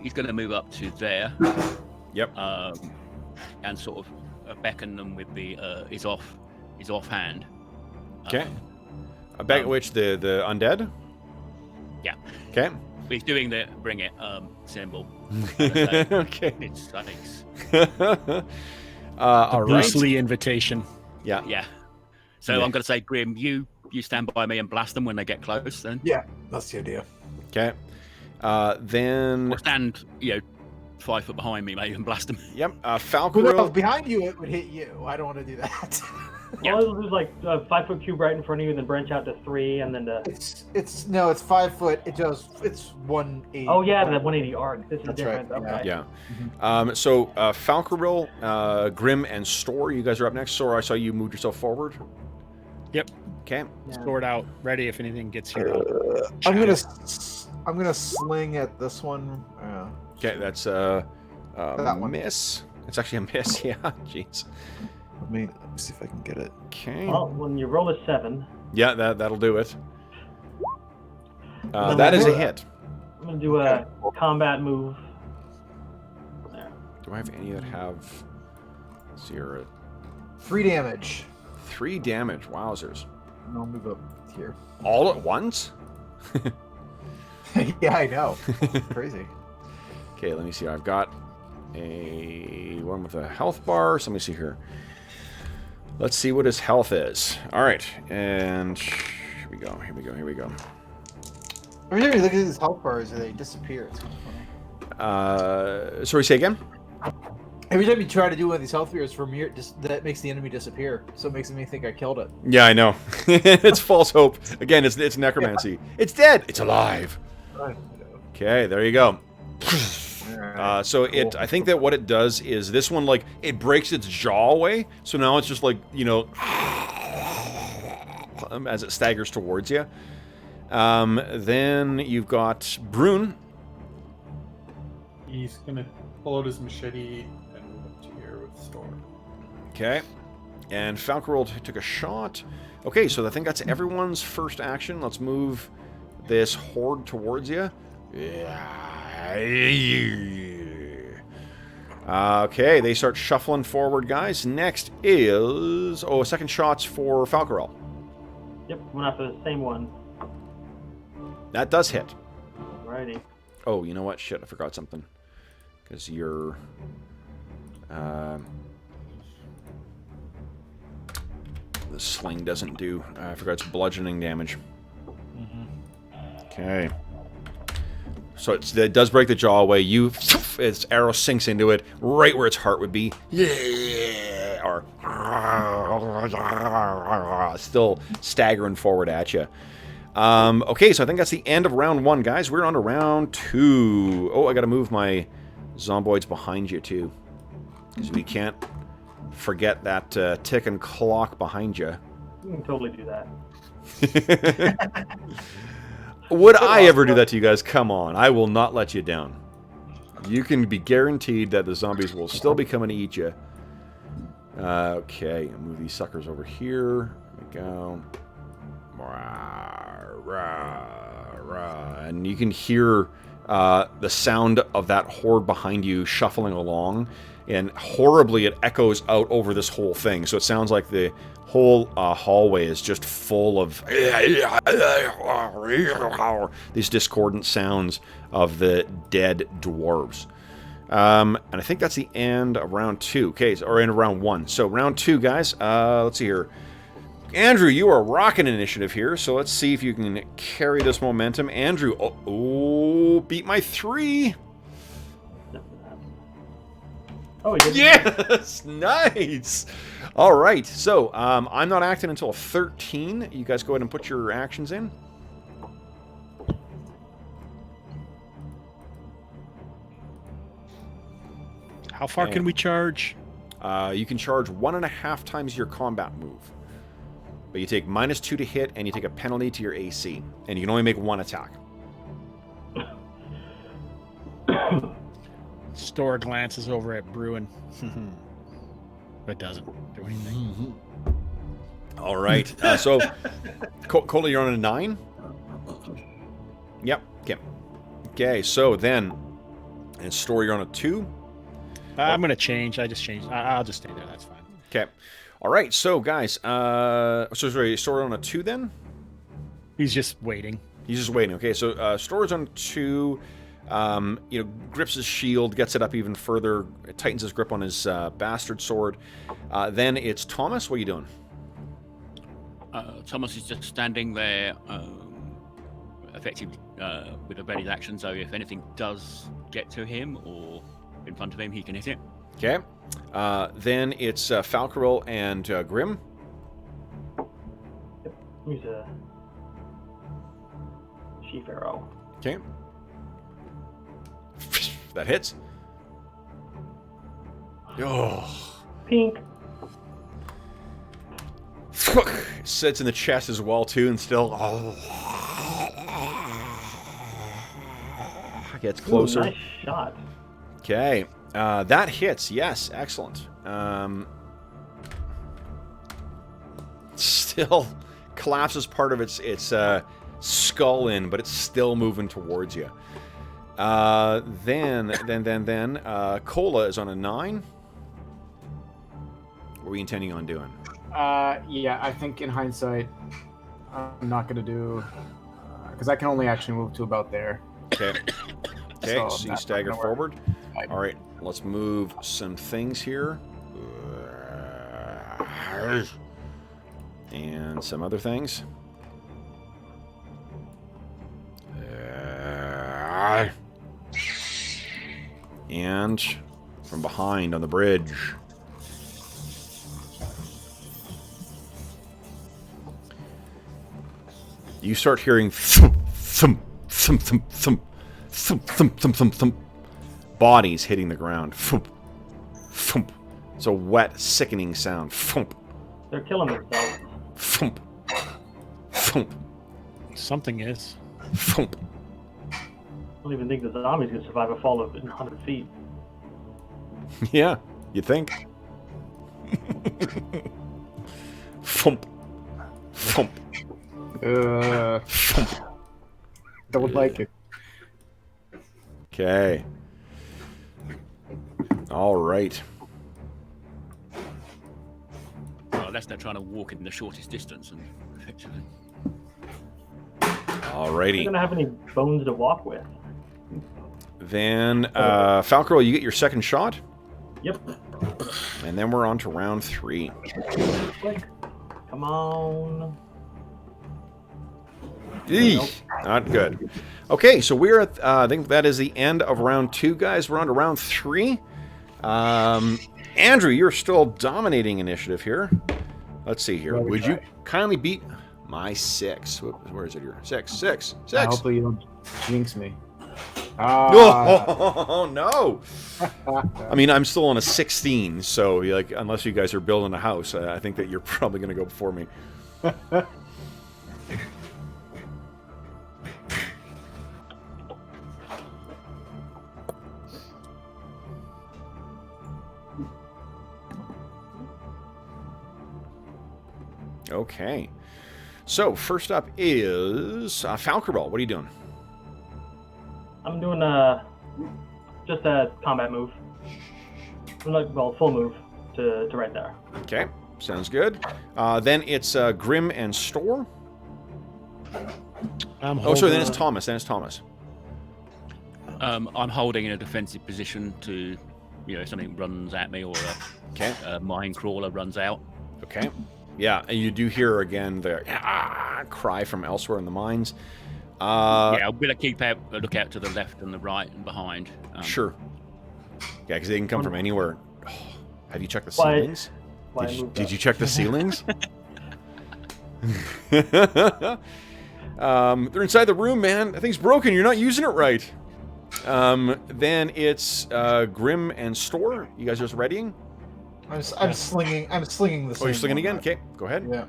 S5: He's going to move up to there.
S1: Yep.
S5: And sort of beckon them with the his offhand.
S1: Okay. Back at which the undead.
S5: Yeah.
S1: Okay.
S5: He's doing the bring it symbol.
S1: Okay.
S5: It's thanks.
S1: All right.
S3: Bruce Lee invitation.
S1: Yeah.
S5: Yeah. So
S1: Yeah.
S5: I'm going to say, Grim, you stand by me and blast them when they get close. Then
S4: Yeah, that's the idea.
S1: Okay. Then.
S5: or stand 5 foot behind me, maybe, and blast them.
S1: Yep.
S4: Well,
S1: Falcaro.
S4: if behind you, it would hit you. I don't want to do that.
S5: Yeah.
S2: Well, it'll do like a 5 foot cube right in front of you, and then branch out to 3, and then to.
S4: it's 5 foot. It's 180.
S2: Oh yeah, the 180 arc. This is
S4: That's
S2: different.
S4: right,
S2: Okay.
S1: Yeah. So Falcaril, Grim, and Store, you guys are up next. Store, I saw you moved yourself forward.
S3: Yep.
S1: Okay.
S2: Yeah.
S3: Sword out, ready if anything gets here.
S4: I'm gonna sling at this one.
S1: Okay, that's
S4: That one.
S1: miss. It's actually a miss. Yeah. Jeez.
S4: Let me see if I can get it.
S1: Okay.
S2: Well, when you roll a 7,
S1: Yeah, that'll do it.
S2: Then
S1: That is a
S2: we'll-
S1: hit.
S2: I'm gonna do a combat move. There.
S1: Do I have any that have 0?
S4: 3 damage.
S1: 3 damage. Wowzers.
S4: And I'll move up here.
S1: All at once?
S4: Yeah, I know. Crazy.
S1: Okay, let me see. I've got a one with a health bar. So let me see here. Let's see what his health is. All right, and here we go.
S4: Every time you look at these health bars, they disappear. It's kind of funny.
S1: Sorry, say again?
S4: Every time you try to do one of these health bars from here, that makes the enemy disappear. So it makes me think I killed it.
S1: Yeah, I know. It's false hope. Again, it's necromancy. It's dead. It's alive. Okay, there you go. So it, I think that what it does is this one, like, it breaks its jaw away. So now it's just like, as it staggers towards you. Then you've got Brune.
S6: He's gonna pull out his machete and move up to here with Storm.
S1: Okay. And Falcarold took a shot. Okay, so I think that's everyone's first action. Let's move this horde towards you. Okay, they start shuffling forward, guys. Next is... Oh, second shot's for Falcarel.
S2: Yep, went after the same one.
S1: That does hit.
S2: Alrighty.
S1: Oh, you know what? Shit, I forgot something. Because you're... the sling doesn't do... I forgot it's bludgeoning damage. Okay. So it does break the jaw away. Its arrow sinks into it, right where its heart would be. Yeah! Or... still staggering forward at you. Okay, so I think that's the end of round 1, guys. We're on to round 2. Oh, I gotta move my zomboids behind you, too. Because we can't forget that ticking clock behind you.
S2: You can totally do that.
S1: Would I ever do that to you guys? Come on. I will not let you down. You can be guaranteed that the zombies will still be coming to eat you. Okay, move these suckers over here. There we go. And you can hear the sound of that horde behind you shuffling along. And horribly, it echoes out over this whole thing. So it sounds like the whole hallway is just full of these discordant sounds of the dead dwarves. And I think that's the end of round 2. Okay, or end of round 1. So round 2, guys. Let's see here. Andrew, you are rocking initiative here, so let's see if you can carry this momentum. Andrew, oh, beat my 3.
S2: Oh, he did.
S1: Yes, nice. All right, so I'm not acting until 13. You guys go ahead and put your actions in.
S3: How far can we charge?
S1: You can charge 1.5 times your combat move. But you take -2 to hit, and you take a penalty to your AC. And you can only make 1 attack.
S3: Store glances over at Bruin. But doesn't do anything.
S1: All right. So, Cola, you're on a 9? Yep. Okay. Okay, so then, and Store, you're on a 2?
S3: I'm going to change. I just changed. I'll just stay there. That's fine.
S1: Okay. All right, so, guys, so sorry, Store on a 2 then?
S3: He's just waiting.
S1: He's just waiting. Okay, so Store's on 2. Grips his shield, gets it up even further, tightens his grip on his bastard sword. Then it's Thomas. What are you doing?
S5: Thomas is just standing there, effectively with a ready action. So if anything does get to him or in front of him, he can hit it.
S1: Okay. Then it's Falcarel and Grim.
S2: He's a chief arrow.
S1: Okay. That hits. Oh.
S2: Pink.
S1: Sits in the chest as well, too, and still... Gets closer.
S2: Ooh, nice shot.
S1: Okay. That hits. Yes. Excellent. Still collapses part of its skull in, but it's still moving towards you. Then, Cola is on a 9. What are we intending on doing?
S7: Yeah, I think in hindsight, I'm not going to do... Because I can only actually move to about there.
S1: Okay. Okay,
S7: So
S1: so you
S7: that's
S1: stagger
S7: not gonna work.
S1: forward. All right, let's move some things here. And some other things. And from behind on the bridge. You start hearing thump, thump, thump, thump, thump, thump, thump, thump, thump, thump. Bodies hitting the ground. Thump, thump. It's a wet, sickening sound. Thump,
S2: They're killing themselves.
S1: thump, thump.
S3: Something is.
S1: Thump.
S2: I don't even think the zombies can survive a fall of 100 feet.
S1: Yeah, you think? Thump. Thump.
S7: Don't like it.
S1: Okay. All right.
S5: Well, unless they're trying to walk in the shortest distance, and effectively.
S1: All
S2: Are
S1: righty.
S2: you gonna have any bones to walk with?
S1: Then, Falcro, you get your second shot,
S2: Yep.
S1: and then we're on to round 3.
S2: Click. Come on.
S1: Eesh, not good. Okay, so we're at, I think that is the end of round 2, guys. We're on to round 3. Andrew, you're still dominating initiative here. Let's see here. Would you kindly beat my 6? Where is it here? 6.
S7: Hopefully you don't jinx me.
S1: Oh, no. I mean, I'm still on a 16, so like, unless you guys are building a house, I think that you're probably going to go before me. Okay. So, first up is Falcabell. What are you doing?
S2: I'm doing just a combat move. Well, full move to right there.
S1: Okay, sounds good. Then it's Grim and Store. Oh, sorry, then it's Thomas.
S5: I'm holding in a defensive position to, if something runs at me or a mine crawler runs out.
S1: Okay. Yeah, and you do hear again the cry from elsewhere in the mines.
S5: Yeah, we'll keep a lookout to the left and the right and behind.
S1: Sure. Yeah, because they can come from anywhere. Oh, have you checked the ceilings? Did you check the ceilings? They're inside the room, man. That thing's broken. You're not using it right. Then it's Grim and Store. You guys are just readying?
S4: I'm slinging the same.
S1: Oh, you're slinging again? Okay, go ahead.
S4: Yeah.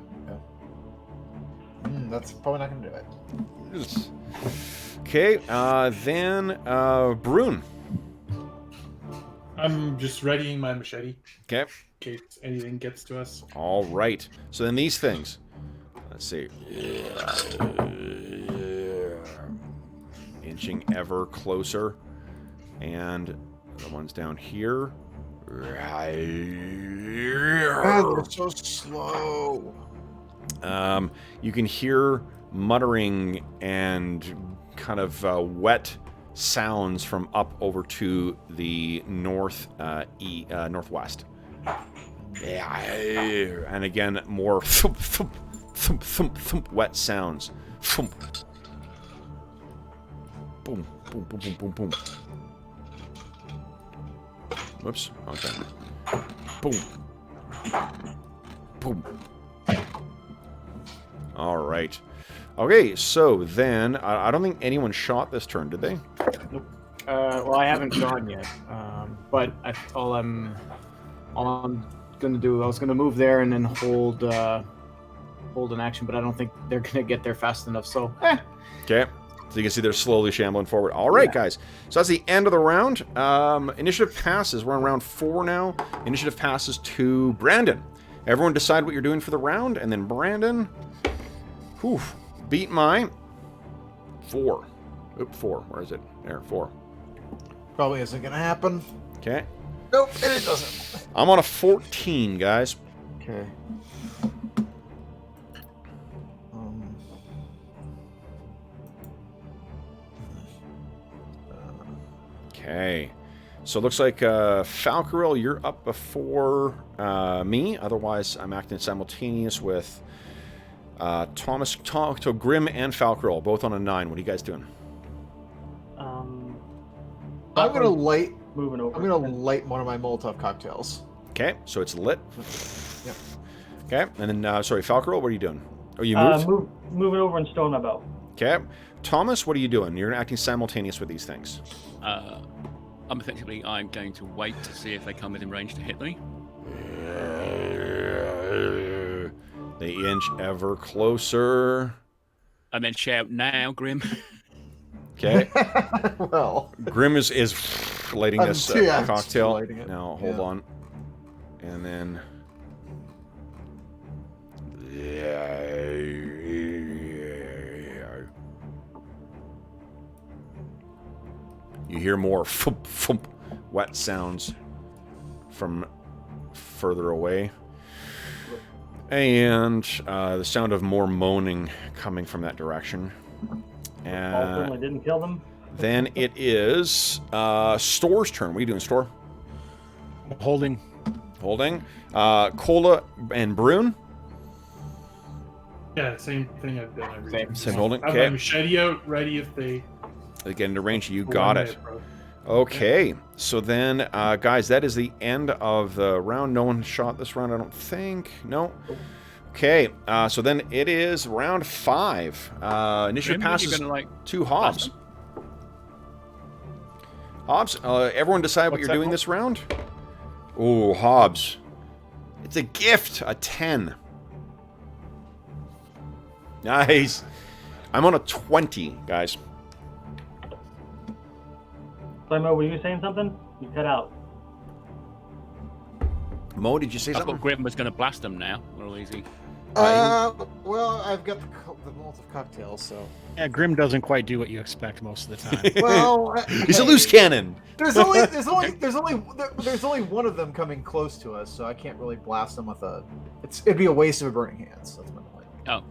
S4: That's probably not going to do it.
S1: Okay, then Brune.
S6: I'm just readying my machete
S1: Okay.
S6: in case anything gets to us.
S1: All right. So then these things. Let's see. Inching ever closer. And the ones down here.
S4: They're so slow.
S1: You can hear muttering and kind of wet sounds from up over to the northwest. And again, more thump, thump, thump, thump, thump, wet sounds. Thump. Boom, boom, boom, boom, boom, boom. Whoops. Okay. Boom. Boom. All right. Okay, so then I don't think anyone shot this turn, did they?
S7: Nope. Well, I haven't gone yet. But all I'm gonna do, I was gonna move there and then hold an action, but I don't think they're gonna get there fast enough. So.
S1: Okay. So you can see they're slowly shambling forward. All right, guys. So that's the end of the round. Initiative passes. We're on round 4 now. Initiative passes to Brandon. Everyone decide what you're doing for the round, and then Brandon, beat my 4. Oop, 4. Where is it? There, 4.
S4: Probably isn't going to happen.
S1: Okay.
S4: Nope, and it doesn't.
S1: I'm on a 14, guys.
S4: Okay.
S1: Okay. So it looks like Falcaril, you're up before me. Otherwise, I'm acting simultaneous with Thomas, Grim, and Falcaril, both on a 9. What are you guys doing?
S2: I'm
S4: gonna light.
S2: moving over.
S4: I'm gonna light one of my Molotov cocktails.
S1: Okay, so it's lit.
S4: Yep.
S1: Okay, and then sorry, Falcaril, what are you doing? Oh, you moved.
S2: Moving over and stowing my bow.
S1: Okay, Thomas, what are you doing? You're acting simultaneous with these things.
S5: I'm going to wait to see if they come within range to hit me.
S1: They inch ever closer.
S5: and then shout, "Now, Grim!"
S1: Okay.
S4: Well,
S1: Grim is lighting this
S4: yeah, just
S1: cocktail.
S4: lighting it.
S1: Now, hold
S4: Yeah.
S1: on. And then... You hear more thump, thump, wet sounds from further away. And the sound of more moaning coming from that direction.
S2: Paul certainly didn't kill them.
S1: Then it is Store's turn. What are you doing, Store?
S3: Holding.
S1: Holding. Cola and Brune.
S6: Yeah, same thing I've done every time.
S1: Same holding.
S6: I have my
S1: Okay.
S6: machete out, ready if they
S1: Get into range. You
S6: when
S1: got
S6: they
S1: it.
S6: approach.
S1: Okay. So then, guys, that is the end of the round. No one shot this round, I don't think. No. Okay. So then it is round 5. Initiative
S5: Grim,
S1: passes
S5: you're gonna,
S1: to Hobbs. Hobbs, everyone decide what
S3: What's
S1: you're
S3: that
S1: doing
S3: roll?
S1: this round? Ooh, Hobbs. It's a gift. A 10. Nice. I'm on a 20, guys.
S2: Mo, were you saying something? You cut out.
S1: Mo, did you say
S5: I
S1: something?
S5: thought Grim was going to blast them now. Real easy.
S4: Well, I've got the Molotov cocktail, so.
S3: Yeah, Grim doesn't quite do what you expect most of the time.
S4: Well,
S1: He's a loose cannon.
S4: There's only one of them coming close to us, so I can't really blast them with a. It'd be a waste of a burning hands. That's my point.
S5: Oh.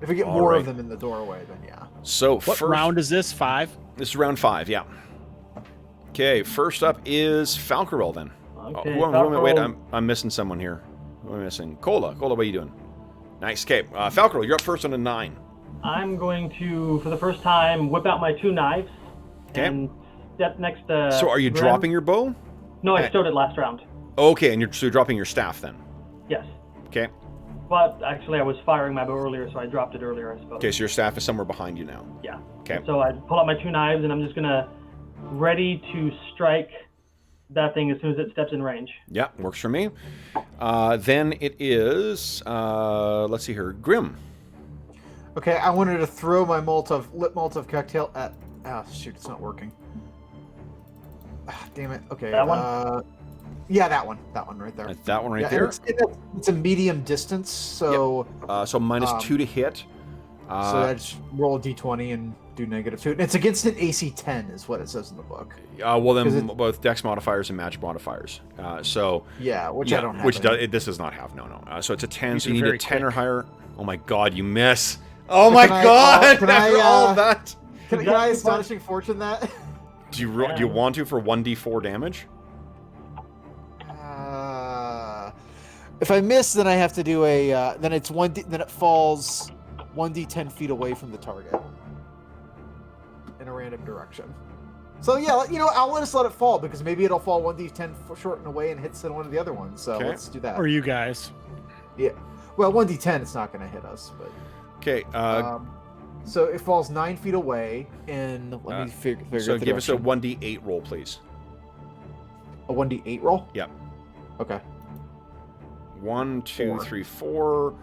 S4: If we get
S1: All
S4: more
S1: right.
S4: of them in the doorway, then yeah.
S1: So
S3: What
S1: first,
S3: round is this? 5?
S1: This is round 5, yeah. Okay, first up is Falcarel then.
S2: Okay,
S1: wait, wait,
S2: Falcarel-
S1: I'm missing someone here. Who am I missing? Cola, what are you doing? Nice. Okay, Falcarel, you're up first on a 9.
S2: I'm going to, for the first time, whip out my 2 knives
S1: Okay.
S2: and step next to.
S1: So are you
S2: Grim.
S1: dropping your bow?
S2: No, I stowed it last round.
S1: Okay, and you're dropping your staff then.
S2: Yes.
S1: Okay.
S2: But actually, I was firing my bow earlier, so I dropped it earlier, I suppose.
S1: Okay, so your staff is somewhere behind you now.
S2: Yeah.
S1: Okay.
S2: So I pull out my 2 knives, and I'm just gonna ready to strike that thing as soon as it steps in range.
S1: Yeah, works for me. Then it is, let's see here, Grim.
S4: Okay, I wanted to throw my lit Molotov cocktail at. Ah, shoot, it's not working. Ah, damn it. Okay.
S2: That one?
S4: Yeah, that one. That one right there.
S1: That one right
S4: Yeah,
S1: there.
S4: It's a medium distance, so
S1: So minus 2 to hit.
S4: so I just roll a d20 and do -2. And it's against an AC 10, is what it says in the book.
S1: Well, then
S4: 'Cause
S1: both Dex modifiers and Magic modifiers. So
S4: Yeah, which
S1: yeah,
S4: I don't have.
S1: which
S4: any.
S1: this does not have. No. So it's a 10.
S3: These
S1: So
S3: are
S1: you need a
S3: very
S1: 10 or
S3: quick.
S1: higher. Oh my God, you miss. Oh
S4: So
S1: my
S4: can I-
S1: God!
S4: can I,
S1: After all of that,
S4: Can I astonishing fortune that?
S1: do you want to for 1d4 damage?
S4: If I miss, then I have to do a. Then it's then it falls 1d10 feet away from the target in a random direction. So yeah, I'll let it fall because maybe it'll fall 1d10 short and away and hits one of the other ones. So
S1: Okay.
S4: let's do that.
S3: Or you guys?
S4: Yeah. Well, 1d10, it's not going to hit us, but.
S1: Okay.
S4: So it falls 9 feet away, and let me figure
S1: So
S4: out the
S1: give us a
S4: direction.
S1: 1d8 roll, please.
S4: A 1d8 roll.
S1: Yep.
S4: Okay.
S1: 1, 2,
S4: 4.
S1: 3, 4.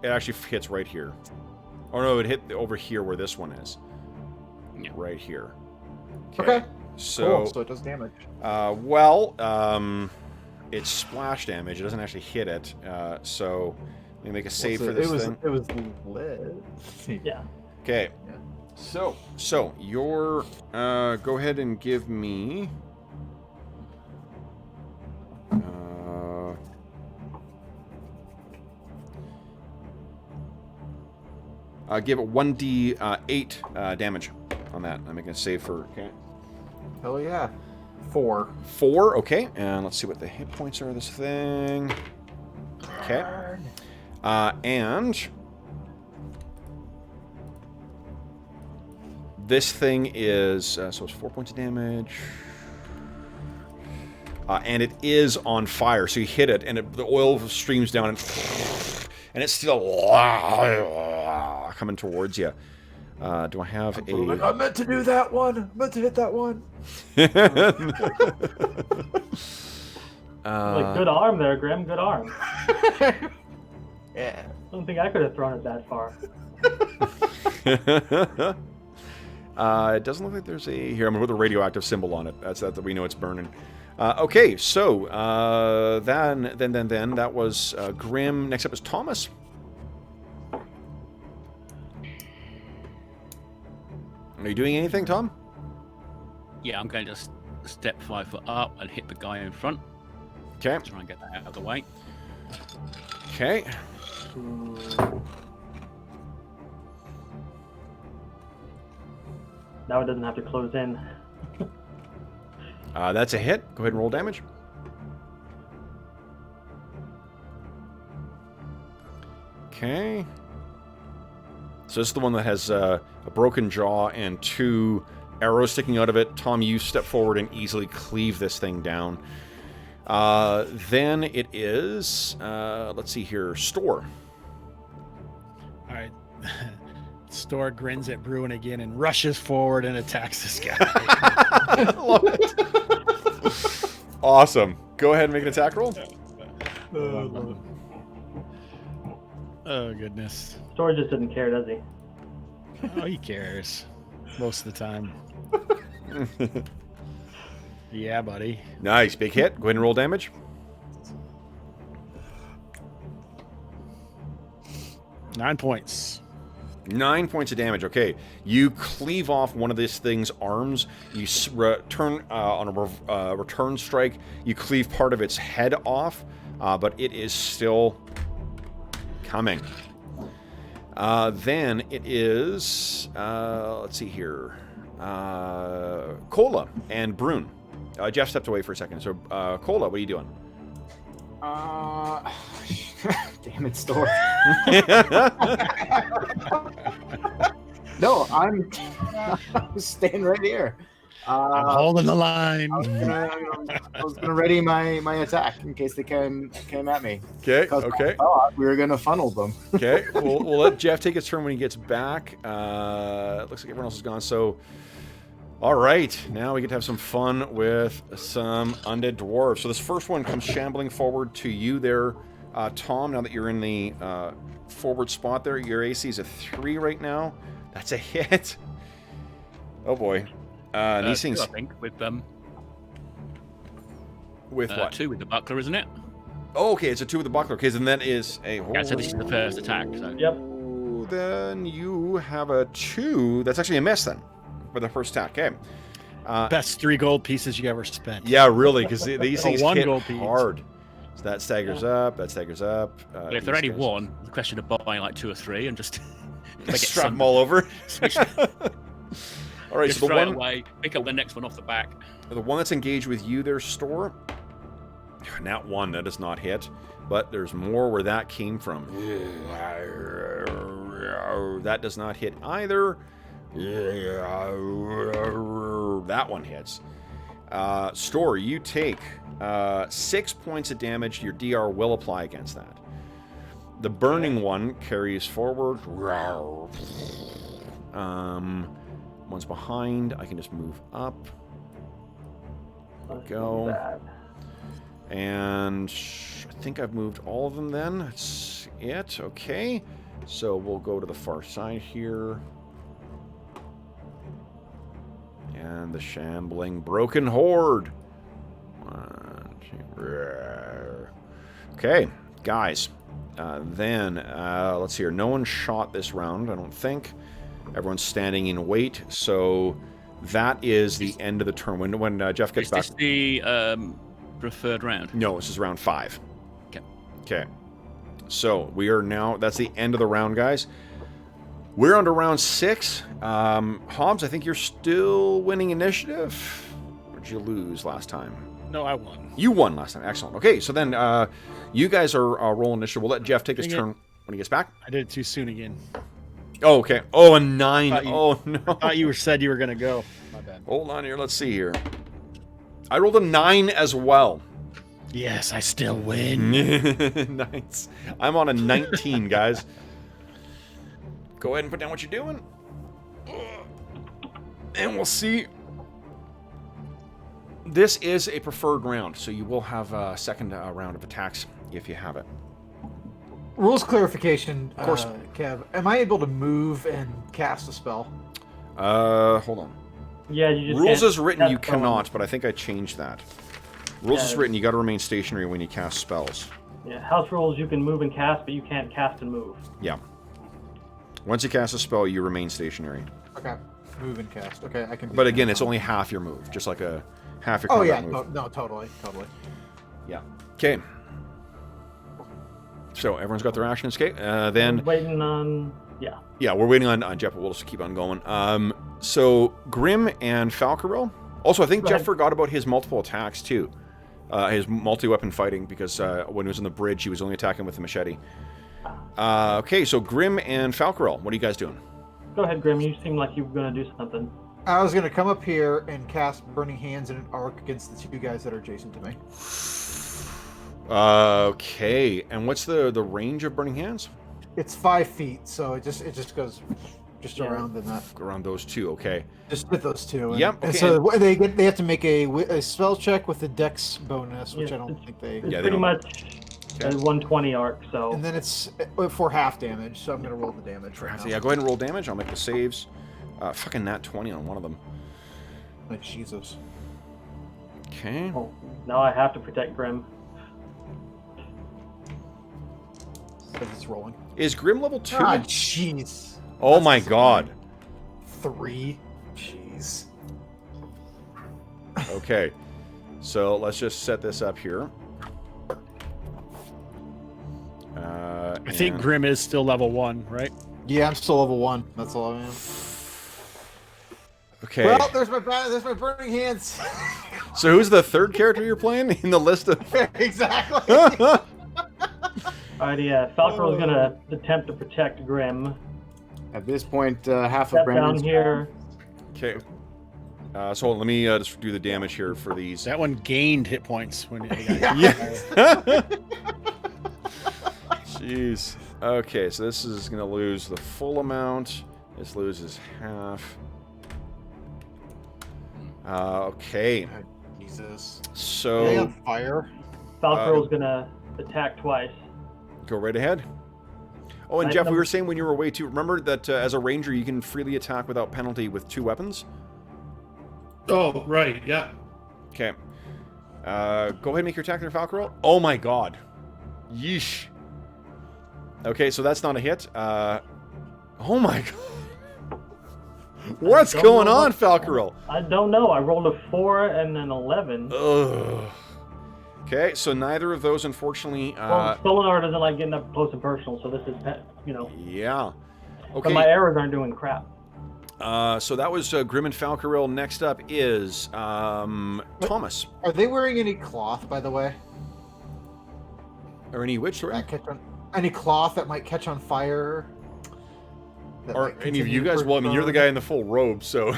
S1: It actually hits right here. Oh no, it hit over here where this one is.
S5: Yeah.
S1: Right here.
S4: Okay.
S1: So,
S4: Cool. So it does damage.
S1: it's splash damage. It doesn't actually hit it. So let me make a save for
S4: it
S1: this
S4: was,
S1: thing.
S4: It was lit.
S2: Yeah.
S1: Okay.
S4: Yeah.
S1: So your go ahead and give me give it 1d8 damage on that. I'm making a save for okay.
S4: Hell yeah. 4.
S1: 4, okay, and let's see what the hit points are of this thing. Okay. And this thing is, so it's 4 points of damage. And it is on fire, so you hit it, and the oil streams down, and it's still coming towards you. Do I have a...
S4: I meant to do that one. I meant to hit that one.
S2: Good arm there, Grim. Good arm.
S4: Yeah.
S2: I don't think I could have thrown it that far.
S1: It doesn't look like there's a... Here, I'm going to put the radioactive symbol on it. That's that we know it's burning. Okay, so then that was Grim. Next up is Thomas. Are you doing anything, Tom?
S5: Yeah, I'm going to step 5 foot up and hit the guy in front.
S1: Okay.
S5: Try and get that out of the way.
S1: Okay.
S2: Now it doesn't have to close in.
S1: That's a hit. Go ahead and roll damage. Okay. So this is the one that has a broken jaw and 2 arrows sticking out of it. Tom, you step forward and easily cleave this thing down. Then it is, let's see here, Store.
S3: All right. Store grins at Bruin again and rushes forward and attacks this guy.
S1: Love it. Awesome. Go ahead and make an attack roll.
S3: Oh, goodness.
S2: Storage just didn't care, does he?
S3: Oh, he cares. Most of the time. Yeah, buddy.
S1: Nice. Big hit. Go ahead and roll damage.
S3: 9 points.
S1: 9 points of damage. Okay, you cleave off one of this thing's arms. You turn on a return strike. You cleave part of its head off, but it is still coming. Then it is, let's see here, Cola and Brune. Jeff stepped away for a second. So, Cola, what are you doing?
S7: Damn it, Store. No, I'm staying right here.
S3: I'm holding the line.
S7: I was gonna ready my attack in case they came at me.
S1: Okay,
S7: 'Cause
S1: okay.
S7: I thought we were gonna funnel them.
S1: Okay, we'll let Jeff take his turn when he gets back. It looks like everyone else is gone, so... All right, now we get to have some fun with some undead dwarves. So this first one comes shambling forward to you there, Tom, now that you're in the forward spot there. Your AC is a 3 right now. That's a hit. Oh, boy. These things...
S5: 2, I think, with
S1: With what?
S5: 2 with the buckler, isn't it?
S1: Oh, okay, it's a 2 with the buckler. Okay, then that is a...
S5: Yeah, so this is the first attack. So.
S2: Yep.
S1: Then you have a 2. That's actually a miss, then, for the first attack. Okay.
S3: Best 3 gold pieces you ever spent.
S1: Yeah, really, because these things
S3: 1
S1: hit
S3: gold piece.
S1: hard. So that staggers up. That staggers up.
S5: But if they're only 1, the question of buying like 2 or 3 and just
S1: strap them all over. All right,
S5: just
S1: so the
S5: throw it
S1: one,
S5: away, pick up the next one off the back.
S1: the one that's engaged with you there, Store. Nat 1, that does not hit, but there's more where that came from. That does not hit either. That one hits. Store, you take 6 points of damage. Your DR will apply against that. The burning one carries forward. One's behind. I can just move up. There we go. And I think I've moved all of them then. That's it. Okay. So we'll go to the far side here. And the shambling broken horde. Okay, guys. Let's see here. No one shot this round, I don't think. Everyone's standing in wait, so that is the end of the turn. When Jeff gets back...
S5: Is this the preferred round?
S1: No, this is round 5.
S5: Okay.
S1: Okay. So, we are now... That's the end of the round, guys. We're on to round 6. Hobbs, I think you're still winning initiative. Or did you lose last time?
S3: No, I won.
S1: You won last time. Excellent. Okay, so then you guys are rolling initiative. We'll let Jeff take his turn when he gets back.
S3: I did it too soon again.
S1: Oh, okay. Oh, a 9. Oh, no.
S3: I thought you said you were going to go. My bad.
S1: Hold on here. Let's see here. I rolled a 9 as well.
S3: Yes, I still win.
S1: Nice. I'm on a 19, guys. Go ahead and put down what you're doing. And we'll see. This is a preferred round, so you will have a second round of attacks if you have it.
S4: Rules clarification,
S1: Of course.
S4: Kev. Am I able to move and cast a spell?
S1: Hold on.
S2: Yeah, you just
S1: Rules
S2: can't
S1: is written
S2: cast
S1: you
S2: spell on-
S1: cannot, but I think I changed that. Rules is
S2: Yeah.
S1: written you got to remain stationary when you cast spells.
S2: Yeah, house rules you can move and cast, but you can't cast and move.
S1: Yeah. Once you cast a spell, you remain stationary.
S4: Okay. Move and cast. Okay, I can. Do
S1: But
S4: that.
S1: again, it's only half your move, just like a half your
S4: Oh
S1: combat
S4: yeah,
S1: move.
S4: no, totally.
S1: Yeah. Okay. So everyone's got their action escape. Then
S2: Waiting on. Yeah.
S1: yeah, we're waiting on Jeff, but we'll just keep on going. So Grim and Falcaril. Also, I think
S2: Go
S1: Jeff
S2: ahead.
S1: forgot about his multiple attacks too. His multi-weapon fighting, because when he was on the bridge, he was only attacking with the machete. Okay, so Grim and Falcaril, what are you guys doing?
S2: Go ahead, Grim. You seem like you were gonna do something.
S4: I was gonna come up here and cast Burning Hands in an arc against the two guys that are adjacent to me.
S1: Okay, and what's the range of Burning Hands?
S4: It's 5 feet, so it just goes just
S2: Yeah.
S4: around in that.
S1: Around those two, okay.
S4: Just hit those two. And,
S1: Yep,
S4: and
S1: okay,
S4: so they have to make a spell check with the Dex bonus, which
S2: Yeah,
S4: I don't
S2: it's-
S4: think they.
S2: It's
S1: Yeah, they
S2: pretty
S1: don't-
S2: much
S1: Okay.
S2: a 120 arc, so.
S4: And then it's for half damage, so I'm gonna roll the damage right now.
S1: Yeah, go ahead and roll damage. I'll make the saves. Fucking nat 20 on one of them.
S4: Like Jesus.
S1: Okay.
S2: Oh, now I have to protect Grim.
S4: Because it's rolling.
S1: Is Grim level 2?
S4: Ah, jeez.
S1: Oh my god.
S4: 3. Jeez.
S1: Okay. So let's just set this up here.
S3: I think Grim is still level 1, right?
S4: Yeah, I'm still level 1. That's all I am.
S1: Okay.
S4: Well, there's my burning hands.
S1: So who's the third character you're playing in the list of?
S4: Exactly.
S2: Alright, yeah. Falcor's gonna attempt to protect Grim.
S7: At this point, half of
S2: Step down
S7: Brandon's
S2: here.
S1: Okay. So let me just do the damage here for these.
S3: That one gained hit points when it
S1: Yeah. Jeez. Okay, so this is going to lose the full amount. This loses half. Okay.
S4: Jesus. Are they
S1: So
S4: on fire?
S2: Falcor's gonna attack twice.
S1: go right ahead. Oh, and
S2: Right,
S1: Jeff, we
S2: number-
S1: were saying when you were away too. Remember that as a ranger, you can freely attack without penalty with 2 weapons.
S6: Oh, right, yeah.
S1: Okay. Go ahead and make your attack there, Falcaril. Oh my god. Yeesh. Okay, so that's not a hit. Oh my god. What's
S2: don't
S1: going
S2: know
S1: on,
S2: what-
S1: Falcaril?
S2: I don't know. I rolled a 4 and an 11.
S1: Ugh. Okay, so neither of those, unfortunately.
S2: Well, Solinar doesn't like getting up close and personal, so this is,
S1: Yeah.
S2: But my
S1: Okay.
S2: arrows aren't doing crap.
S1: So that was Grim and Falcaril. Next up is Thomas.
S4: Are they wearing any cloth, by the way?
S1: Or any which, sorry?
S4: That catch on, any cloth that might catch on fire? That
S1: Or
S4: might
S1: any of you
S4: continue
S1: guys?
S4: to
S1: Well, I mean, you're the guy
S4: burn?
S1: in the full robe, so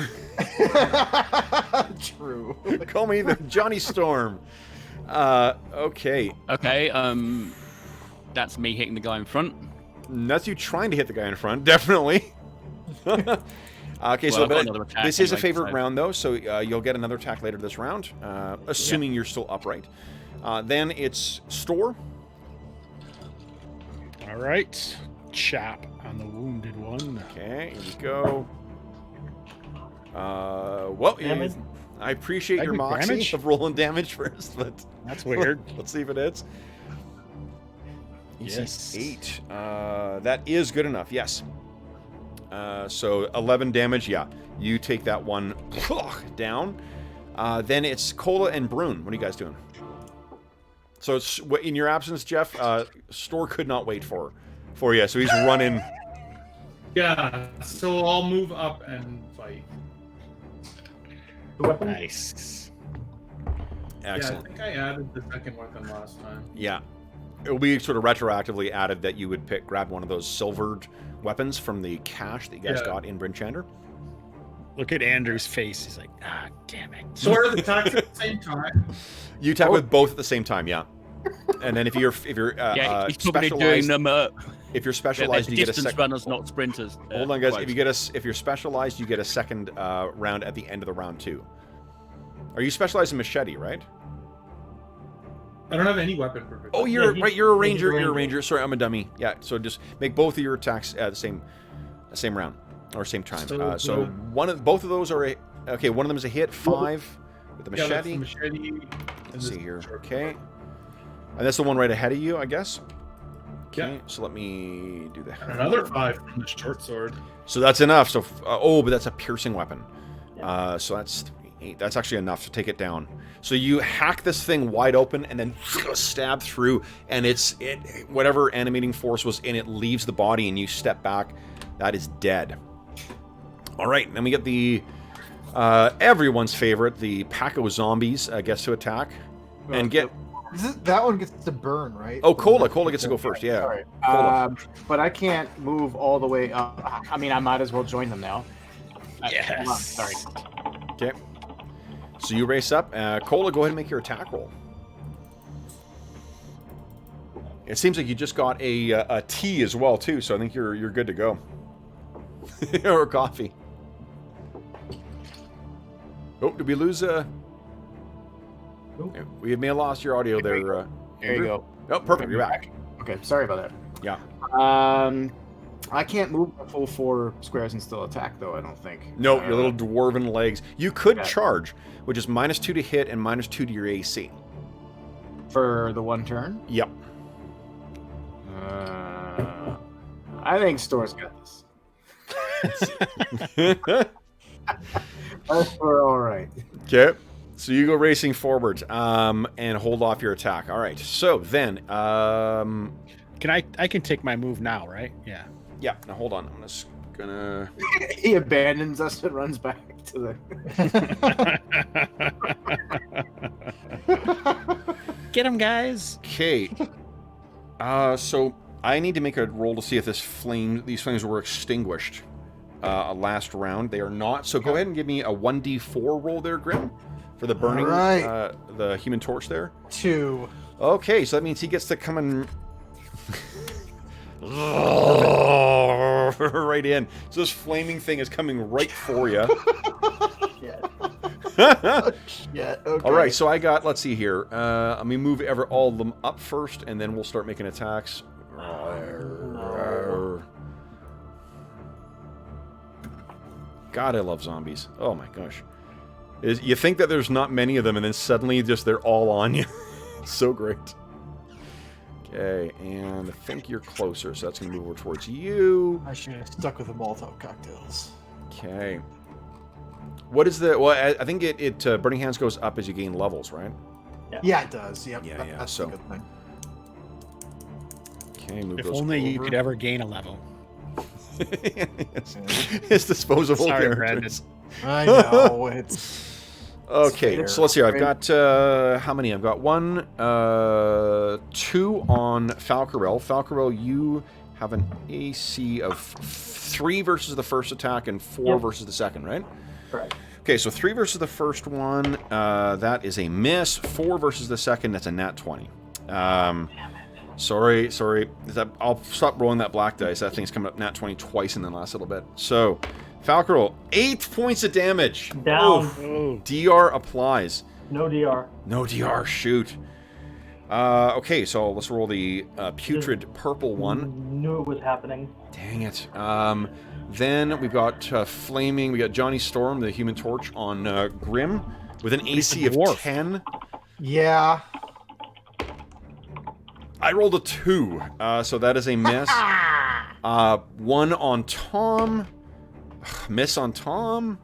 S4: True.
S1: call me the Johnny Storm. Okay.
S5: Okay, that's me hitting the guy in front.
S1: That's you trying to hit the guy in front, definitely. Okay,
S5: Well,
S1: so
S5: I've got
S1: but
S5: another attack
S1: this is a
S5: anyway,
S1: favorite
S5: so-
S1: round, though, so you'll get another attack later this round, assuming you're still upright. Then it's Store.
S3: All right. Chop on the wounded one.
S1: Okay, here we go. Well,
S2: Damage?
S1: I appreciate
S3: I
S1: your
S3: get
S1: moxie
S3: damage?
S1: of rolling damage first, but
S3: That's weird.
S1: let's see if it hits.
S3: Yes.
S1: 8. That is good enough, yes. So 11 damage, yeah. You take that one down. Then it's Cola and Brune. What are you guys doing? So it's, in your absence, Jeff, Store could not wait for you, so he's running.
S6: Yeah, so I'll move up and fight.
S2: The weapon?
S3: Nice.
S1: Excellent.
S6: Yeah, I think I added the second weapon last time.
S1: Yeah. It will be sort of retroactively added that you would grab one of those silvered weapons from the cache that you guys
S6: Yeah.
S1: got in Brinchander.
S3: Look at Andrew's face. He's like, ah, damn it.
S6: Sort of attacks at the same time.
S1: You attack with both at the same time, yeah. And then if you're
S5: Yeah, he's probably doing
S1: specialized,
S5: them.
S1: if you're
S5: They're
S1: specialized, you get a
S5: distance
S1: second.
S5: runners, not sprinters.
S1: Hold on, guys.
S5: Quote.
S1: If you're specialized, you get a second round at the end of the round too. Are you specialized in machete, right?
S6: I don't have any weapon proficiency.
S1: Oh, you're
S2: he-
S1: right. You're a
S2: he's a
S1: ranger. You're a
S2: ranger.
S1: ranger. Sorry, I'm a dummy. Yeah. So just make both of your attacks at the same round or same time. So both of those are okay. One of them is a hit. 5 with the
S6: Yeah, that's
S1: machete.
S6: the machete. and
S1: Let's
S6: this
S1: see here.
S6: short
S1: Okay.
S6: sword.
S1: And that's the one right ahead of you, I guess. Okay.
S6: Yeah.
S1: So let me do that.
S6: And another 5 from the short sword.
S1: So that's enough. So but that's a piercing weapon.
S2: Yeah.
S1: So that's 8. That's actually enough to take it down. So you hack this thing wide open and then stab through, and whatever animating force was in it leaves the body, and you step back. That is dead. All right, then we get the everyone's favorite, the pack of zombies gets to attack and get.
S4: That one gets to burn, right?
S1: Oh, Cola gets to go first. Yeah.
S7: Sorry.
S1: Cola.
S7: But I can't move all the way up. I mean, I might as well join them now.
S5: Yes.
S7: Hold on, sorry.
S1: Okay. So you race up. Cola, go ahead and make your attack roll. It seems like you just got a tea as well too, so I think you're good to go. Or coffee. Oh, did we lose?
S2: Nope.
S1: We may have lost your audio there.
S7: There you
S1: Andrew.
S7: go.
S1: Oh, perfect. You're back.
S7: Okay, sorry about that.
S1: Yeah.
S7: I can't move the full 4 squares and still attack, though. I don't think.
S1: No, your little dwarven legs. You could
S7: Yeah.
S1: charge, which is -2 to hit and -2 to your AC.
S7: For the one turn.
S1: Yep.
S7: I think Store's got this. We're all right.
S1: Okay. So you go racing forward and hold off your attack. All right. So then,
S5: Can I can take my move now, right? Yeah.
S1: yeah. Now hold on. I'm just gonna.
S7: He abandons us and runs back to the.
S5: Get him, guys.
S1: Okay. So I need to make a roll to see if these flames were extinguished last round. They are not. So go ahead and give me a 1d4 roll there, Grim, for the burning,
S4: Alright.
S1: the human torch there.
S4: 2.
S1: Okay, so that means he gets to come and right in. So this flaming thing is coming right for you.
S2: Yeah.
S4: Yeah. Okay.
S1: All right, so I got. Let's see here. Let me move all of them up first, and then we'll start making attacks. God, I love zombies. Oh my gosh. You think that there's not many of them, and then suddenly just they're all on you. It's so great. Okay, and I think you're closer, so that's going to move over towards you.
S4: I should have stuck with the Molotov cocktails.
S1: Okay. What is the... Well, I think Burning Hands goes up as you gain levels, right?
S4: Yeah, it does. Yep.
S1: Yeah, yeah,
S4: That's
S1: so-
S4: a good thing.
S1: Okay, move
S5: If
S1: those
S5: only you
S1: over.
S5: could ever gain a level.
S1: It's disposable
S5: Sorry,
S1: characters.
S4: I know. It's
S1: Okay,
S4: fair.
S1: so let's see. I've got how many? I've got 1, 2 on Falcarel. Falcarel, you have an AC of 3 versus the first attack and 4
S2: Yep.
S1: versus the second, right?
S2: Correct.
S1: Okay, so 3 versus the first one. That is a miss. 4 versus the second. That's a nat 20. Sorry. I'll stop rolling that black dice. That thing's coming up nat 20 twice in the last little bit. So, Falcarel, 8 points of damage.
S2: Down.
S1: Oof.
S5: Oh.
S1: DR applies.
S2: No DR.
S1: No DR, shoot. Okay, so let's roll the putrid purple one.
S2: Knew it was happening.
S1: Dang it. Then we've got flaming. We got Johnny Storm, the Human Torch, on Grim with an AC of
S5: dwarf.
S1: 10.
S4: yeah.
S1: I rolled a 2, so that is a miss. 1 on Tom. Miss on Tom.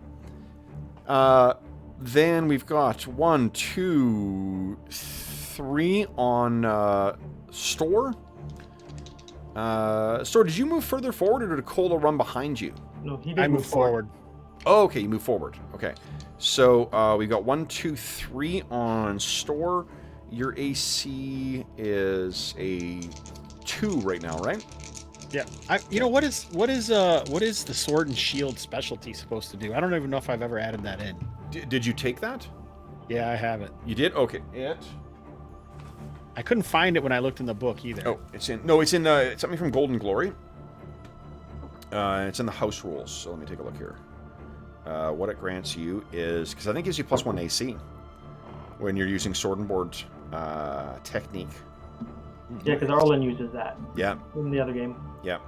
S1: Then we've got 1, 2, 3 on Store. Store, did you move further forward, or did Cola run behind you?
S2: No, he didn't
S5: I move forward.
S1: Oh, okay, you move forward. Okay. So we got 1, 2, 3 on Store. Your AC is a 2 right now, right?
S5: Yeah. What is the sword and shield specialty supposed to do? I don't even know if I've ever added that in.
S1: Did you take that?
S5: Yeah, I have it.
S1: You did? Okay.
S5: I couldn't find it when I looked in the book either.
S1: Oh, it's in it's something from Golden Glory. It's in the house rules. So let me take a look here. What it grants you is, because I think it gives you +1 AC when you're using sword and board technique.
S2: Yeah, because Arlen uses that
S1: Yeah,
S2: in the other game.
S1: yeah.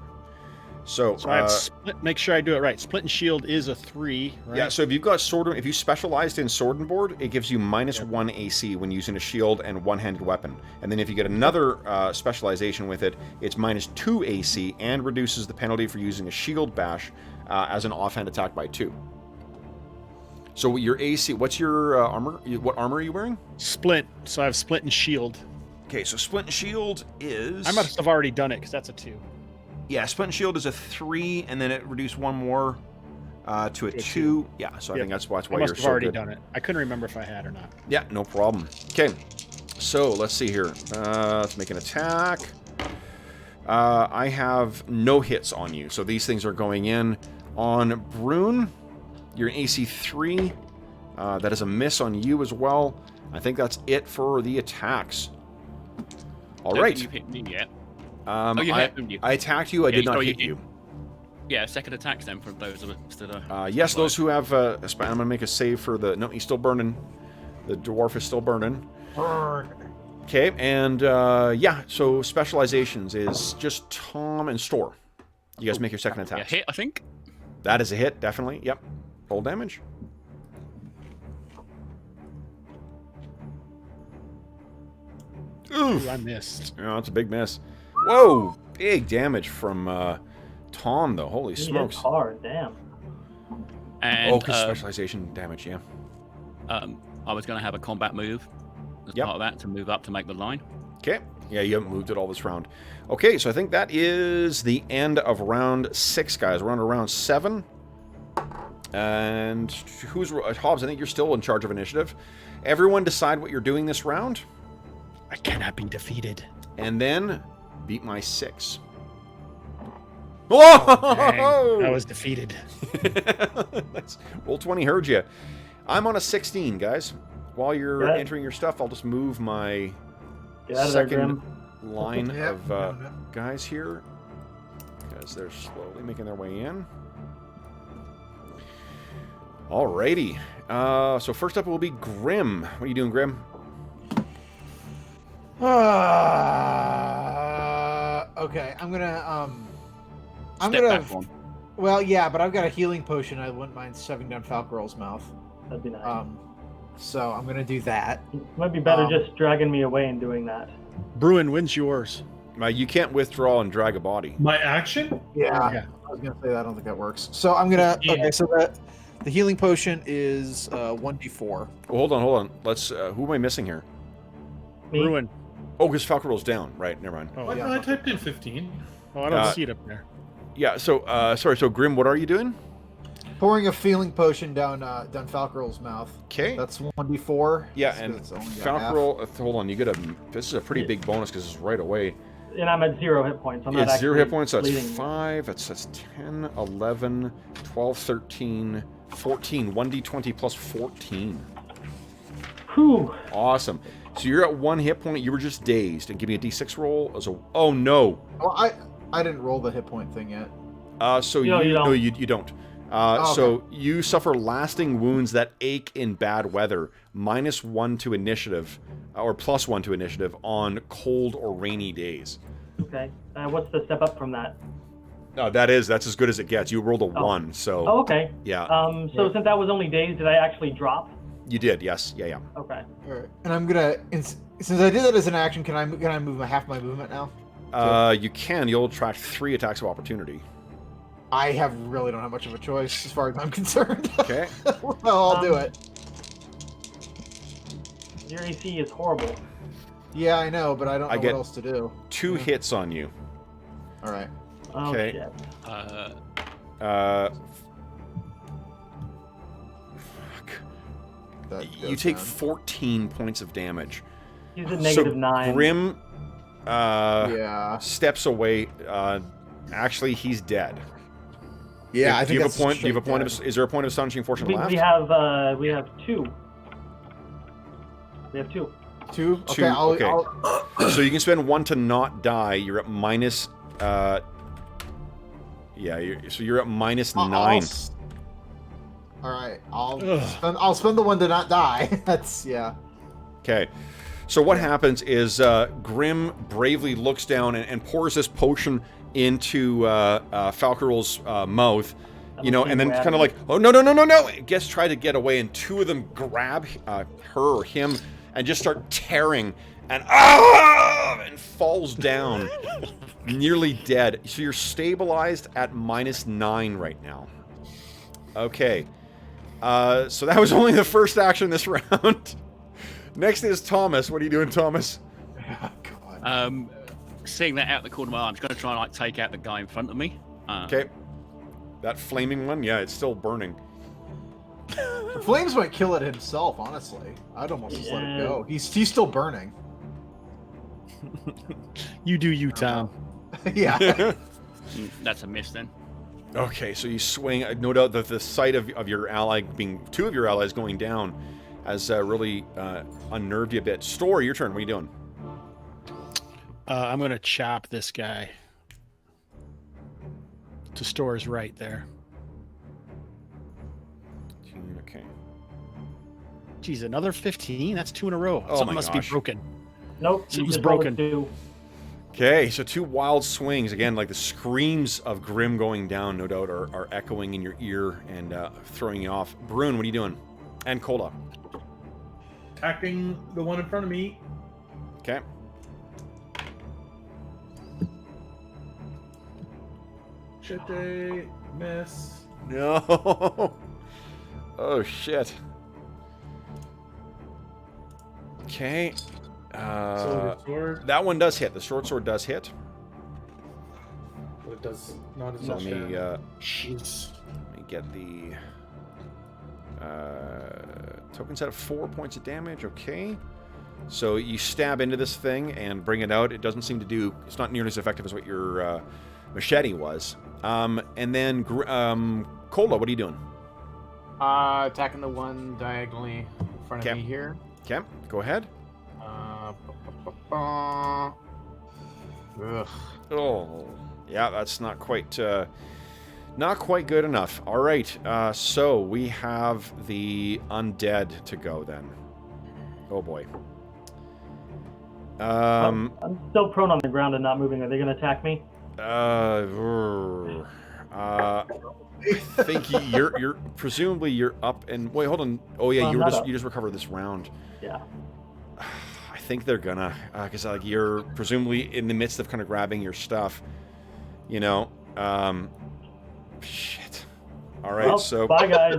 S1: So,
S3: So I have split. Make sure I do it right. Split and shield is a 3, right?
S1: yeah, so if you've got if you specialized in sword and board, it gives you -1 AC when using a shield and one-handed weapon. And then if you get another specialization with it, it's -2 AC and reduces the penalty for using a shield bash as an offhand attack by 2. So your AC, what's your armor? What armor are you wearing?
S3: Split. So I have split and shield.
S1: Okay, so splint and shield is...
S3: I must have already done it because that's a 2.
S1: Yeah, splint and shield is a 3, and then it reduced 1 more to a 2. Yeah, so I think that's why
S3: I
S1: you're
S3: must have
S1: so
S3: already
S1: good.
S3: done it. I couldn't remember if I had or not.
S1: Yeah, no problem. Okay, so let's see here. Let's make an attack. I have no hits on you, so these things are going in. On Brune, you're an AC 3. That is a miss on you as well. I think that's it for the attacks. All
S5: Don't
S1: right.
S5: think you've hit me yet.
S1: I
S5: You hit, didn't you?
S1: I attacked you. I
S5: Yeah,
S1: did not
S5: sorry,
S1: hit
S5: you
S1: you.
S5: Yeah, second attacks then for those of us that are.
S1: Yes, those who have. I'm going to make a save for the. No, he's still burning. The dwarf is still burning.
S4: Burn.
S1: Okay, and yeah, so specializations is just Tom and Store. You guys make your second
S5: Yeah,
S1: attack.
S5: hit, I think.
S1: That is a hit, definitely. Yep. Roll damage. Oof.
S3: Ooh, I missed.
S1: Oh, that's a big miss. Whoa, big damage from Tom, though. Holy
S2: He hits
S1: smokes.
S2: hard, damn.
S5: And
S1: Oh, because specialization damage, yeah.
S5: I was going to have a combat move as
S1: Yep.
S5: part of that to move up to make the line.
S1: Okay. Yeah, you haven't moved it all this round. Okay, so I think that is the end of round 6, guys. We're on to round 7. And who's... Hobbs, I think you're still in charge of initiative. Everyone decide what you're doing this round,
S3: I cannot be defeated.
S1: and then beat my 6. Oh!
S3: Dang, I was defeated.
S1: Nice. Roll 20 heard you. I'm on a 16, guys. While you're
S2: Yeah.
S1: entering your stuff, I'll just move my
S2: Get out of there,
S1: second
S2: Grim.
S1: line
S4: Yeah,
S1: of
S4: yeah.
S1: guys here, because they're slowly making their way in. Alrighty. So first up will be Grim. What are you doing, Grim?
S4: Okay, I'm gonna
S5: Step
S4: gonna.
S5: back one.
S4: Well, yeah, but I've got a healing potion. I wouldn't mind shoving down Falcarol's mouth.
S2: That'd be nice.
S4: So I'm gonna do that.
S2: Might be better
S4: um,
S2: just dragging me away and doing that.
S3: Bruin, when's yours?
S1: You can't withdraw and drag a body.
S6: My action?
S4: Yeah,
S3: Yeah.
S4: I was gonna say that. I don't think that works. So I'm gonna.
S6: Yeah.
S4: Okay, so the healing potion is 1d4.
S1: Oh, hold on. Let's. Who am I missing here?
S2: Me?
S3: Bruin.
S1: Oh, because Falcarol's down. Right. Never mind.
S3: Oh,
S6: What?
S4: yeah.
S6: No, I typed in 15.
S3: oh I don't
S1: Uh,
S3: see it up there.
S1: Yeah. So sorry. So Grim, what are you doing?
S4: Pouring a healing potion down Falcarol's mouth.
S1: Okay.
S4: That's 1d4.
S1: Yeah,
S4: That's
S1: and
S4: good, it's only got half.
S1: Falcarol. Hold on. You get a. This is a pretty big bonus because it's right away.
S2: And I'm at 0 hit points. I'm not
S1: It's 0
S2: actually
S1: hit points, that's
S2: bleeding.
S1: 5, that's 10, 11, 12, 13, 14. 1d20 plus 14.
S2: Whew.
S1: Awesome. So you're at 1 hit point, you were just dazed. And give me a d6 roll as a... Oh, no.
S4: Well, I didn't roll the hit point thing yet.
S1: So
S2: No, you
S1: no,
S2: don't.
S1: you don't.
S4: Oh,
S1: So you suffer lasting wounds that ache in bad weather. -1 to initiative, or +1 to initiative on cold or rainy days.
S2: Okay. What's the step up from that?
S1: No, that's as good as it gets. You rolled a 1, so...
S2: Oh, okay.
S1: Yeah,
S2: So since that was only days, did I actually drop?
S1: you did, yes. Yeah.
S2: Okay.
S4: All right. And I'm gonna since I did that as an action, can I move half my movement now?
S1: You can. You'll attract 3 attacks of opportunity.
S4: I really don't have much of a choice as far as I'm concerned.
S1: Okay.
S4: Well, I'll do it.
S2: Your AC is horrible.
S4: Yeah, I know, but I don't
S1: I
S4: know
S1: get-
S4: what else to do.
S1: 2 hits on you.
S4: All right.
S2: Oh,
S1: Okay.
S2: shit.
S1: Fuck.
S4: That
S1: You
S4: goes
S1: take
S4: down.
S1: 14 points of damage.
S2: He's at -9.
S1: Grim
S4: Yeah.
S1: steps away. Actually, he's dead.
S4: Yeah, I
S1: Do
S4: think
S1: you have
S4: that's
S1: a point? Do you have a
S4: straight
S1: point
S4: dead.
S1: of? Is there a point of astonishing fortune left?
S2: We have 2. We have 2.
S4: 2?
S1: Two,
S4: Okay,
S1: okay.
S4: I'll
S1: So you can spend 1 to not die. You're at minus. Yeah. So you're at -9.
S4: all right.
S3: Ugh.
S4: I'll spend the one to not die. That's yeah.
S1: Okay. So what happens is Grim bravely looks down and pours this potion into Falcarel's mouth, you know, and then kind of like, oh, no, no, no, no, no. Gets try to get away, and two of them grab her or him and just start tearing and falls down, nearly dead. So you're stabilized at -9 right now. Okay. So that was only the first action this round. Next is Thomas. What are you doing, Thomas?
S4: Oh, God.
S5: Seeing that out the corner of my eye, I'm just going to try and like take out the guy in front of me.
S1: Okay. That flaming one? Yeah, it's still burning.
S4: The flames might kill it himself, honestly. I'd almost just let it go. He's still burning.
S3: You do you, Tom.
S4: Yeah.
S5: That's a miss then.
S1: Okay, so you swing. No doubt that the sight of your ally being, two of your allies going down has really unnerved you a bit. Store, your turn. What are you doing?
S3: I'm going to chop this guy. To Store's right there.
S1: Okay.
S3: Geez, another 15? That's 2 in a row.
S1: Oh
S3: Something
S1: my
S3: must
S1: gosh.
S3: be broken.
S2: Nope.
S3: Something's broken.
S1: Okay, so 2 wild swings. Again, like the screams of Grim going down, no doubt, are echoing in your ear and throwing you off. Brune, what are you doing? And Cola.
S6: Attacking the one in front of me.
S1: Okay.
S6: Shit day. Miss.
S1: No. Oh, shit. Okay.
S6: Sword.
S1: That one does hit. The short sword does hit.
S6: But it does not as
S1: So
S6: much
S1: let me,
S6: damage.
S1: let me get the token set of 4 points of damage. Okay. So you stab into this thing and bring it out. It doesn't seem to do... It's not nearly as effective as what your machete was. And then, Cola, what are you doing?
S7: Attacking the one diagonally in front of me here.
S1: Okay, go ahead.
S7: Ugh.
S1: Oh, yeah, that's not quite good enough. All right, so we have the undead to go then. Oh boy.
S2: I'm still prone on the ground and not moving. Are they going to attack me?
S1: I think you're presumably you're up and wait, hold on. Oh yeah, you just recovered this round.
S2: Yeah.
S1: I think they're gonna, because like you're presumably in the midst of kind of grabbing your stuff, you know. Shit. All right,
S2: Well,
S1: so
S2: bye guys.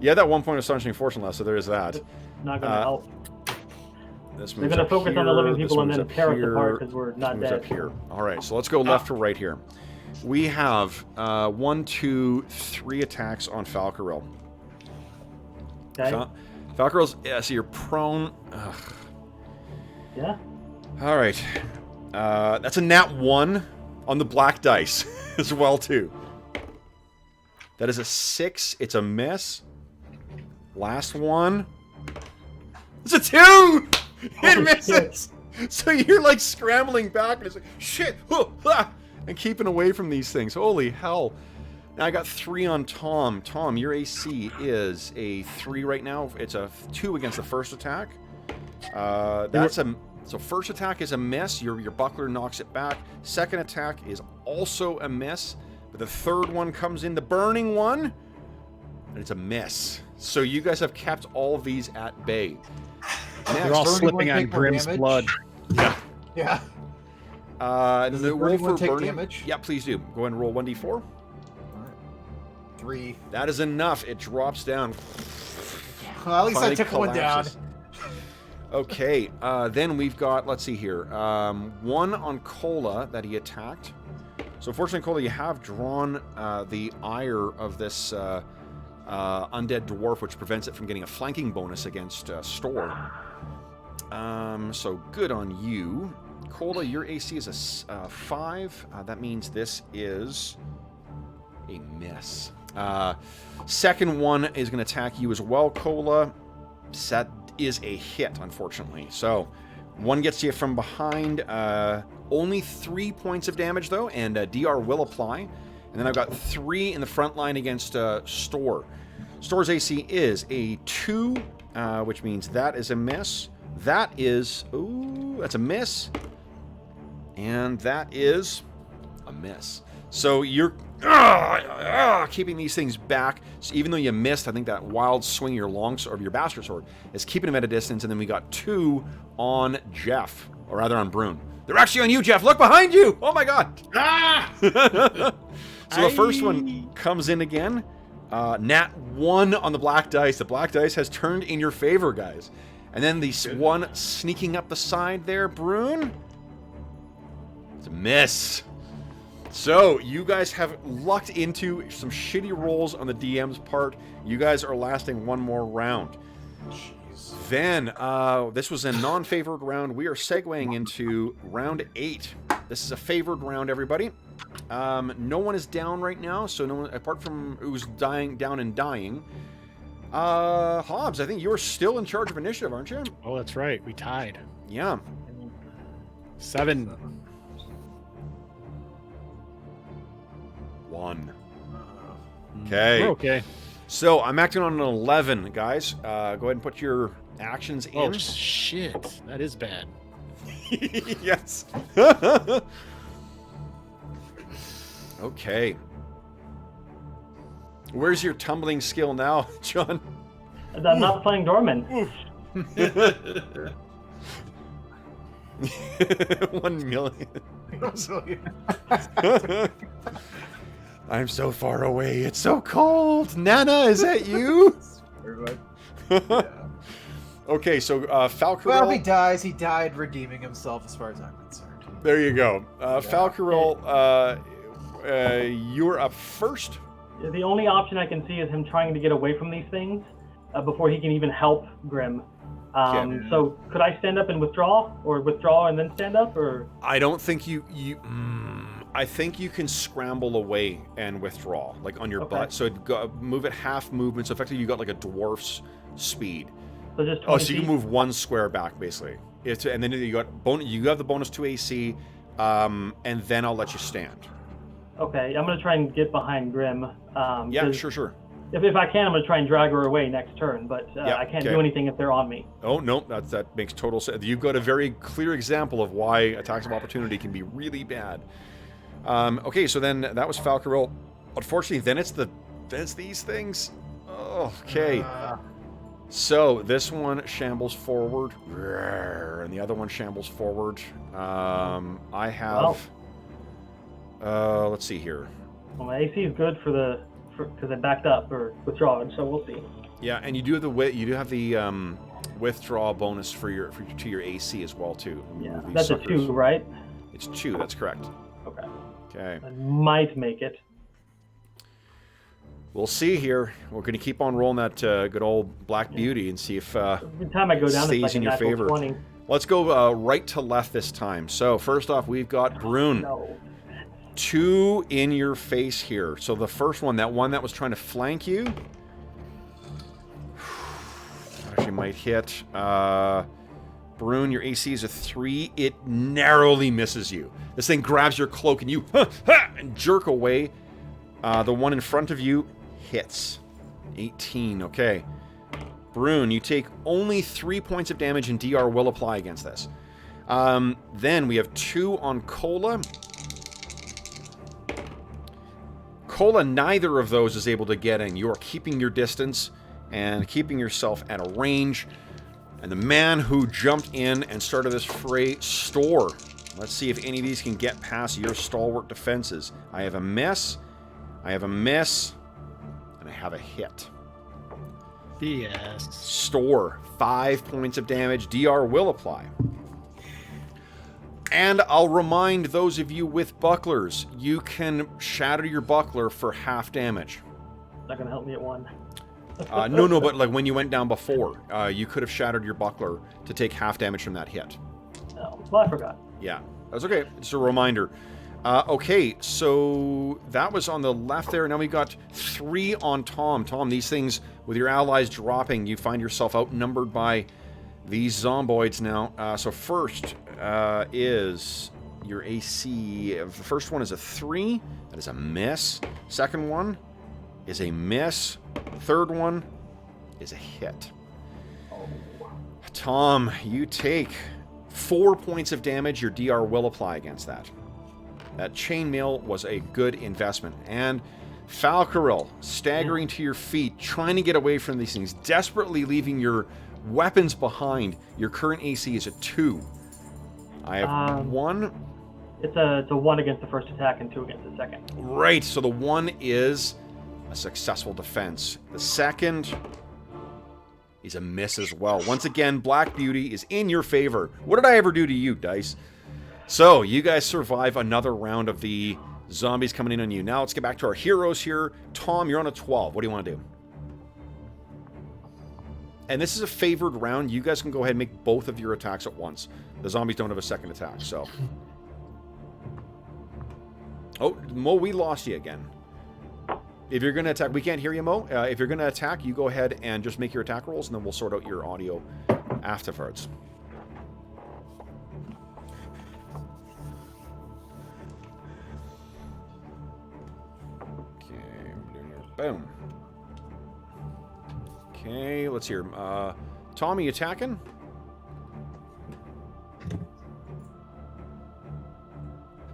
S1: yeah, that 1 point of astonishing fortune left, so there is that.
S2: Not going to help.
S1: This
S2: They're
S1: moves
S2: going to
S1: up
S2: focus on the
S1: here,
S2: living
S1: this
S2: people and
S1: moves
S2: then
S1: up
S2: tear us
S1: here,
S2: apart because we're not
S1: moves
S2: dead.
S1: up here. All right, so let's go left to right here. We have 1, 2, 3 attacks on Falcarel.
S2: Okay.
S1: Falcarel's, yeah, so you're prone. Ugh.
S2: Yeah.
S1: All right. That's a nat 1 on the black dice as well, too. That is a 6. It's a miss. Last one. It's a 2! It misses! So you're like scrambling back and it's like, shit! And keeping away from these things. Holy hell. Now I got 3 on Tom. Tom, your AC is a 3 right now. It's a 2 against the first attack. So first attack is a miss. Your buckler knocks it back. Second attack is also a miss. But the third one comes in, the burning one, and it's a miss. So you guys have kept all of these at bay.
S3: They're all slipping on Grim's blood.
S1: Yeah.
S4: Yeah.
S1: Does
S4: the
S1: roll
S4: burning
S1: for
S4: one take
S1: burning?
S4: damage?
S1: Yeah, please do. Go ahead and roll 1d4.
S4: All right. 3.
S1: That is enough. It drops down.
S4: Well, at least I
S1: Finally
S4: took one down.
S1: collapses. Okay, then we've got, let's see here, 1 on Cola that he attacked. So fortunately, Cola, you have drawn the ire of this undead dwarf, which prevents it from getting a flanking bonus against Store. So good on you. Cola, your AC is a 5. That means this is a miss. Second one is going to attack you as well, Cola. That is a hit, unfortunately. So one gets you from behind. Only 3 points of damage, though, and DR will apply. And then I've got 3 in the front line against Store. Store's AC is a 2 which means that is a miss. That is... Ooh, that's a miss. And that is a miss. So you're keeping these things back. So even though you missed, I think that wild swing of your bastard sword is keeping him at a distance. And then we got 2 on Jeff, or rather on Brune. They're actually on you, Jeff. Look behind you. Oh my God.
S6: Ah!
S1: So the first one comes in again. Nat 1 on the black dice. The black dice has turned in your favor, guys. And then the one sneaking up the side there, Brune. It's a miss. So you guys have lucked into some shitty rolls on the DM's part. You guys are lasting one more round. Jeez. Then, this was a non-favored round. We are segueing into round 8. This is a favored round, everybody. No one is down right now, so no one, apart from who's down and dying. Hobbs, I think you're still in charge of initiative, aren't you?
S3: Oh, that's right. We tied.
S1: Yeah.
S3: 7.
S1: 1. Okay.
S3: We're okay.
S1: So I'm acting on an 11, guys. Go ahead and put your actions in.
S3: Oh, shit. That is bad.
S1: Yes. Okay. Where's your tumbling skill now, John?
S2: I'm not playing Dorman.
S1: 1 million. I'm so far away. It's so cold. Nana, is that you? Okay, so Falcarel.
S4: Well, if he dies, he died redeeming himself, as far as I'm concerned.
S1: There you go. Falcarel, you're up first.
S2: The only option I can see is him trying to get away from these things before he can even help Grim. So could I stand up and withdraw, or withdraw and then stand up, or?
S1: I don't think I think you can scramble away and withdraw, like on your butt. So move at half movement. So effectively, you got like a dwarf's speed.
S2: So just 20
S1: so you can move 1 square back, basically. And then you got you have the bonus 2 AC, and then I'll let you stand.
S2: Okay, I'm gonna try and get behind Grim.
S1: Yeah, sure.
S2: If I can, I'm gonna try and drag her away next turn, but I can't do anything if they're on me.
S1: Oh no, that makes total sense. You've got a very clear example of why attacks of opportunity can be really bad. Okay, so then that was Falcarel. Unfortunately, then it's these things. Oh, okay. So this one shambles forward, and the other one shambles forward. I have. Let's see here.
S2: Well, my AC is good because I backed up or withdrawn, so we'll see.
S1: Yeah, and you do have the withdraw bonus to your AC as well too.
S2: Yeah, that's a 2, right?
S1: It's 2. That's correct.
S2: Okay. I might make it.
S1: We'll see here. We're going to keep on rolling that good old Black Beauty and see if
S2: every time I go down,
S1: stays
S2: it's like
S1: in your favor.
S2: 20.
S1: Let's go right to left this time. So first off, we've got Brune.
S2: No.
S1: 2 in your face here. So the first one, that was trying to flank you, actually might hit. Brune, your AC is a 3. It narrowly misses you. This thing grabs your cloak and you and jerk away. The one in front of you hits. 18. Okay. Brune, you take only 3 points of damage, and DR will apply against this. Then we have 2 on Cola. Cola, neither of those is able to get in. You are keeping your distance and keeping yourself at a range. And the man who jumped in and started this fray, Store. Let's see if any of these can get past your stalwart defenses. I have a miss, and I have a hit.
S3: Yes.
S1: Store, 5 points of damage. DR will apply. And I'll remind those of you with bucklers, you can shatter your buckler for half damage.
S2: Not gonna help me at 1.
S1: No, but like when you went down before, you could have shattered your buckler to take half damage from that hit.
S2: Oh, well, I forgot.
S1: Yeah, that's okay. Just a reminder. Okay, so that was on the left there. Now we got 3 on Tom. Tom, these things, with your allies dropping, you find yourself outnumbered by these zomboids now. So first is your AC. The first one is a 3. That is a miss. Second one is a miss. Third one is a hit. Tom, you take 4 points of damage. Your DR will apply against that. That chainmail was a good investment. And Falcaril, staggering to your feet, trying to get away from these things, desperately leaving your weapons behind. Your current AC is a 2. I have 1.
S2: It's a 1 against the first attack and 2 against the second.
S1: Right, so the 1 is a successful defense. The second is a miss as well. Once again, Black Beauty is in your favor. What did I ever do to you, Dice? So, you guys survive another round of the zombies coming in on you. Now, let's get back to our heroes here. Tom, you're on a 12. What do you want to do? And this is a favored round. You guys can go ahead and make both of your attacks at once. The zombies don't have a second attack, so... Oh, Mo, we lost you again. If you're going to attack... We can't hear you, Mo. If you're going to attack, you go ahead and just make your attack rolls, and then we'll sort out your audio afterwards. Okay, boom. Okay, let's hear. Tommy, you attacking?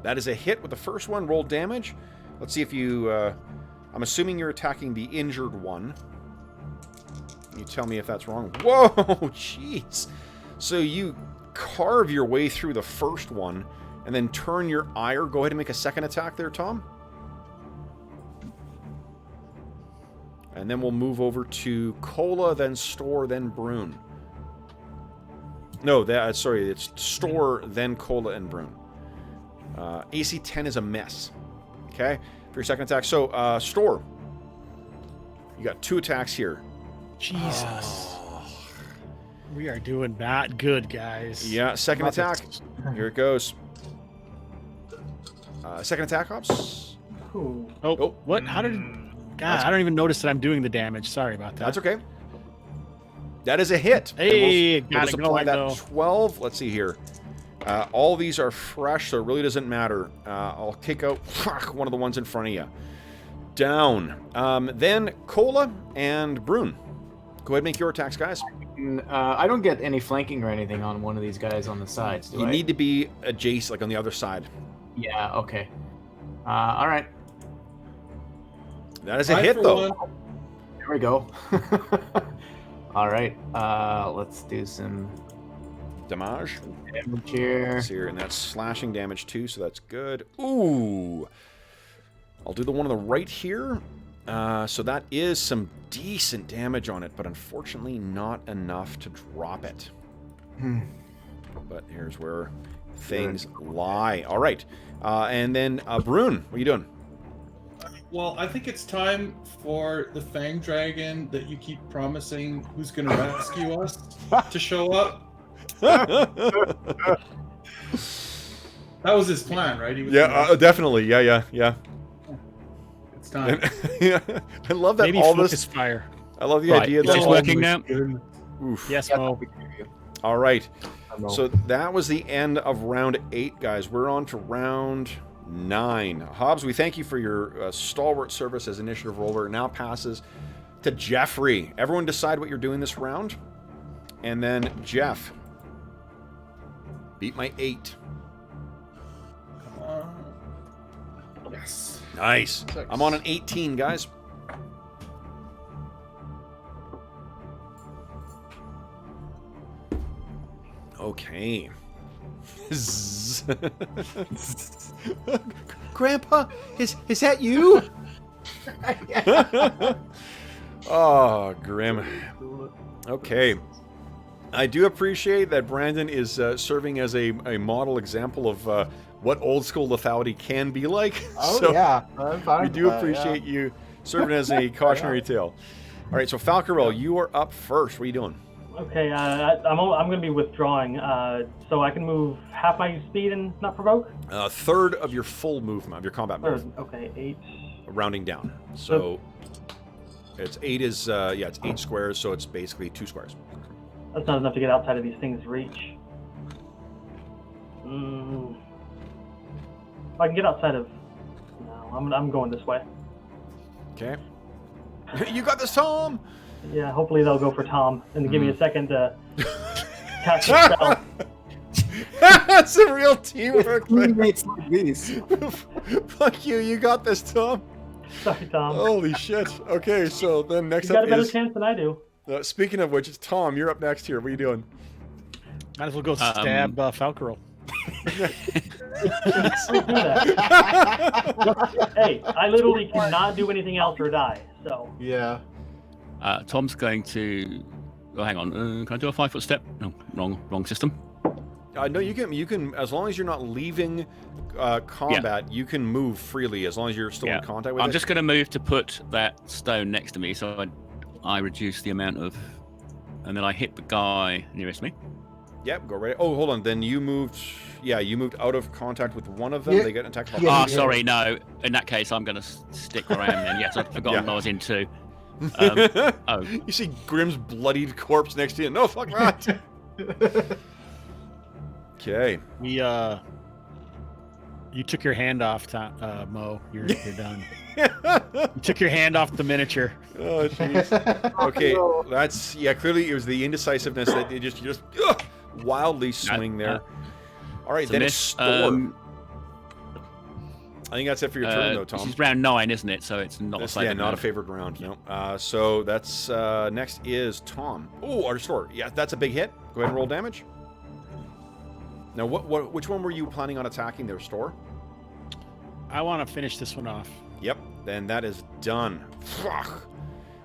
S1: That is a hit with the first one. Roll damage. Let's see if you... I'm assuming you're attacking the injured one. You tell me if that's wrong. Whoa! Jeez! So you carve your way through the first one, and then turn your ire. Go ahead and make a second attack there, Tom. And then we'll move over to Cola, then Store, then Brune. No, sorry, it's Store, then Cola, and Brune. AC 10 is a miss. Okay? For your second attack. So, Store. You got 2 attacks here.
S3: Jesus. We are doing not good, guys.
S1: Yeah, second attack. Here it goes. Second attack, Hops.
S3: Oh, what? How did... God, I don't even notice that I'm doing the damage. Sorry about that.
S1: That's okay. That is a hit.
S3: Hey,
S1: we'll just apply that 12. Let's see here. All these are fresh, so it really doesn't matter. I'll kick out one of the ones in front of you. Down. Then Cola and Brune. Go ahead and make your attacks, guys.
S7: I don't get any flanking or anything on one of these guys on the sides, do I?
S1: You need to be adjacent, like on the other side.
S7: Yeah, okay. All right.
S1: That is a hit, though.
S7: There we go. All right. Let's do some
S1: damage
S7: here.
S1: And that's slashing damage too, so that's good. Ooh. I'll do the one on the right here. So that is some decent damage on it, but unfortunately not enough to drop it. But here's where things lie. All right. And then Brune, what are you doing?
S6: Well, I think it's time for the Fang Dragon that you keep promising who's going to rescue us to show up. That was his plan, right? He was
S1: definitely. Yeah.
S6: It's time.
S1: I love that.
S3: Maybe
S1: all
S3: focus
S1: this
S3: fire.
S1: I love the idea that
S5: Is this working now?
S1: Oof.
S3: Yes, Mo.
S1: All right. So that was the end of round 8, guys. We're on to round 9. Hobbs, we thank you for your stalwart service as initiative roller. It now passes to Jeffrey. Everyone decide what you're doing this round. And then Jeff. Beat my 8.
S6: Come on. Yes.
S1: Nice.
S6: 6.
S1: I'm on an 18, guys. Okay. Grandpa, is that you? Oh, grim. Okay. I do appreciate that Brandon is serving as a model example of what old school lethality can be like.
S4: Oh,
S1: so
S4: yeah. I'm fine
S1: we
S4: with
S1: do
S4: that,
S1: appreciate you serving as a cautionary tale. All right, so Falcarel, you are up first. What are you doing?
S2: Okay, I'm going to be withdrawing, so I can move half my speed and not provoke?
S1: A third of your full movement, of your combat move.
S2: Okay, 8.
S1: Rounding down. So it's 8 is, it's 8 squares, so it's basically 2 squares.
S2: That's not enough to get outside of these things' reach. If I can get outside of... No, I'm going this way.
S1: Okay. You got this, Tom!
S2: Yeah, hopefully they'll go for Tom, and give me a second to cast a spell.
S1: That's a real teamwork thing.
S7: Teammates like these.
S1: Fuck you, you got this, Tom.
S2: Sorry, Tom.
S1: Holy shit. Okay, so then next
S2: You got
S1: up
S2: a better
S1: is...
S2: chance than I do.
S1: speaking of which, it's Tom. You're up next here. What are you doing?
S3: Might as well go stab Falcarel.
S2: Please do that. Hey, I literally cannot do anything else or die. So
S4: Yeah.
S5: Tom's going to. Oh, hang on. Can I do a 5-foot step? No, wrong system.
S1: No, you can, as long as you're not leaving combat, you can move freely as long as you're still in contact with it.
S5: I'm just going to move to put that stone next to me, so I reduce the amount of, and then I hit the guy nearest me.
S1: Yep, go right. Oh, hold on. Then you moved. Yeah, you moved out of contact with one of them.
S4: Yeah.
S1: They get an attack.
S4: Yeah.
S5: Sorry, no. In that case, I'm going to stick around then. Yes, I'd forgotten I was in 2.
S1: You see Grimm's bloodied corpse next to you. No, fuck that. Okay.
S3: You took your hand off, Mo. You're done. You took your hand off the miniature.
S1: Oh, jeez. Okay, that's clearly it was the indecisiveness that you just wildly swing there. All right, then it's Storm. I think that's it for your turn, though, Tom.
S5: This is round 9, isn't it? So it's not a favorite round.
S1: Not a favorite round. No. So that's next is Tom. Oh, our Store. Yeah, that's a big hit. Go ahead and roll damage. Now, which one were you planning on attacking there, Store?
S3: I want to finish this one off.
S1: Yep, then that is done. Fuck.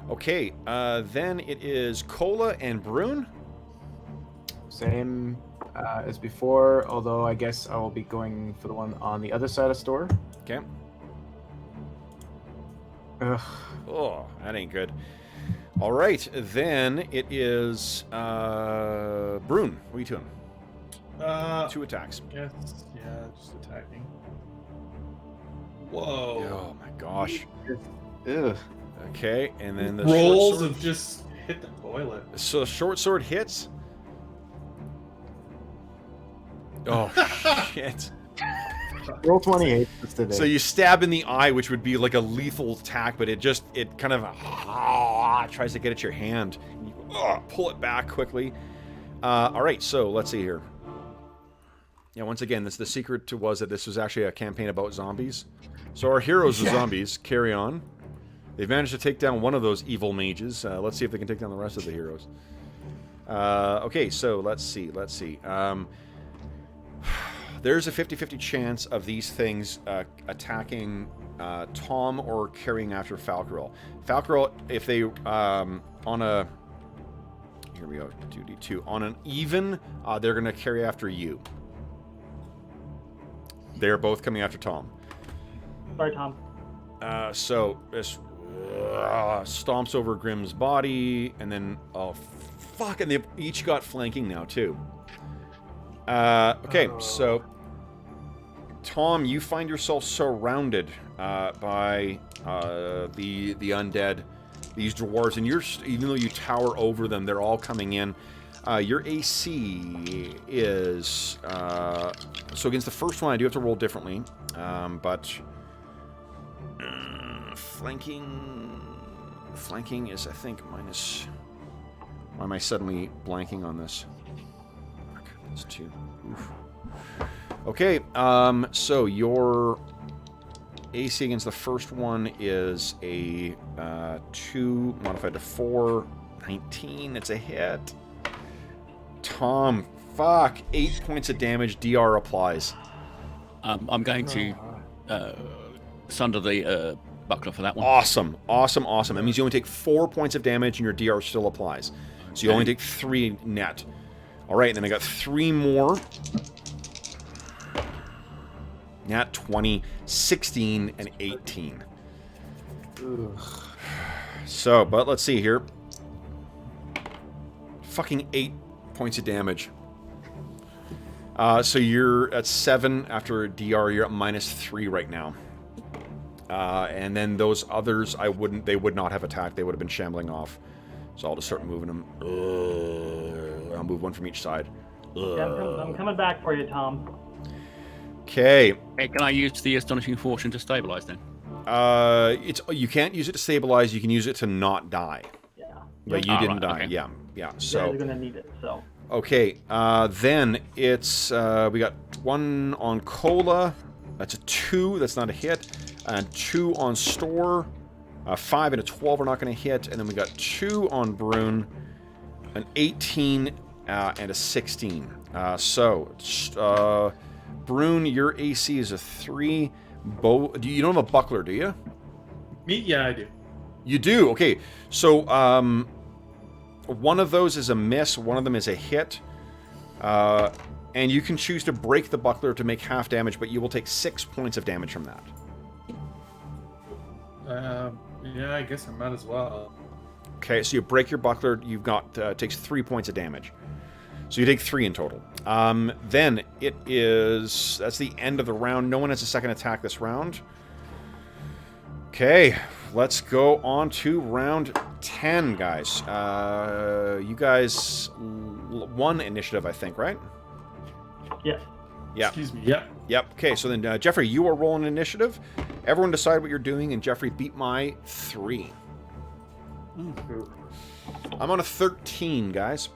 S1: Okay, then it is Cola and Brune.
S7: Same as before, although I guess I will be going for the one on the other side of store.
S1: Okay.
S7: Ugh.
S1: Oh, that ain't good. All right, then it is Brune. What are you doing? 2 attacks.
S6: Yes, yeah, just attacking. Whoa.
S1: Oh my gosh.
S7: Ugh.
S1: Okay, and then the
S6: rolls
S1: short sword.
S6: have just hit the toilet.
S1: So short sword hits. Oh shit.
S7: Roll 28. That's today.
S1: So you stab in the eye, which would be like a lethal attack, but it kind of tries to get at your hand. You pull it back quickly. All right, so let's see here. Yeah, once again, the secret was that this was actually a campaign about zombies. So our heroes are zombies. Carry on. They've managed to take down one of those evil mages. Let's see if they can take down the rest of the heroes. Okay, so let's see. There's a 50-50 chance of these things attacking Tom or carrying after Falcarel. Falcarel, if they on a... Here we go, 2d2. On an even, they're going to carry after you. They're both coming after Tom.
S2: Sorry, Tom.
S1: So this stomps over Grimm's body, and then fuck, and they've each got flanking now too. Okay, so Tom, you find yourself surrounded by the undead, these dwarves, and even though you tower over them, they're all coming in. Your AC is so against the first one, I do have to roll differently, but flanking is, I think, minus. Why am I suddenly blanking on this? Fuck, that's 2. Oof. Okay, so your AC against the first one is a 2 modified to 4, 19. It's a hit. Tom, fuck, 8 points of damage. DR applies.
S5: I'm going to sunder the buckler for that one.
S1: Awesome. That means you only take 4 points of damage and your DR still applies. So you only take 3 net. All right, and then I got 3 more. Nat 20, 16, and 18.
S7: Ugh.
S1: So, but let's see here. Fucking 8 points of damage. So you're at 7 after a DR. You're at -3 right now. And then those others, they would not have attacked. They would have been shambling off. So I'll just start moving them. I'll move one from each side.
S2: Yeah, I'm coming back for you, Tom.
S1: Okay.
S5: Hey, can I use the Astonishing Fortune to stabilize then?
S1: You can't use it to stabilize. You can use it to not die.
S2: Yeah.
S1: But you didn't
S5: right,
S1: die.
S5: okay.
S1: Yeah.
S2: You guys
S1: So
S2: are gonna need it. So.
S1: Okay, then it's we got 1 on Cola. That's a 2. That's not a hit. And 2 on Store. 5 and a 12 are not going to hit. And then we got 2 on Brune. An 18 and a 16. Brune, your AC is a 3. You don't have a buckler, do you?
S6: Me? Yeah, I do.
S1: You do? Okay. So, one of those is a miss. One of them is a hit. And you can choose to break the buckler to make half damage, but you will take 6 points of damage from that.
S6: Yeah, I guess I might as well.
S1: Okay, so you break your buckler. You've got takes 3 points of damage. So you take 3 in total. Then it is... That's the end of the round. No one has a second attack this round. Okay, let's go on to round 10, guys. You guys won initiative, I think, right?
S2: Yes.
S1: Yeah.
S6: Excuse me. Yep.
S1: Yep. Okay, so then, Jeffrey, you are rolling initiative. Everyone decide what you're doing, and Jeffrey beat my 3. I'm on a 13, guys.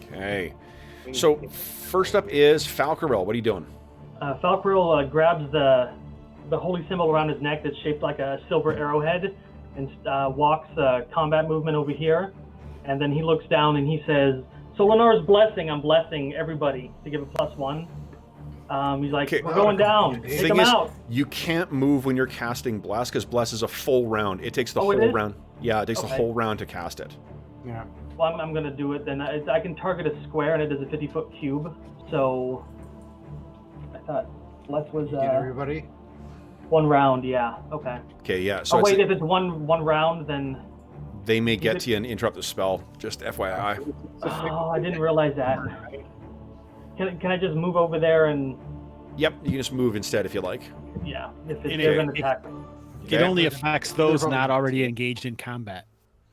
S1: Okay. So, first up is Falcarel. What are you doing?
S2: Falcarel grabs the holy symbol around his neck that's shaped like a silver arrowhead and walks combat movement over here. And then he looks down and he says, "So Lenore's blessing, I'm blessing everybody to give a +1." He's like,
S1: Okay.
S2: "We're going down. Take
S1: Thing
S2: them
S1: is,
S2: out."
S1: you can't move when you're casting Bless, because Bless is a full round. It takes the
S2: Oh, it
S1: whole
S2: is?
S1: round. Yeah, it takes the
S2: Okay.
S1: whole round to cast it.
S7: Yeah.
S2: Well, I'm going to do it then. I can target a square and it is a 50-foot cube. So I thought Bless was
S4: Get everybody.
S2: 1 round. Yeah. Okay.
S1: Okay, yeah. So
S2: Oh wait,
S1: it's-
S2: if it's one round, then
S1: they may get to you and interrupt the spell. Just FYI.
S2: oh, I didn't realize that. Can I just move over there and
S1: Yep, you can just move instead if you like.
S2: yeah, if
S3: It-
S2: they're going to attack me.
S3: It
S1: Okay.
S3: only affects those not already engaged in combat.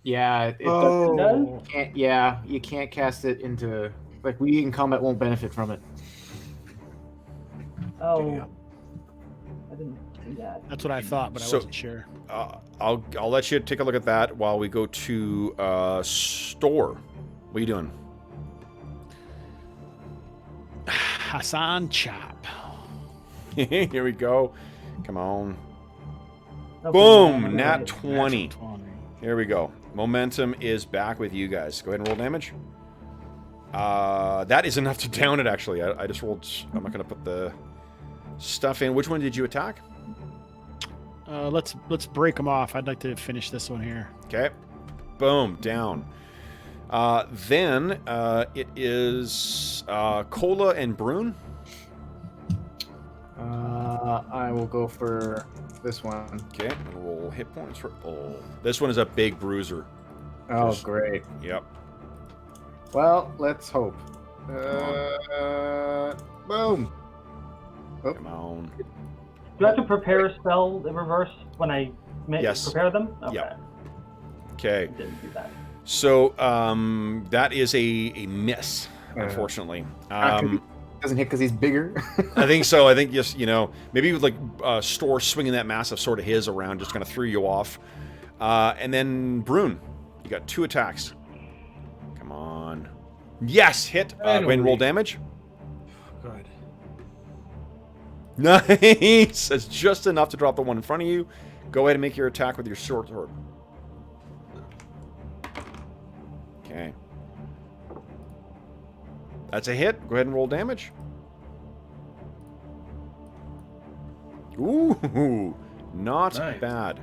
S7: Yeah. It
S2: Oh.
S7: can't, yeah, you can't cast it into like we in combat won't benefit from it.
S2: Oh, I didn't see that.
S3: That's what I thought, but I
S1: So-
S3: wasn't sure.
S1: I'll let you take a look at that while we go to Store. What are you doing?
S3: Hassan Chop.
S1: Here we go. Come on.
S2: Okay,
S1: Boom!
S2: yeah,
S1: Nat
S2: yeah.
S1: 20. Here we go. Momentum is back with you guys. Go ahead and roll damage. That is enough to down it, actually. I just rolled... I'm not going to put the stuff in. Which one did you attack?
S3: Let's break them off. I'd like to finish this one here.
S1: Okay. Boom. Down. Then it is Cola and Brune.
S7: I will go for this one.
S1: Okay. And roll hit points for... Oh. This one is a big bruiser.
S7: Oh,
S1: Just-
S7: great.
S1: Yep.
S7: Well, let's hope. Boom. Oh.
S1: Come on.
S2: Do I have to prepare a spell in reverse when I
S1: Yes.
S2: prepare them? Okay.
S1: Yep. Okay.
S2: I didn't do that.
S1: So that is a miss, unfortunately.
S7: Doesn't hit because he's bigger.
S1: I think so. I think just, maybe with like Store swinging that massive sword of his around just kind of threw you off. And then Brune, you got 2 attacks. Come on. Yes, hit. Go ahead and roll damage.
S4: Good.
S1: Nice. That's just enough to drop the one in front of you. Go ahead and make your attack with your short sword. Okay. That's a hit. Go ahead and roll damage. Ooh, not
S6: Nice.
S1: bad.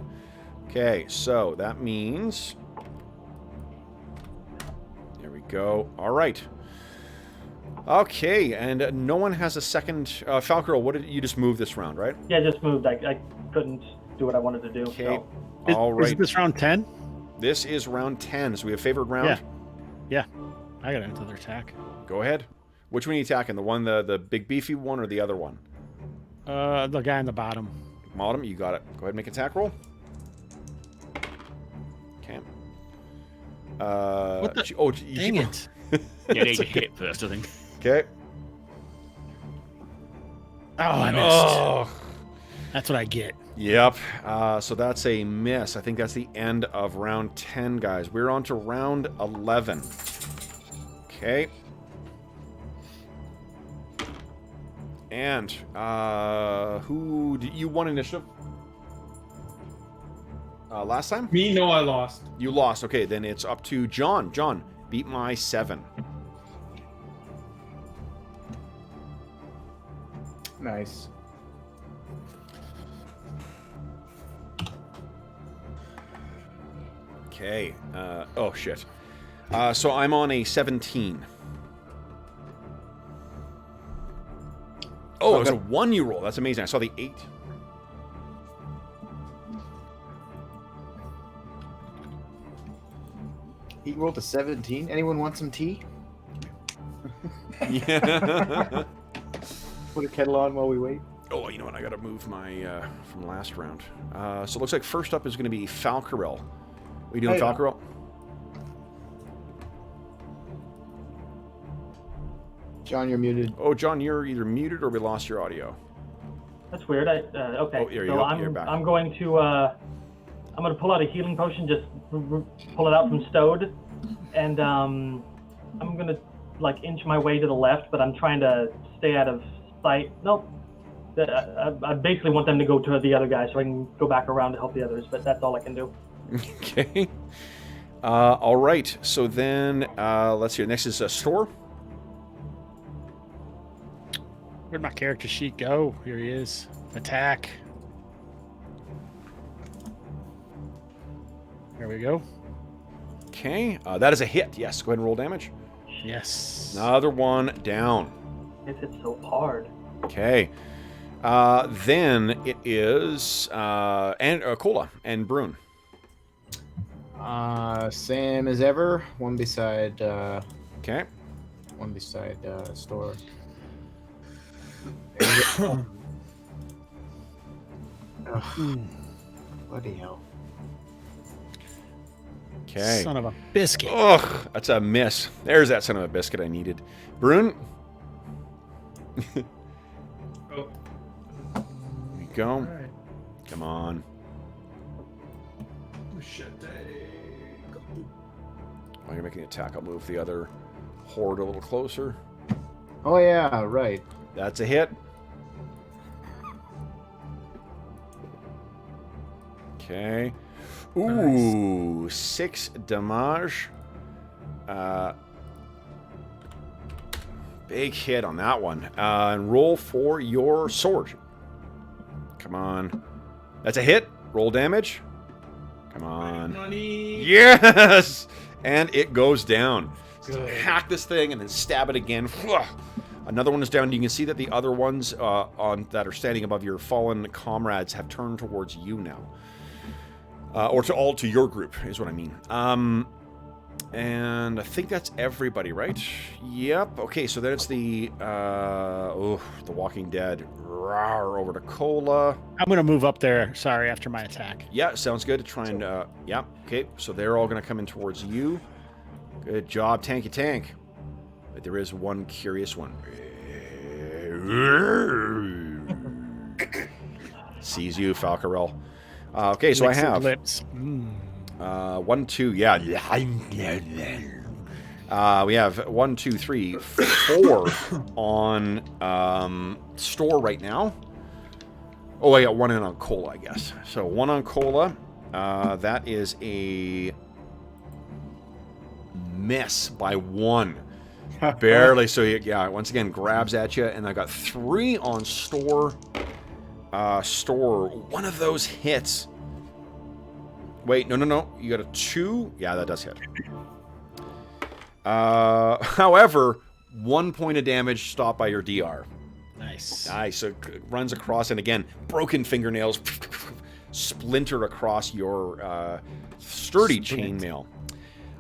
S1: Okay, so that means... There we go. All right. Okay, and no one has a second... Falcarel, what did you just move this round, right?
S2: Yeah, I just moved. I couldn't do what I wanted to do.
S1: Okay.
S2: So.
S1: All right.
S3: Is this round 10?
S1: This is round 10, so we have favored round.
S3: Yeah. I got another attack.
S1: Go ahead. Which one are you attacking? The one, the big beefy one, or the other one?
S3: The guy on the bottom.
S1: Bottom, you got it. Go ahead and make an attack roll. Okay.
S3: What the-
S1: you
S3: Dang
S1: keep-
S3: it.
S5: You need to hit first, I think.
S1: Okay.
S3: Oh, I missed.
S1: Oh,
S3: That's what I get.
S1: Yep. So that's a miss. I think that's the end of round 10, guys. We're on to round 11. Okay. And who did you won initiative? Last time?
S6: Me? No, I lost.
S1: You lost. Okay, then it's up to John. John, beat my 7.
S7: Nice.
S1: Okay. Oh, shit. So I'm on a 17. Oh, it was a 1 you roll. That's amazing. I saw the 8.
S7: He rolled a 17. Anyone want some tea?
S1: Yeah.
S7: Put a kettle on while we wait.
S1: Oh, you know what? I gotta move my from last round. So it looks like first up is going to be Falcarel. What are you doing,
S7: Hey.
S1: Falcarel?
S7: John, you're muted.
S1: Oh, John, you're either muted or we lost your audio.
S2: That's weird. Okay.
S1: Oh, here you
S2: so
S1: go. You're back.
S2: I'm going to pull out a healing potion, just pull it out from stowed, and I'm gonna like inch my way to the left, but I'm trying to stay out of sight. Nope. I basically want them to go to the other guy so I can go back around to help the others, but that's all I can do.
S1: Okay. All right. So then, let's see. Next is Store.
S3: Where'd my character sheet go? Here he is. Attack. There we go.
S1: Okay. That is a hit. Yes. Go ahead and roll damage.
S3: Yes.
S1: Another one down.
S2: It's so hard.
S1: Okay. Then it is Cola and Brune.
S7: Same as ever. One beside
S1: Okay.
S7: Store. Ugh. Bloody hell.
S1: Okay.
S3: Son of a biscuit.
S1: Ugh, that's a miss. There's that son of a biscuit I needed. Brune.
S6: Oh,
S1: There you go.
S6: all right.
S1: Come on.
S6: Oh, shit.
S1: I'm going to make an attack. I'll move the other horde a little closer.
S7: Oh yeah, right.
S1: That's a hit. Okay. Ooh, 6 damage. Big hit on that one. And roll for your sword. Come on. That's a hit. Roll damage. Come on.
S6: Money.
S1: Yes! And it goes down. So hack this thing and then stab it again. Another one is down. You can see that the other ones that are standing above your fallen comrades have turned towards you now. Or to your group, is what I mean. And I think that's everybody, right? Yep. Okay, so then it's the Walking Dead. Rawr, over to Cola.
S3: I'm going to move up there, sorry, after my attack.
S1: Yeah, sounds good to try and, yeah. Okay, so they're all going to come in towards you. Good job, Tanky Tank. But there is one curious one. Sees you, Falcarel. Okay, so
S3: Licks
S1: I
S3: his
S1: have
S3: lips.
S1: 1, 2, yeah. We have 1, 2, 3, 4 on Store right now. Oh, I got 1 in on Cola, I guess. So 1 on Cola. That is a miss by 1. Barely. So yeah, once again grabs at you, and I got 3 on Store. Store, one of those hits. Wait, no. You got a 2. Yeah, that does hit. However, 1 point of damage stopped by your DR.
S3: Nice.
S1: Nice. So it runs across, and again, broken fingernails splintered across your sturdy chainmail.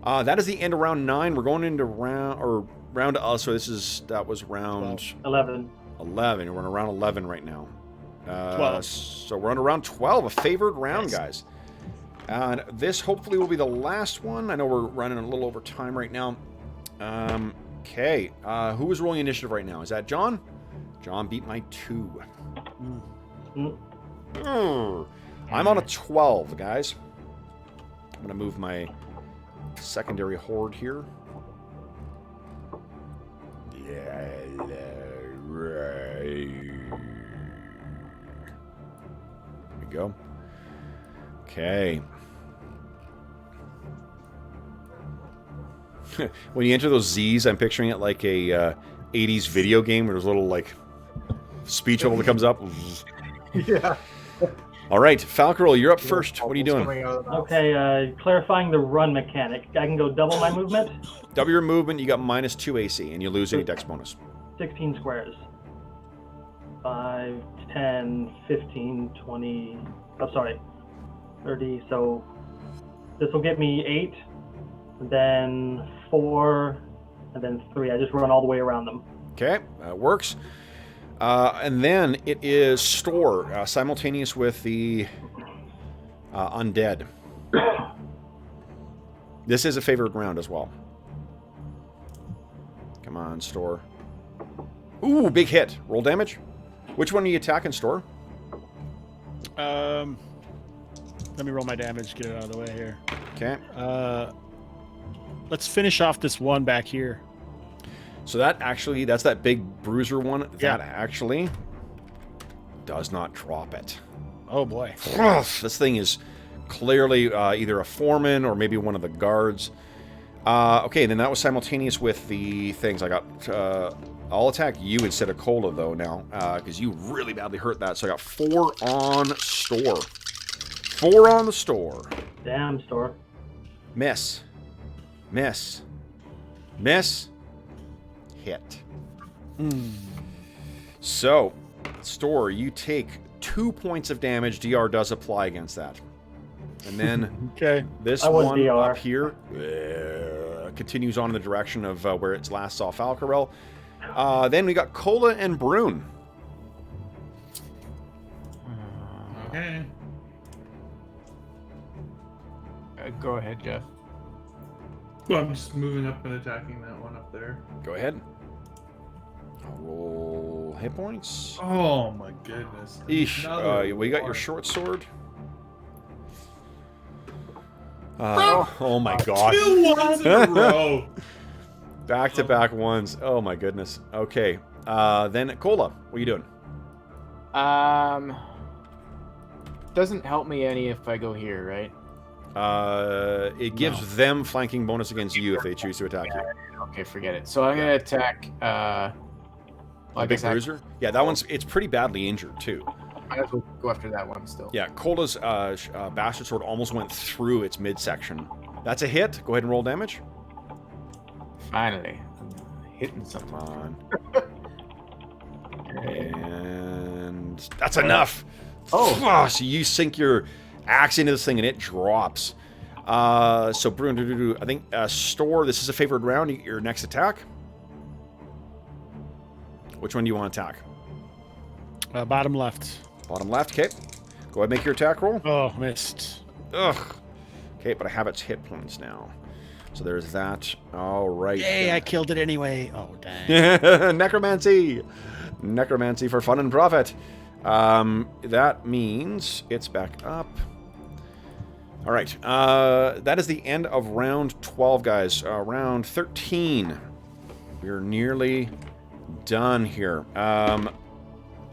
S1: That is the end of round 9. We're going into round. So that was round
S2: 11.
S1: 11. We're on round 11 right now.
S3: 12.
S1: So we're on round 12, a favored round,
S3: Nice.
S1: guys. And this hopefully will be the last one. I know we're running a little over time right now. Okay. Who is rolling initiative right now? Is that John? John beat my 2. I'm on a 12, guys. I'm going to move my secondary horde here. Yeah, right. There we go. Okay. When you enter those Z's, I'm picturing it like a 80s video game where there's a little, like, speech bubble that comes up.
S4: Yeah.
S1: All right, Falcarol, you're up first. What are you doing?
S2: Okay, clarifying the run mechanic. I can go double my movement.
S1: Double your movement, you got -2 AC, and you lose any dex bonus.
S2: 16 squares. 5, 10, 15, 20. Oh, sorry. 30. So this will get me 8, and then 4, and then 3. I just run all the way around them.
S1: Okay, that works. And then it is store, simultaneous with the undead. This is a favored round as well. Come on, store. Ooh, big hit. Roll damage. Which one are you attacking, store?
S3: Let me roll my damage, get it out of the way here.
S1: Okay.
S3: Let's finish off this one back here.
S1: So that actually, that's that big bruiser one.
S3: Yeah.
S1: That actually does not drop it.
S3: Oh boy.
S1: This thing is clearly either a foreman or maybe one of the guards. Okay, then that was simultaneous with the things. I got, I'll attack you instead of Cola though now, because you really badly hurt that. So I got 4 on store. 4 on the store.
S2: Damn, store.
S1: Miss. Miss. Miss. Hit. So, store, you take 2 points of damage. DR does apply against that. And then
S3: Okay.
S1: this
S2: I was
S1: one
S2: DR.
S1: up here continues on in the direction of where it last saw Falcarel. Then we got Cola and Brune.
S6: Okay.
S7: Go ahead, Jeff.
S6: Well, I'm just moving up and attacking that one up there.
S1: Go ahead. I'll roll hit points.
S6: Oh my goodness.
S1: Eesh.
S6: Another
S1: We got your
S6: one.
S1: short sword. Oh my god.
S6: 2 ones in a row.
S1: Back-to-back ones. Oh my goodness. Okay. Then Cola, what are you doing?
S7: Doesn't help me any if I go here, right?
S1: It gives them flanking bonus against you if they choose to attack you.
S7: Okay, forget it. So I'm gonna attack.
S1: A big bruiser? Yeah, that one's, it's pretty badly injured too.
S7: Might as well go after that one still.
S1: Yeah, Cola's bastard sword almost went through its midsection. That's a hit. Go ahead and roll damage.
S7: Finally, I'm hitting something.
S1: Come on. And that's enough.
S7: Oh.
S1: So you sink your axe into this thing and it drops. So Bruin, I think store. This is a favored round. You get your next attack. Which one do you want to attack?
S3: Bottom left.
S1: Bottom left. Okay. Go ahead and make your attack roll.
S3: Oh, missed.
S1: Ugh. Okay, but I have its hit points now. So there's that. All right.
S3: Yay, I killed it anyway. Oh, dang.
S1: Necromancy. Necromancy for fun and profit. That means it's back up. All right. That is the end of round 12, guys. Round 13. We're nearly done here.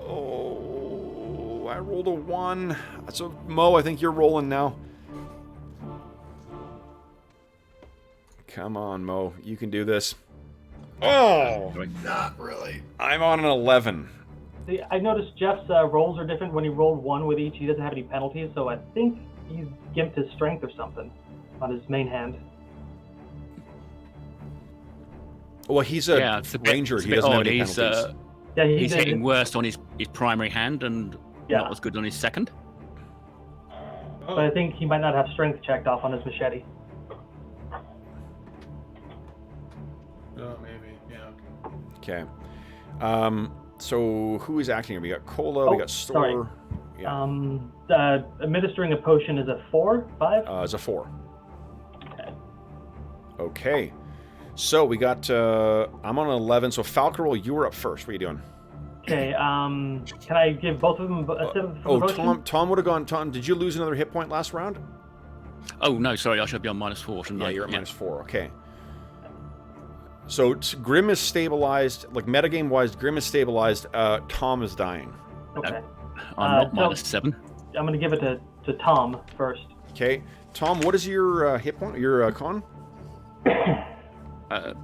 S1: Oh, I rolled a 1. So, Mo, I think you're rolling now. Come on, Mo. You can do this. Oh!
S4: Not really.
S1: I'm on an 11.
S2: See, I noticed Jeff's rolls are different. When he rolled 1 with each, he doesn't have any penalties, so I think he's gimped his strength or something on his main hand.
S1: Well, he's a
S5: it's a bit-
S1: ranger.
S5: it's a
S1: He
S5: bit
S1: doesn't have
S5: odd.
S1: any
S5: He's,
S1: penalties.
S2: Yeah,
S5: he's
S2: did-
S5: hitting worst on his primary hand and
S2: Yeah.
S5: not as good on his second.
S2: But I think he might not have strength checked off on his machete.
S6: Oh, maybe. Yeah.
S1: Okay. So who is acting here? We got Cola. We
S2: Oh,
S1: got Store.
S2: sorry.
S1: Yeah.
S2: Administering a potion is a 4, 5?
S1: It's a 4.
S2: Okay.
S1: Okay. So we got. I'm on an 11. So Falcarol, you were up first. What are you doing?
S2: Okay. Can I give both of them a sip of the
S1: Oh,
S2: potion?
S1: Tom would have gone. Tom, did you lose another hit point last round?
S5: Oh no, sorry, I should be on -4, shouldn't
S1: Yeah,
S5: I?
S1: you're at -4. Okay. So Grim is stabilized. Like metagame wise, Grim is stabilized. Tom is dying.
S2: Okay.
S5: I'm not
S2: so-
S5: -7.
S2: I'm gonna give it to Tom first.
S1: Okay, Tom, what is your hit point? Your con?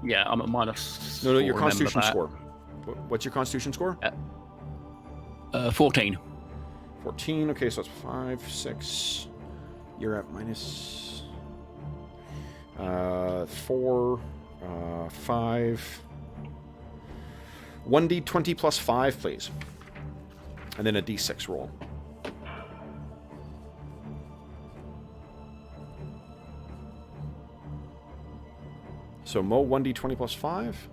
S5: Yeah, I'm at -4.
S1: No, your
S5: remember
S1: Constitution
S5: that.
S1: score. What's your Constitution score?
S5: 14.
S1: 14. Okay, so that's 5, 6. You're at minus 4, 5. 1d20 plus 5, please. And then a d6 roll. So Mo, 1d20 plus 5.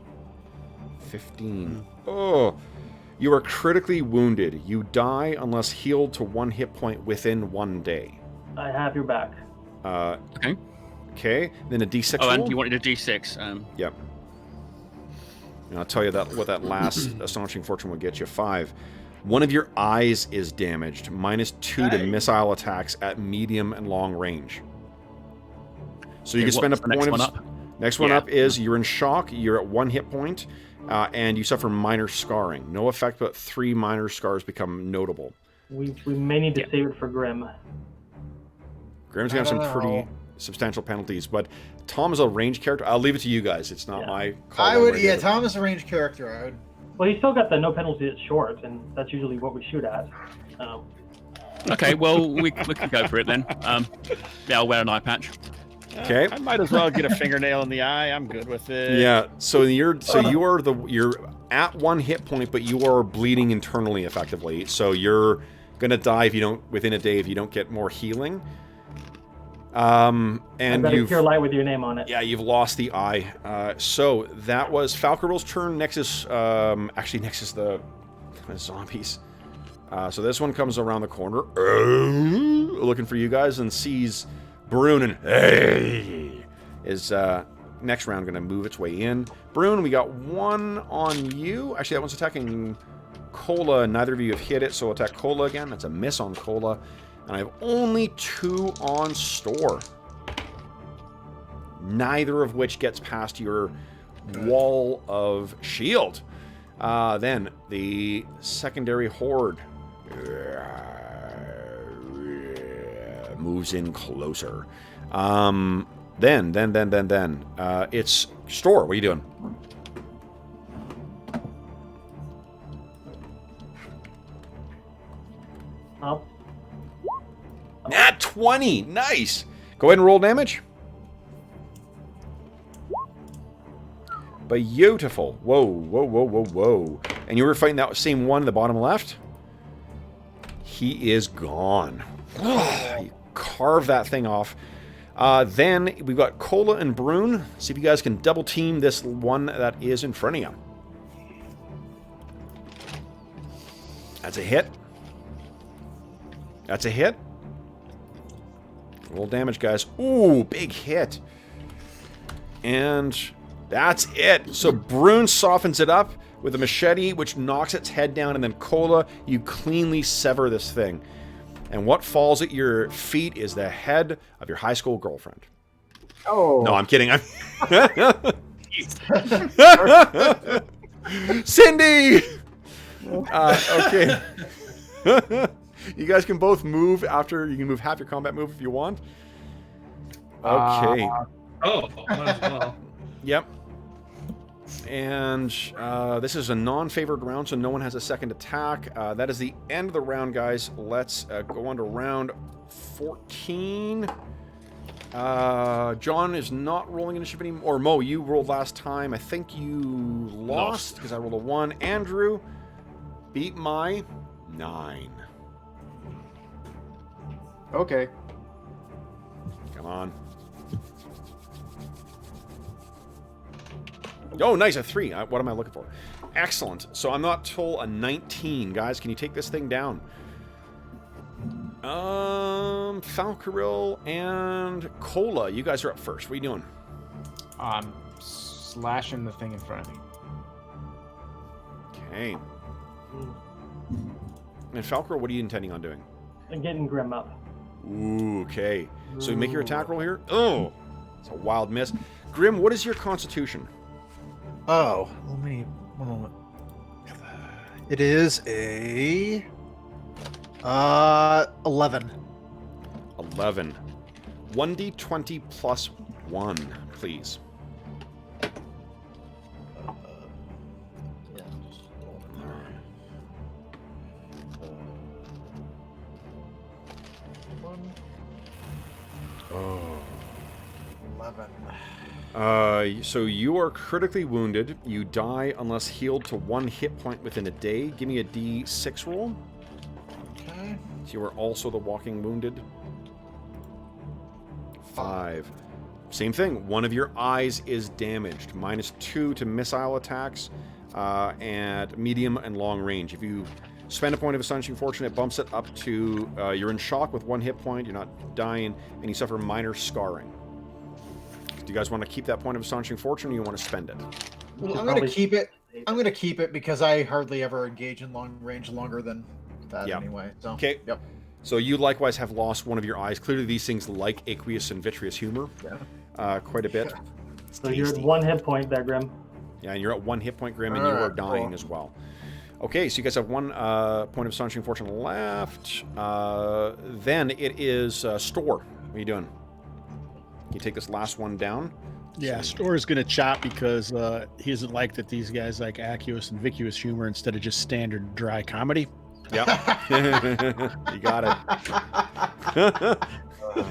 S1: 15. Oh, you are critically wounded. You die unless healed to 1 hit point within 1 day.
S2: I have your back.
S5: Okay.
S1: Okay, then a d6
S5: Oh,
S1: roll.
S5: and you wanted a D6.
S1: Yep. And I'll tell you that what that last astonishing fortune will get you. 5. One of your eyes is damaged. -2 to missile attacks at medium and long range. So you
S5: Okay,
S1: can spend a
S5: what's the next
S1: point
S5: one
S1: of.
S5: up?
S1: Next one
S5: Yeah.
S1: up is you're in shock. You're at 1 hit point, and you suffer minor scarring. No effect, but 3 minor scars become notable.
S2: We may need to
S5: Yeah.
S2: save it for Grim.
S1: Grim's gonna have some pretty substantial penalties, but Tom's a ranged character. I'll leave it to you guys. It's not
S2: Yeah.
S1: my call.
S4: I would,
S1: right
S4: yeah.
S1: here.
S4: Tom is a ranged character. I would.
S2: Well, he's still got the no penalty at short, and that's usually what we shoot at.
S5: Okay, well, we can go for it then. Yeah, I'll wear an eye patch.
S1: Okay.
S3: I might as well get a fingernail in the eye. I'm good with it.
S1: Yeah. So you're at 1 hit point, but you are bleeding internally effectively. So you're gonna die if you don't within a day if you don't get more healing.
S2: I've
S1: And
S2: got a
S1: you've
S2: pure light with your name on it.
S1: yeah, you've lost the eye. So that was Falcarel's turn. Next is next is the zombies. So this one comes around the corner, looking for you guys, and sees Brune and is next round going to move its way in. Brune, we got 1 on you. Actually, that one's attacking Cola. Neither of you have hit it, so attack Cola again. That's a miss on Cola. And I have only 2 on Store. Neither of which gets past your wall of shield. Then the secondary horde moves in closer. Then it's Store. What are you doing?
S2: Up.
S1: Nat 20. Nice. Go ahead and roll damage. Beautiful. Whoa, whoa, whoa, whoa, whoa. And you were fighting that same one in the bottom left? He is gone. You carve that thing off. Then we've got Cola and Brune. See if you guys can double team this one that is in front of you. That's a hit. That's a hit. Roll damage, guys. Ooh, big hit. And that's it. So Brune softens it up with a machete, which knocks its head down, and then Cola, you cleanly sever this thing. And what falls at your feet is the head of your high school girlfriend.
S7: Oh.
S1: No, I'm kidding. Cindy! Okay. You guys can both move after. You can move half your combat move if you want. Okay.
S6: Oh, might as well.
S1: Yep. And this is a non-favored round, so no one has a second attack. That is the end of the round, guys. Let's go on to round 14. John is not rolling initiative anymore. Or Mo, you rolled last time. I think you lost because I rolled a 1. Andrew beat my 9.
S7: Okay.
S1: Come on. Oh, nice, a 3. What am I looking for? Excellent. So I'm not told a 19. Guys, can you take this thing down? Falcarel and Cola, you guys are up first. What are you doing?
S7: Slashing the thing in front of me.
S1: Okay. And Falcor, what are you intending on doing?
S2: And getting Grim up.
S1: Ooh, okay. So you make your attack roll here. Oh, it's a wild miss. Grim, what is your constitution?
S4: Oh, let me one moment. It is a 11.
S1: 11. 1d20 plus 1, please.
S4: Yeah, just roll in there. 1.
S1: Oh.
S4: 11.
S1: So you are critically wounded. You die unless healed to 1 hit point within a day. Give me a d6 roll.
S4: Okay.
S1: So you are also the walking wounded. 5. Same thing. One of your eyes is damaged. -2 to missile attacks and medium and long range. If you spend a point of astonishing fortune, it bumps it up to you're in shock with 1 hit point. You're not dying, and you suffer minor scarring. Do you guys want to keep that point of astonishing fortune, or you want to spend it?
S4: Well, I'm gonna keep it. I'm gonna keep it because I hardly ever engage in long range longer than that anyway. So.
S1: Okay.
S4: Yep.
S1: So you likewise have lost one of your eyes. Clearly, these things like aqueous and vitreous humor quite a bit. It's
S2: So you're at
S1: tasty.
S2: 1 hit point there, Grim.
S1: Yeah, and you're at 1 hit point, Grim, and you are
S4: Alright,
S1: dying
S4: cool.
S1: as well. Okay, so you guys have 1 point of astonishing fortune left. Then it is Store. What are you doing? You take this last one down.
S3: Yeah, Store is going to chop because he doesn't like that these guys like aqueous and vacuous humor instead of just standard dry comedy.
S1: Yep. You got it.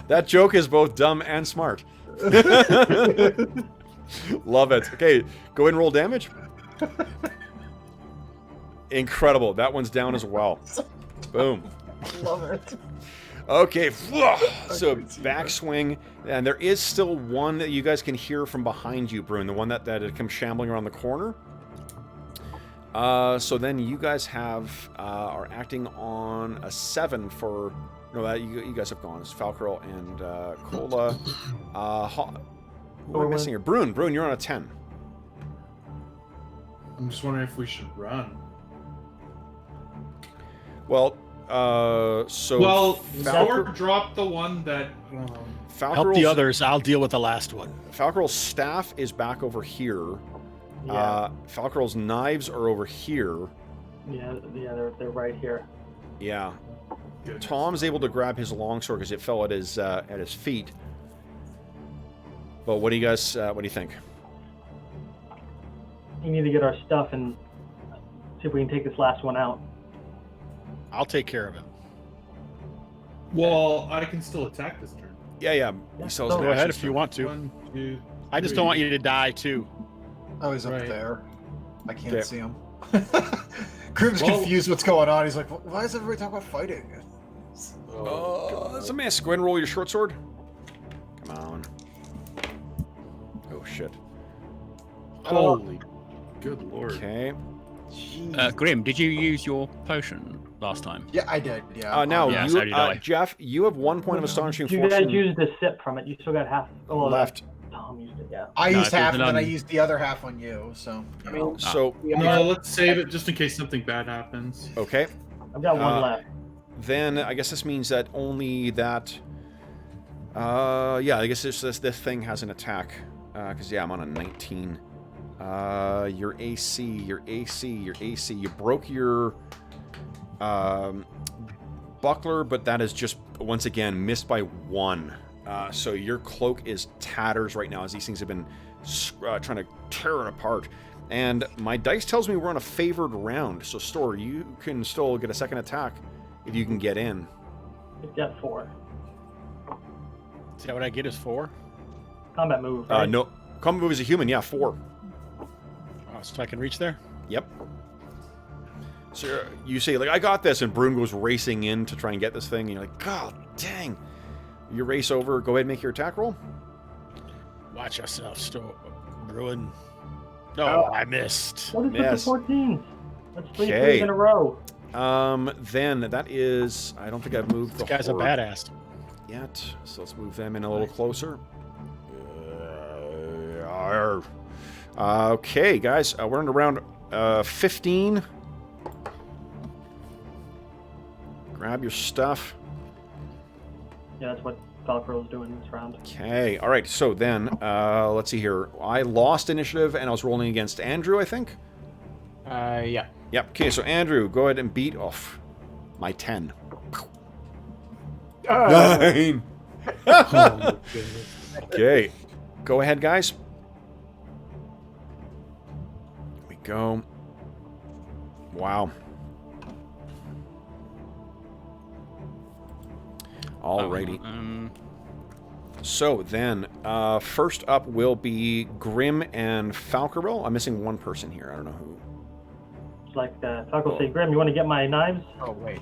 S1: That joke is both dumb and smart. Love it. Okay, go ahead and roll damage. Incredible. That one's down as well. Boom.
S4: Love it.
S1: Okay, so backswing, and there is still one that you guys can hear from behind you, Brune, the one that had come shambling around the corner. So then you guys are acting on a 7 for... No, you guys have gone. It's Falcrel and Cola. Who am I missing here? Brune, you're on a 10.
S6: I'm just wondering if we should run.
S1: Well, so...
S6: Well,
S1: Falcor-
S6: Thor dropped the one that...
S3: Help the others. I'll deal with the last one.
S1: Falcrel's staff is back over here.
S2: Yeah.
S1: Falcrel's knives are over here.
S2: Yeah, they're right here.
S1: Yeah.
S6: Goodness.
S1: Tom's able to grab his longsword because it fell at his feet. But what do you guys? What do you think?
S2: We need to get our stuff and see if we can take this last one out.
S3: I'll take care of it.
S6: Well, I can still attack this turn.
S1: Yeah. He sells
S2: Go
S1: an
S3: Go ahead
S1: action
S3: if you
S1: stone.
S3: want to.
S6: 1, 2,
S3: I just
S6: 3.
S3: don't want you to die too.
S4: Oh, he's up
S6: Right.
S4: there. I can't
S1: Okay.
S4: see him. Grim's
S6: Well-
S4: confused what's going on. He's like, why is everybody talking about fighting?
S1: Oh, that's a miss. Go ahead and roll your short sword. Come on. Oh shit.
S6: Holy, good lord.
S1: Okay.
S4: Jeez.
S5: Grim, did you use your potion last time?
S4: Yeah, I did. Yeah.
S1: Now
S5: Yeah,
S1: you,
S5: so did I.
S1: Jeff, you have 1 point of astonishing
S2: You guys
S1: fortune
S2: used the sip from it. You still got half. Oh,
S1: left.
S2: Tom used it, yeah.
S4: I
S5: No,
S4: used
S5: if there's
S4: half, and then I
S5: none-
S4: used the other half on you. So.
S7: I mean,
S1: So
S6: No, let's save it just in case something bad happens.
S1: okay.
S2: I've got one left.
S1: Then I guess this means that only that. Yeah, I guess this thing has an attack. Because I'm on a 19. Your AC. You broke your buckler, but that is just once again missed by 1. So your cloak is tatters right now as these things have been trying to tear it apart. And my dice tells me we're on a favored round. So Store, you can still get a second attack if you can get in.
S2: It's got 4.
S3: Is that what I get is 4?
S2: Combat move. Right?
S1: No, combat move is a human. Yeah, 4.
S3: Oh, so I can reach there?
S1: Yep. So you say, like, I got this, and Brune goes racing in to try and get this thing, and you're like, God dang. You race over, go ahead and make your attack roll.
S3: Watch yourself, Bruin. No, I missed.
S2: What is with
S1: Yes.
S2: the 14s? That's 3
S1: Okay.
S2: threes in a row.
S1: Then that is, I don't think I've moved the
S3: This guy's a
S1: horde
S3: badass.
S1: yet, so let's move them in a little closer. Okay, guys, we're in around 15. grab your stuff.
S2: Yeah, that's what Valkyro's doing this round.
S1: Okay, all right. So then, let's see here. I lost initiative, and I was rolling against Andrew, I think.
S7: Yeah.
S1: Yep. Okay, so Andrew, go ahead and beat off my 10. 9. Okay, go ahead, guys. Here we go. Wow. Alrighty. So then, first up will be Grim and Falcaril. I'm missing one person here. I don't know who.
S2: Like Falco say, Grim, you want to get my knives?
S7: Oh wait.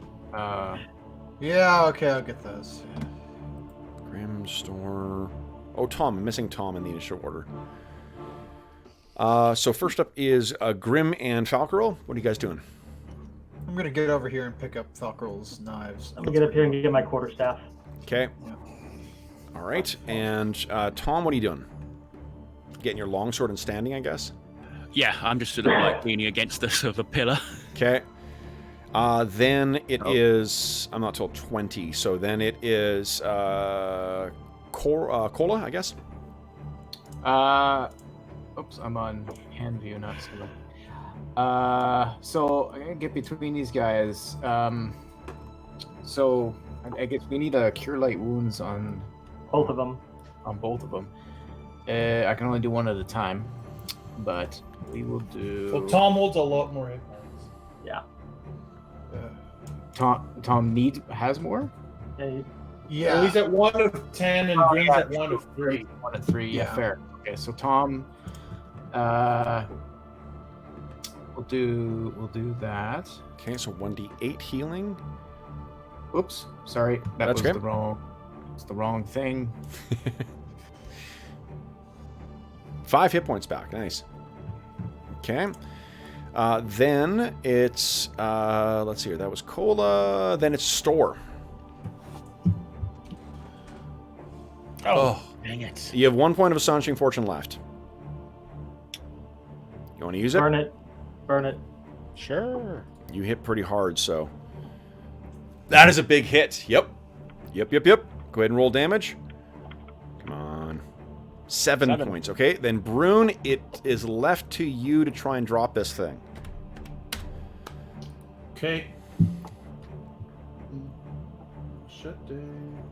S4: Yeah, okay, I'll get those.
S1: Grim, Store. Oh, Tom. I'm missing Tom in the initial order. So first up is Grim and Falcaril. What are you guys doing?
S4: I'm gonna get over here and pick up Falcaril's knives.
S2: I'm gonna get up here and get my quarterstaff.
S1: Okay.
S4: Yeah.
S1: All right. And Tom, what are you doing? Getting your longsword and standing, I guess?
S5: Yeah, I'm just sort of like leaning against the sort of a pillar.
S1: Okay. Then it is... I'm not till 20, so then it is Cola, I guess?
S7: Oops, I'm on hand view, not solo. So I'm gonna get between these guys. So I guess we need a cure light wounds on
S2: Both of them.
S7: both of them. I can only do one at a time, but we will do.
S6: Well, Tom holds a lot more hit points.
S2: Yeah.
S7: Tom has more.
S2: Yeah,
S6: Well, he's at 1 of 10 and Grim's at 1 of 3.
S7: 1 at 3. Yeah,
S4: Yeah.
S7: fair. Okay, so Tom, we'll do that.
S1: Okay, so 1d8 healing.
S7: Oops, sorry, that
S1: That's
S7: was
S1: okay.
S7: the wrong thing.
S1: 5 hit points back. Nice. Okay. Then it's... let's see here. That was Cola. Then it's Store.
S3: Oh, dang it.
S1: You have 1 point of Astonishing Fortune left. You want to use it?
S2: burn it. Burn it.
S3: Sure.
S1: You hit pretty hard, so... That is a big hit. Yep. Yep. Go ahead and roll damage. Come on. 7 points. Okay, then Brune, it is left to you to try and drop this thing.
S6: Okay. Shut down.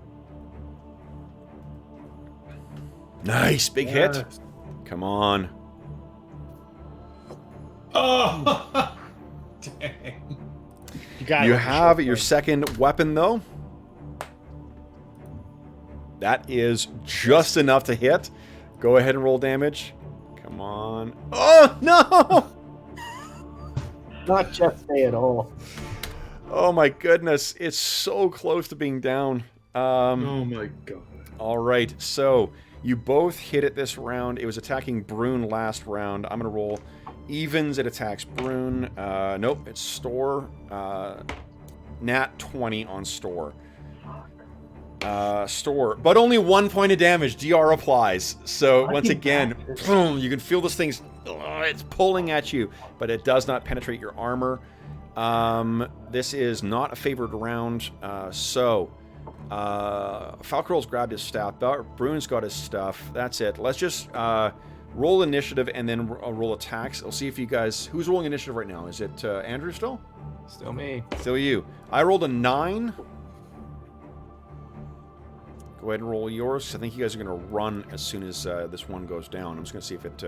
S1: Nice. Big hit.
S6: Yes.
S1: Come on.
S6: Oh! Dang.
S1: You have your second weapon, though. That is just enough to hit. Go ahead and roll damage. Come on. Oh, no!
S7: Not just say at all.
S1: Oh, my goodness. It's so close to being down.
S6: Oh my god.
S1: All right, so you both hit it this round. It was attacking Brune last round. I'm going to roll evens. It attacks Brune. Nope, it's Store. Nat 20 on Store. Store. But only 1 point of damage. DR applies. So once again, boom, you can feel this thing's... it's pulling at you, but it does not penetrate your armor. This is not a favored round, so... Falcarol's grabbed his staff. Brune's got his stuff. That's it. Let's just roll initiative and then roll attacks. I'll see if you guys... Who's rolling initiative right now? Is it Andrew still?
S7: Still me.
S1: Still you. I rolled a 9. Go ahead and roll yours. I think you guys are going to run as soon as this one goes down. I'm just going to see if it...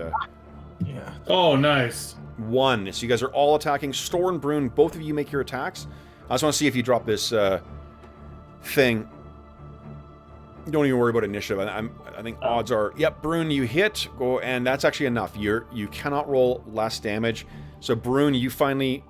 S4: Yeah.
S6: Oh, nice.
S1: 1. So you guys are all attacking. Store and Brune, both of you make your attacks. I just want to see if you drop this thing. Don't even worry about initiative. I think odds are... Yep, Brune, you hit. Go, and that's actually enough. You cannot roll less damage. So, Brune, you finally...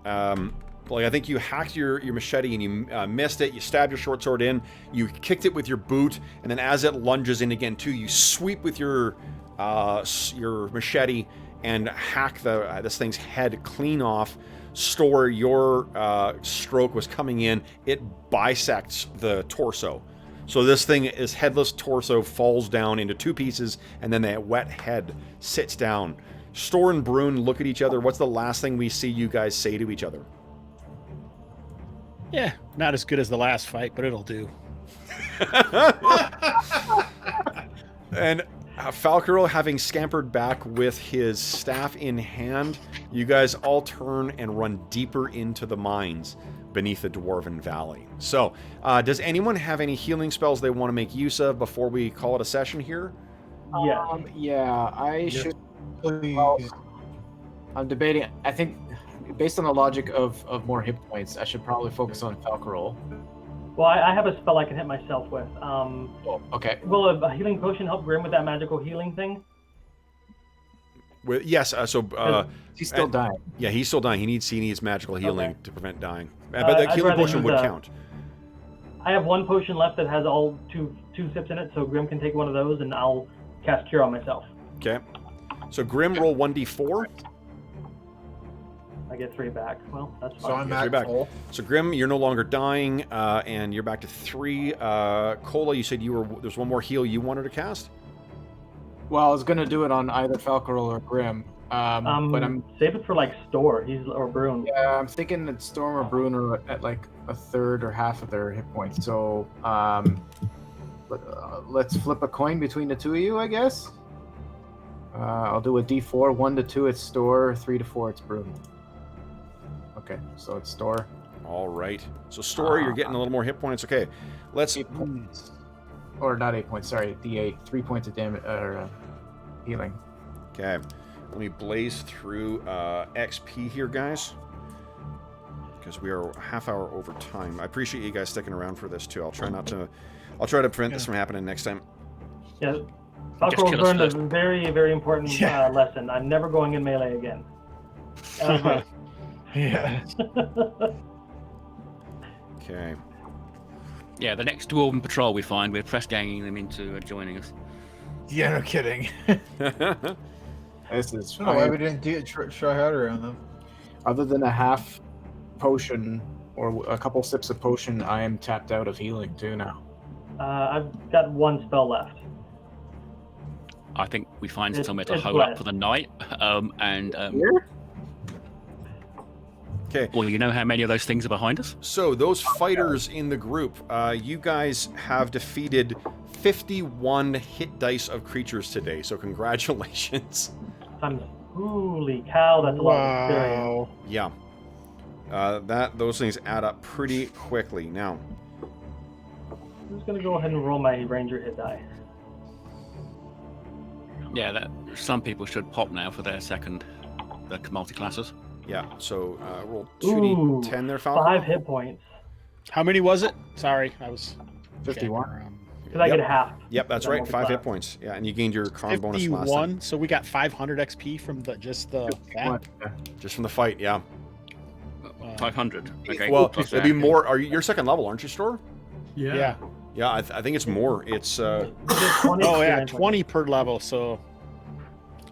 S1: I think you hacked your machete and you missed it. You stabbed your short sword in. You kicked it with your boot. And then as it lunges in again, too, you sweep with your machete and hack this thing's head clean off. Store, your stroke was coming in. It bisects the torso. So this thing is headless torso, falls down into 2 pieces, and then that wet head sits down. Store and Brune look at each other. What's the last thing we see you guys say to each other?
S3: Yeah, not as good as the last fight, but it'll do.
S1: And Falcarel, having scampered back with his staff in hand, you guys all turn and run deeper into the mines beneath the Dwarven Valley. So, does anyone have any healing spells they want to make use of before we call it a session here?
S2: Yes.
S7: Yeah, I should.
S4: Please.
S7: Well, I'm debating. I think, based on the logic of more hit points, I should probably focus on Falcarel.
S2: Well, I have a spell I can hit myself with.
S7: Oh, okay.
S2: Will a healing potion help Grim with that magical healing thing?
S1: Yes,
S7: He's still dying.
S1: yeah, he's still dying. He needs magical healing
S2: Okay.
S1: to prevent dying. But the
S2: I'd
S1: healing
S2: rather
S1: potion
S2: use
S1: would
S2: a-
S1: count.
S2: I have one potion left that has all two sips in it, so Grim can take one of those, and I'll cast Cure on myself.
S1: Okay. So Grim, roll 1d4.
S2: I get 3 back. Well, that's
S4: So
S2: fine.
S4: I'm
S1: Yeah, you're
S4: at
S1: back.
S4: full.
S1: So Grim, you're no longer dying, and you're back to 3. Cola, you said there's one more heal you wanted to cast?
S7: Well, I was gonna do it on either Falcarel or Grim, but I'm
S2: Save it for like Store. Or Brune.
S7: I'm thinking that Storm or Bruin are at like a third or half of their hit points. So let's flip a coin between the two of you, I guess. I'll do a D4. 1 to 2, it's Store. 3 to 4, it's Bruin. Okay, so it's Store.
S1: All right. So Story, you're getting a little more hit points. Okay, let's.
S7: 8 points. Or not 8 points. Sorry, D8. 3 points of damage or healing.
S1: Okay, let me blaze through XP here, guys, because we are a half hour over time. I appreciate you guys sticking around for this too. I'll try to prevent this from happening next time.
S2: Yeah.
S5: Just
S2: Falcarel
S5: kill us
S2: learned a
S5: first.
S2: very, very important lesson. I'm never going in melee again.
S4: Yeah.
S1: Okay.
S5: Yeah, the next dwarven patrol we find, we're press ganging them into joining us.
S4: Yeah, no kidding.
S7: This is
S4: I don't know why we didn't try harder on them.
S7: Other than a half potion or a couple sips of potion, I am tapped out of healing too now.
S2: I've got 1 spell left.
S5: I think we find
S2: It's-
S5: somewhere to
S2: it's
S5: hole up
S2: blessed.
S5: for the night.
S7: Here?
S1: Okay.
S5: Well, you know how many of those things are behind us?
S1: So those fighters in the group, you guys have defeated 51 hit dice of creatures today. So congratulations.
S2: Holy cow, that's a lot of experience.
S4: Wow.
S1: Yeah. Those things add up pretty quickly. Now,
S2: I'm just gonna go ahead and roll my ranger hit die.
S5: Yeah, some people should pop now for their second, the multi-classes.
S1: yeah. So roll
S2: Ooh,
S1: 2d10 there, Falcon.
S2: 5 hit points.
S3: How many was it? Sorry, I was
S7: 51.
S2: Because I get a half.
S1: Yep, that's
S2: That
S1: right. 5 hit
S2: multi-class.
S1: points. Yeah, and you gained your con bonus last time.
S3: 51. So we got 500 XP from that.
S1: Just from the fight, yeah.
S5: 500. Okay.
S1: Well,
S5: plus
S1: it'd be
S5: that.
S1: more. You're second level, aren't you, Store?
S6: Yeah.
S1: Yeah, I think it's more. It's
S2: You get 20
S3: Oh yeah,
S2: experience
S3: 20 per level. So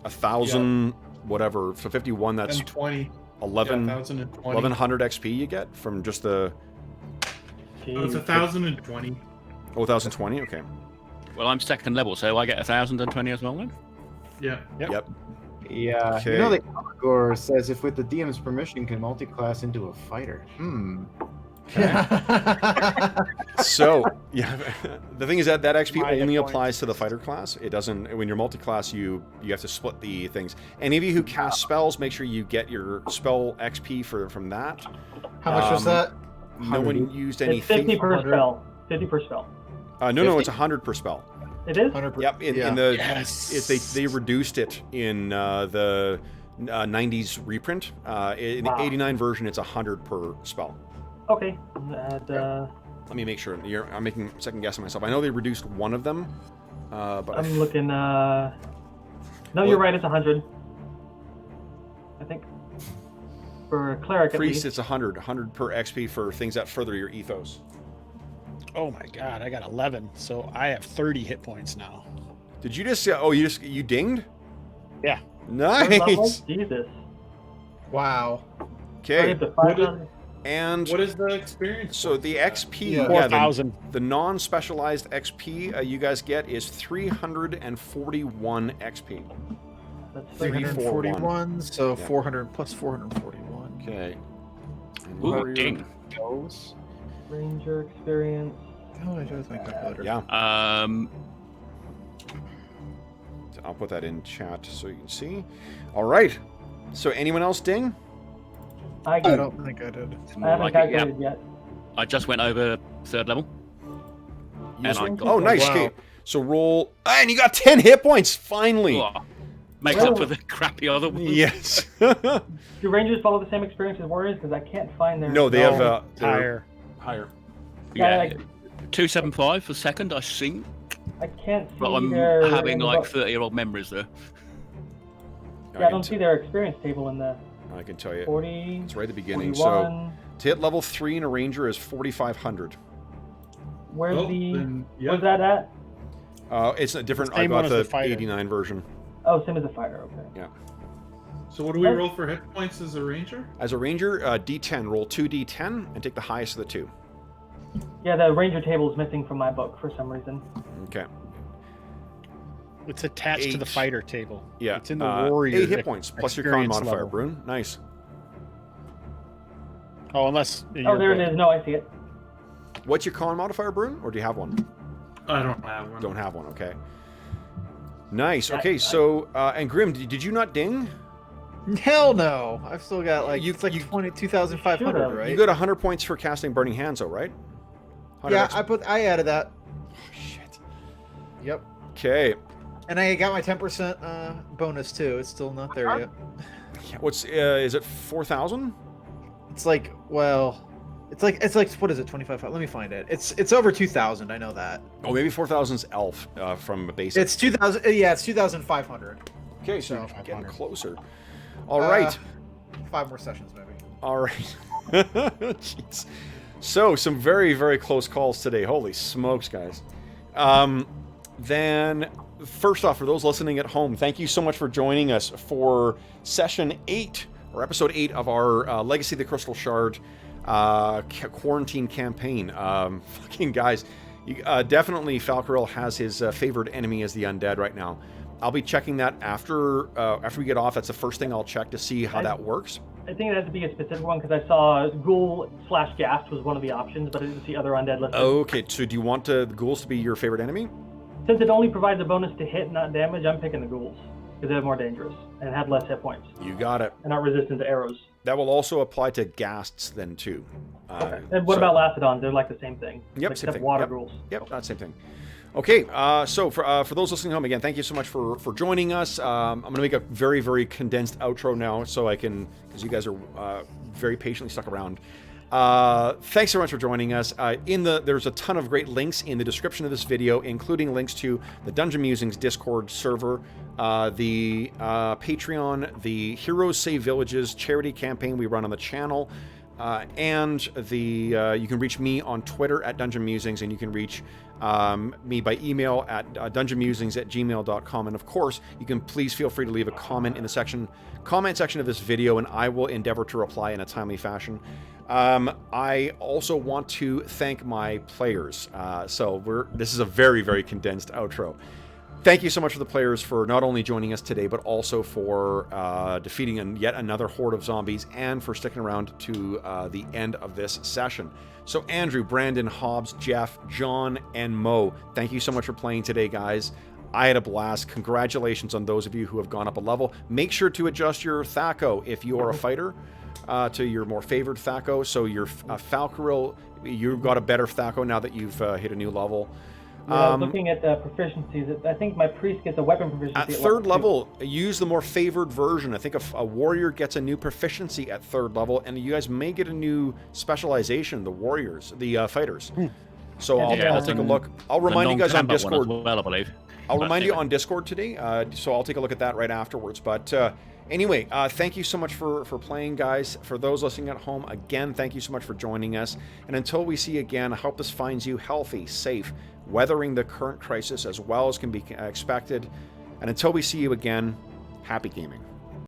S1: 1,000, whatever. So 51. That's
S6: And 20.
S1: 11,
S6: 1,020.
S1: 1,100 XP you get from just the.
S6: Oh, it's
S2: Jeez.
S6: 1,020.
S1: Oh, 1,020. Okay.
S5: Well, I'm second level, so I get 1,020 as well then.
S6: Yeah.
S1: Yep.
S7: Yeah.
S1: Okay.
S7: You know, the Allegor says if with the DM's permission can multi-class into a fighter.
S1: So yeah, the thing is that XP
S3: My hit
S1: only
S3: points.
S1: applies to the fighter class. It doesn't. When you're multi-class, you have to split the things. Any of you who cast spells, make sure you get your spell XP from that.
S4: How much was that?
S1: No one used any.
S2: It's 50 per
S4: 100.
S2: spell. 50 per spell.
S1: No, it's 100 per spell.
S2: It is?
S4: 100%.
S1: Yep. In the
S3: Yes.
S1: they reduced it in the 90s reprint. In the
S2: Wow.
S1: 89 version, it's 100 per spell.
S2: Okay.
S1: Let me make sure. I'm making second guessing myself. I know they reduced one of them, but
S2: I'm looking. No, you're right. It's 100. I think. For cleric, at
S1: priest,
S2: least.
S1: it's 100 per XP for things that further your ethos.
S3: Oh my god, I got 11. So I have 30 hit points now.
S1: Did you just? Oh, you dinged?
S3: Yeah.
S2: Third level?
S1: Nice.
S2: Jesus.
S4: Wow.
S1: Okay.
S2: Up to 5,000.
S1: And
S6: What is the experience?
S1: so the XP,
S4: Yeah.
S3: 4,000.
S1: the non-specialized XP you guys get is 341 XP.
S2: That's
S4: 341, so
S1: Yeah.
S4: 400 plus 441.
S1: Okay. And
S5: Ooh,
S1: warrior-
S5: ding.
S7: Those.
S2: Ranger experience.
S4: Oh, I chose my calculator.
S1: Yeah,
S5: Um,
S1: I'll put that in chat so you can see. All right. So anyone else ding?
S2: I
S4: I don't think I did.
S5: it's
S2: I
S5: more
S2: haven't
S5: like it, yeah.
S2: calculated yet.
S5: I just went over 3rd level.
S1: You
S5: And I
S1: just-
S5: got-
S1: oh, nice.
S4: Wow.
S1: Okay. So roll, and you got 10 hit points finally.
S5: Oh, makes up for the crappy other ones.
S1: Yes.
S2: Do Rangers follow the same experience as Warriors? Because I can't find their.
S1: No, they have they're
S3: Higher.
S1: higher.
S5: Yeah,
S2: Yeah,
S5: 275 for 2nd, I think.
S2: I can't see
S5: But I'm
S2: their.
S5: having
S2: in the
S5: like
S2: book.
S5: 30-year-old memories there.
S2: Yeah, I don't see their experience table in the
S1: I can tell you.
S2: 40.
S1: It's right at the beginning.
S2: 41.
S1: So to hit level 3 in a ranger is 4,500.
S2: Where's
S6: Oh,
S2: the?
S6: then, yeah.
S2: Where's that at?
S1: It's a different. I
S3: Same one
S1: got
S3: as the
S1: the
S3: fighter.
S1: 89 version.
S2: Oh, same as the fighter. Okay.
S6: So what do we roll for hit points as a ranger?
S1: As a ranger, D10. Roll 2d10 and take the highest of the two.
S2: Yeah, the Ranger table is missing from my book for some reason.
S1: Okay.
S3: It's attached to the
S1: 8.
S3: fighter table.
S1: Yeah.
S3: It's in the warrior.
S1: 8 hit points plus your con
S3: experience
S1: modifier,
S3: level.
S1: Brune. Nice.
S3: Oh, unless. in
S2: Oh,
S3: your
S2: there
S3: book.
S2: it is. No, I see it.
S1: What's your con modifier, Brune? Or do you have one?
S6: I don't have one.
S1: Don't have one. Okay. Nice.
S2: Yeah,
S1: Okay. So and Grim, did you not ding?
S4: Hell no! I've still got like
S1: You-
S4: it's like
S1: you-
S4: 22,500,
S2: Should've.
S4: right?
S1: You got 100 points for casting Burning Hands, though, right? 100
S4: Yeah,
S1: extra-
S4: I added that.
S1: Oh, shit.
S4: Yep.
S1: Okay.
S4: And I got my 10% bonus too. It's still not there yet.
S1: What's is it 4,000?
S4: It's like, well, it's like what is it? 25. Let me find it. It's over 2,000. I know that.
S1: Oh, maybe 4,000's elf from basic.
S4: It's 2,000. Yeah, it's 2,500.
S1: Okay, so you're
S4: so
S1: getting
S3: 500.
S1: closer. All right.
S4: 5 more sessions maybe.
S1: All right. Jeez. So, some very, very close calls today. Holy smokes, guys. Then, first off, for those listening at home, thank you so much for joining us for Session 8, or Episode 8 of our Legacy of the Crystal Shard quarantine campaign. Fucking guys, definitely Falcarel has his favored enemy as the undead right now. I'll be checking that after we get off. That's the first thing I'll check to see how that works.
S2: I think it has to be a specific one because I saw Ghoul/Ghast was one of the options, but I didn't see other undead listed.
S1: Okay, so do you want the ghouls to be your favorite enemy?
S2: Since it only provides a bonus to hit, not damage, I'm picking the ghouls because they're more dangerous and have less hit points
S1: You got it.
S2: and not resistant to arrows.
S1: That will also apply to ghasts then too.
S2: And what about Lacedons? They're like the same thing.
S1: Yep, same
S2: except
S1: thing.
S2: water
S1: Yep.
S2: ghouls.
S1: Yep, that's the same thing. Okay, so for those listening home, again, thank you so much for joining us. I'm going to make a very, very condensed outro now so I can, because you guys are very patiently stuck around. Thanks so much for joining us. There's a ton of great links in the description of this video, including links to the Dungeon Musings Discord server, the Patreon, the Heroes Save Villages charity campaign we run on the channel, and you can reach me on Twitter at Dungeon Musings, and you can reach me by email at dungeonmusings@gmail.com. And of course, you can please feel free to leave a comment in the comment section of this video, and I will endeavor to reply in a timely fashion. I also want to thank my players. This is a very, very condensed outro. Thank you so much for the players for not only joining us today, but also for defeating yet another horde of zombies and for sticking around to the end of this session. So Andrew, Brandon, Hobbs, Jeff, John, and Mo, thank you so much for playing today, guys. I had a blast. Congratulations on those of you who have gone up a level. Make sure to adjust your THAC0 if you are a fighter to your more favored THAC0. So your Falcarel, you've got a better THAC0 now that you've hit a new level.
S2: Looking at the proficiencies, I think my priest gets a weapon proficiency
S1: At
S2: at
S1: third
S2: 2.
S1: level, use the more favored version. I think a warrior gets a new proficiency at third level, and you guys may get a new specialization, the fighters. So I'll take a look. I'll remind you guys on Discord.
S5: Well, I believe.
S1: I'll remind you on Discord today, so I'll take a look at that right afterwards. But anyway, thank you so much for playing, guys. For those listening at home, again, thank you so much for joining us. And until we see you again, I hope this finds you healthy, safe, weathering the current crisis as well as can be expected. And until we see you again, happy gaming.